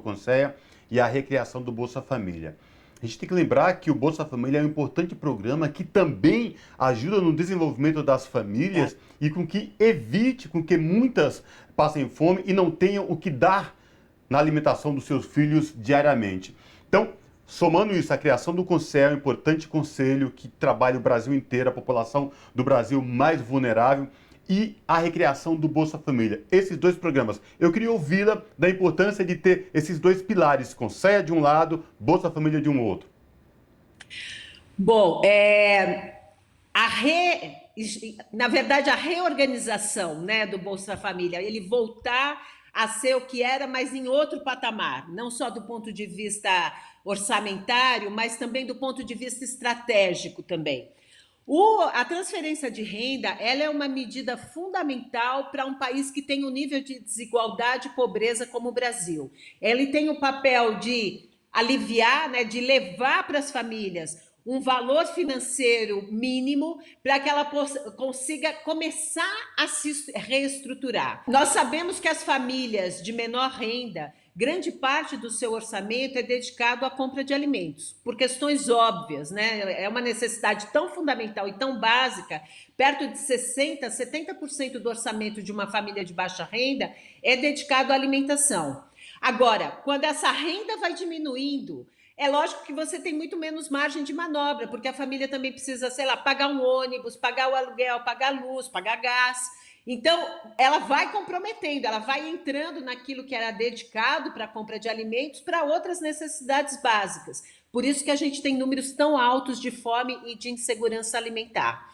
Conceia e a recriação do Bolsa Família. A gente tem que lembrar que o Bolsa Família é um importante programa que também ajuda no desenvolvimento das famílias e com que evite com que muitas passem fome e não tenham o que dar na alimentação dos seus filhos diariamente. Então, somando isso, a criação do Conceia é um importante conselho que trabalha o Brasil inteiro, a população do Brasil mais vulnerável, e a recriação do Bolsa Família. Esses 2 programas. Eu queria ouvi-la da importância de ter esses 2 pilares, Conceia de um lado, Bolsa Família de um outro. Bom, na verdade, a reorganização, né, do Bolsa Família, ele voltar a ser o que era, mas em outro patamar, não só do ponto de vista orçamentário, mas também do ponto de vista estratégico também. A transferência de renda, ela é uma medida fundamental para um país que tem um nível de desigualdade e pobreza como o Brasil. Ele tem o papel de aliviar, né, de levar para as famílias um valor financeiro mínimo para que ela consiga começar a se reestruturar. Nós sabemos que as famílias de menor renda, grande parte do seu orçamento é dedicado à compra de alimentos, por questões óbvias, né? É uma necessidade tão fundamental e tão básica, perto de 60%, 70% do orçamento de uma família de baixa renda é dedicado à alimentação. Agora, quando essa renda vai diminuindo, é lógico que você tem muito menos margem de manobra, porque a família também precisa, sei lá, pagar um ônibus, pagar o aluguel, pagar luz, pagar gás. Então, ela vai comprometendo, ela vai entrando naquilo que era dedicado para a compra de alimentos para outras necessidades básicas. Por isso que a gente tem números tão altos de fome e de insegurança alimentar.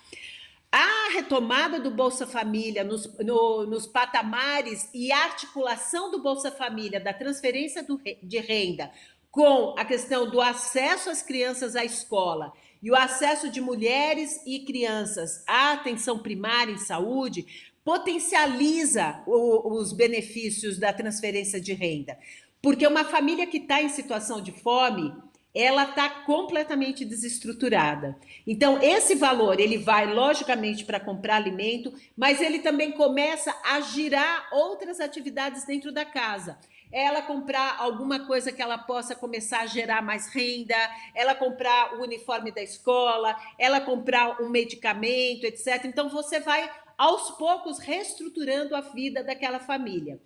A retomada do Bolsa Família nos patamares e a articulação do Bolsa Família, da transferência de renda, com a questão do acesso às crianças à escola e o acesso de mulheres e crianças à atenção primária em saúde, potencializa os benefícios da transferência de renda. Porque uma família que está em situação de fome, ela está completamente desestruturada. Então, esse valor, ele vai, logicamente, para comprar alimento, mas ele também começa a girar outras atividades dentro da casa. Ela comprar alguma coisa que ela possa começar a gerar mais renda, ela comprar o uniforme da escola, ela comprar um medicamento, etc. Então, você vai, aos poucos, reestruturando a vida daquela família.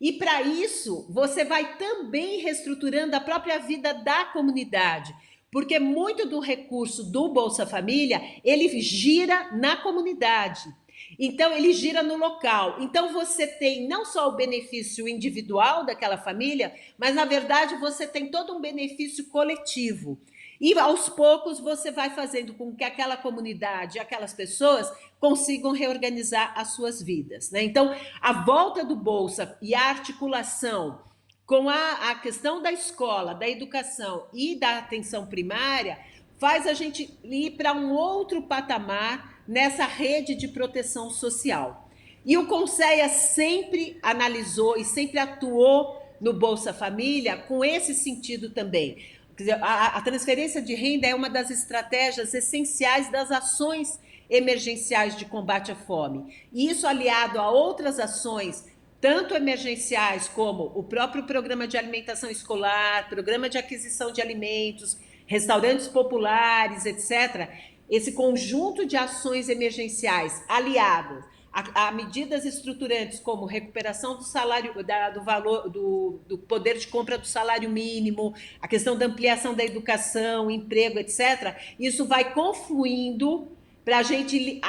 E para isso, você vai também reestruturando a própria vida da comunidade, porque muito do recurso do Bolsa Família, ele gira na comunidade. Então, ele gira no local. Então, você tem não só o benefício individual daquela família, mas, na verdade, você tem todo um benefício coletivo. E, aos poucos, você vai fazendo com que aquela comunidade, aquelas pessoas, consigam reorganizar as suas vidas, né? Então, a volta do Bolsa e a articulação com a questão da escola, da educação e da atenção primária faz a gente ir para um outro patamar nessa rede de proteção social. E o Conselho sempre analisou e sempre atuou no Bolsa Família com esse sentido também. Quer dizer, a transferência de renda é uma das estratégias essenciais das ações emergenciais de combate à fome. E isso aliado a outras ações, tanto emergenciais como o próprio programa de alimentação escolar, programa de aquisição de alimentos, restaurantes populares, etc. Esse conjunto de ações emergenciais aliadas a medidas estruturantes como recuperação do salário, do valor, do poder de compra do salário mínimo, a questão da ampliação da educação, emprego, etc., isso vai confluindo para a gente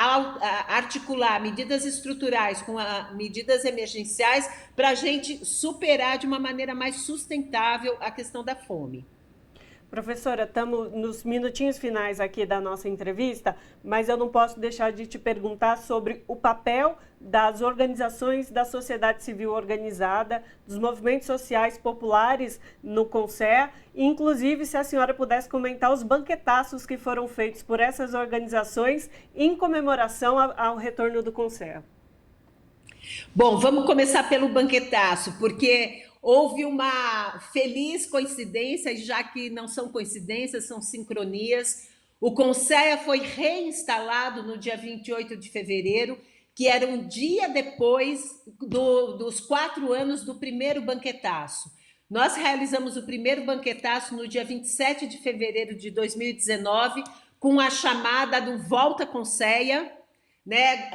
articular medidas estruturais com medidas emergenciais para a gente superar de uma maneira mais sustentável a questão da fome. Professora, estamos nos minutinhos finais aqui da nossa entrevista, mas eu não posso deixar de te perguntar sobre o papel das organizações da sociedade civil organizada, dos movimentos sociais populares no Conselho, inclusive se a senhora pudesse comentar os banquetaços que foram feitos por essas organizações em comemoração ao retorno do Conselho. Bom, vamos começar pelo banquetaço, porque houve uma feliz coincidência, já que não são coincidências, são sincronias. O Conselho foi reinstalado no dia 28 de fevereiro, que era um dia depois dos 4 anos do primeiro banquetaço. Nós realizamos o primeiro banquetaço no dia 27 de fevereiro de 2019, com a chamada do Volta Conselho, né,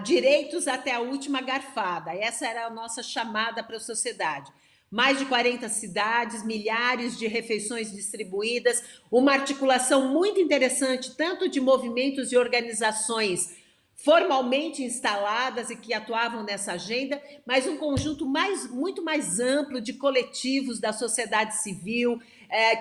direitos até a última garfada. Essa era a nossa chamada para a sociedade. Mais de 40 cidades, milhares de refeições distribuídas, uma articulação muito interessante, tanto de movimentos e organizações formalmente instaladas e que atuavam nessa agenda, mas um conjunto muito mais amplo de coletivos da sociedade civil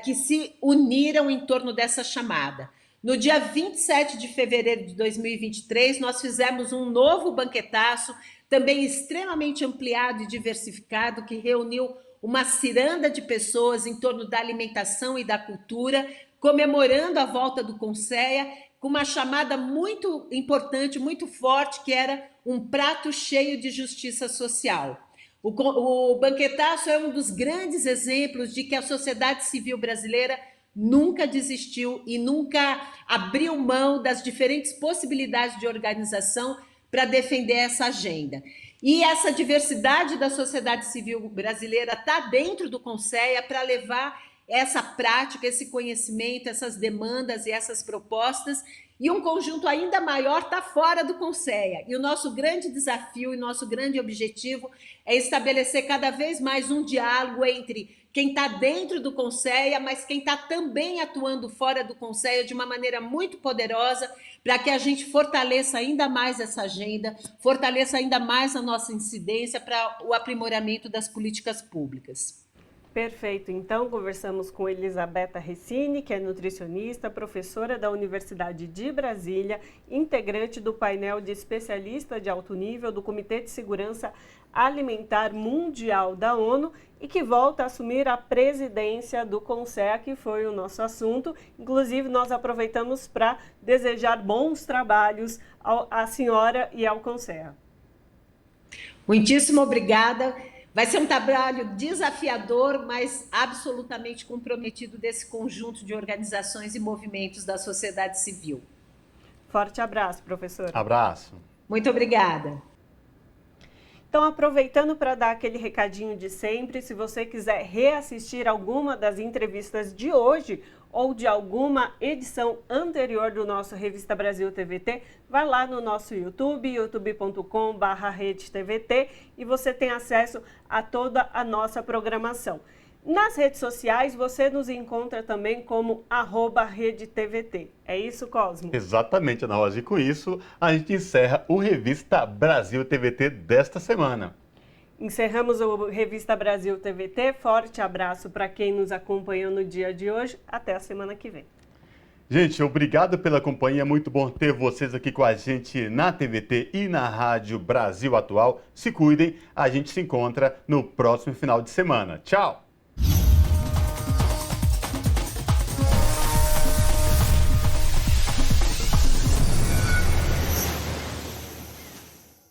que se uniram em torno dessa chamada. No dia 27 de fevereiro de 2023, nós fizemos um novo banquetaço, também extremamente ampliado e diversificado, que reuniu uma ciranda de pessoas em torno da alimentação e da cultura, comemorando a volta do Conselho, com uma chamada muito importante, muito forte, que era um prato cheio de justiça social. O banquetaço é um dos grandes exemplos de que a sociedade civil brasileira nunca desistiu e nunca abriu mão das diferentes possibilidades de organização para defender essa agenda. E essa diversidade da sociedade civil brasileira está dentro do Conselho para levar essa prática, esse conhecimento, essas demandas e essas propostas, e um conjunto ainda maior está fora do Conselho. E o nosso grande desafio e nosso grande objetivo é estabelecer cada vez mais um diálogo entre quem está dentro do Conselho, mas quem está também atuando fora do Conselho de uma maneira muito poderosa, para que a gente fortaleça ainda mais essa agenda, fortaleça ainda mais a nossa incidência para o aprimoramento das políticas públicas. Perfeito. Então, conversamos com Elisabetta Recini, que é nutricionista, professora da Universidade de Brasília, integrante do painel de especialista de alto nível do Comitê de Segurança Alimentar Mundial da ONU e que volta a assumir a presidência do CONSEA, que foi o nosso assunto. Inclusive, nós aproveitamos para desejar bons trabalhos à senhora e ao CONSEA. Muitíssimo obrigada. Vai ser um trabalho desafiador, mas absolutamente comprometido desse conjunto de organizações e movimentos da sociedade civil. Forte abraço, professora. Abraço. Muito obrigada. Então, aproveitando para dar aquele recadinho de sempre, se você quiser reassistir alguma das entrevistas de hoje ou de alguma edição anterior do nosso Revista Brasil TVT, vai lá no nosso YouTube, youtube.com/redetvt, e você tem acesso a toda a nossa programação. Nas redes sociais, você nos encontra também como @RedeTVT. É isso, Cosmo? Exatamente, Ana Rosa. E com isso, a gente encerra o Revista Brasil TVT desta semana. Encerramos o Revista Brasil TVT. Forte abraço para quem nos acompanhou no dia de hoje. Até a semana que vem. Gente, obrigado pela companhia. Muito bom ter vocês aqui com a gente na TVT e na Rádio Brasil Atual. Se cuidem, a gente se encontra no próximo final de semana. Tchau!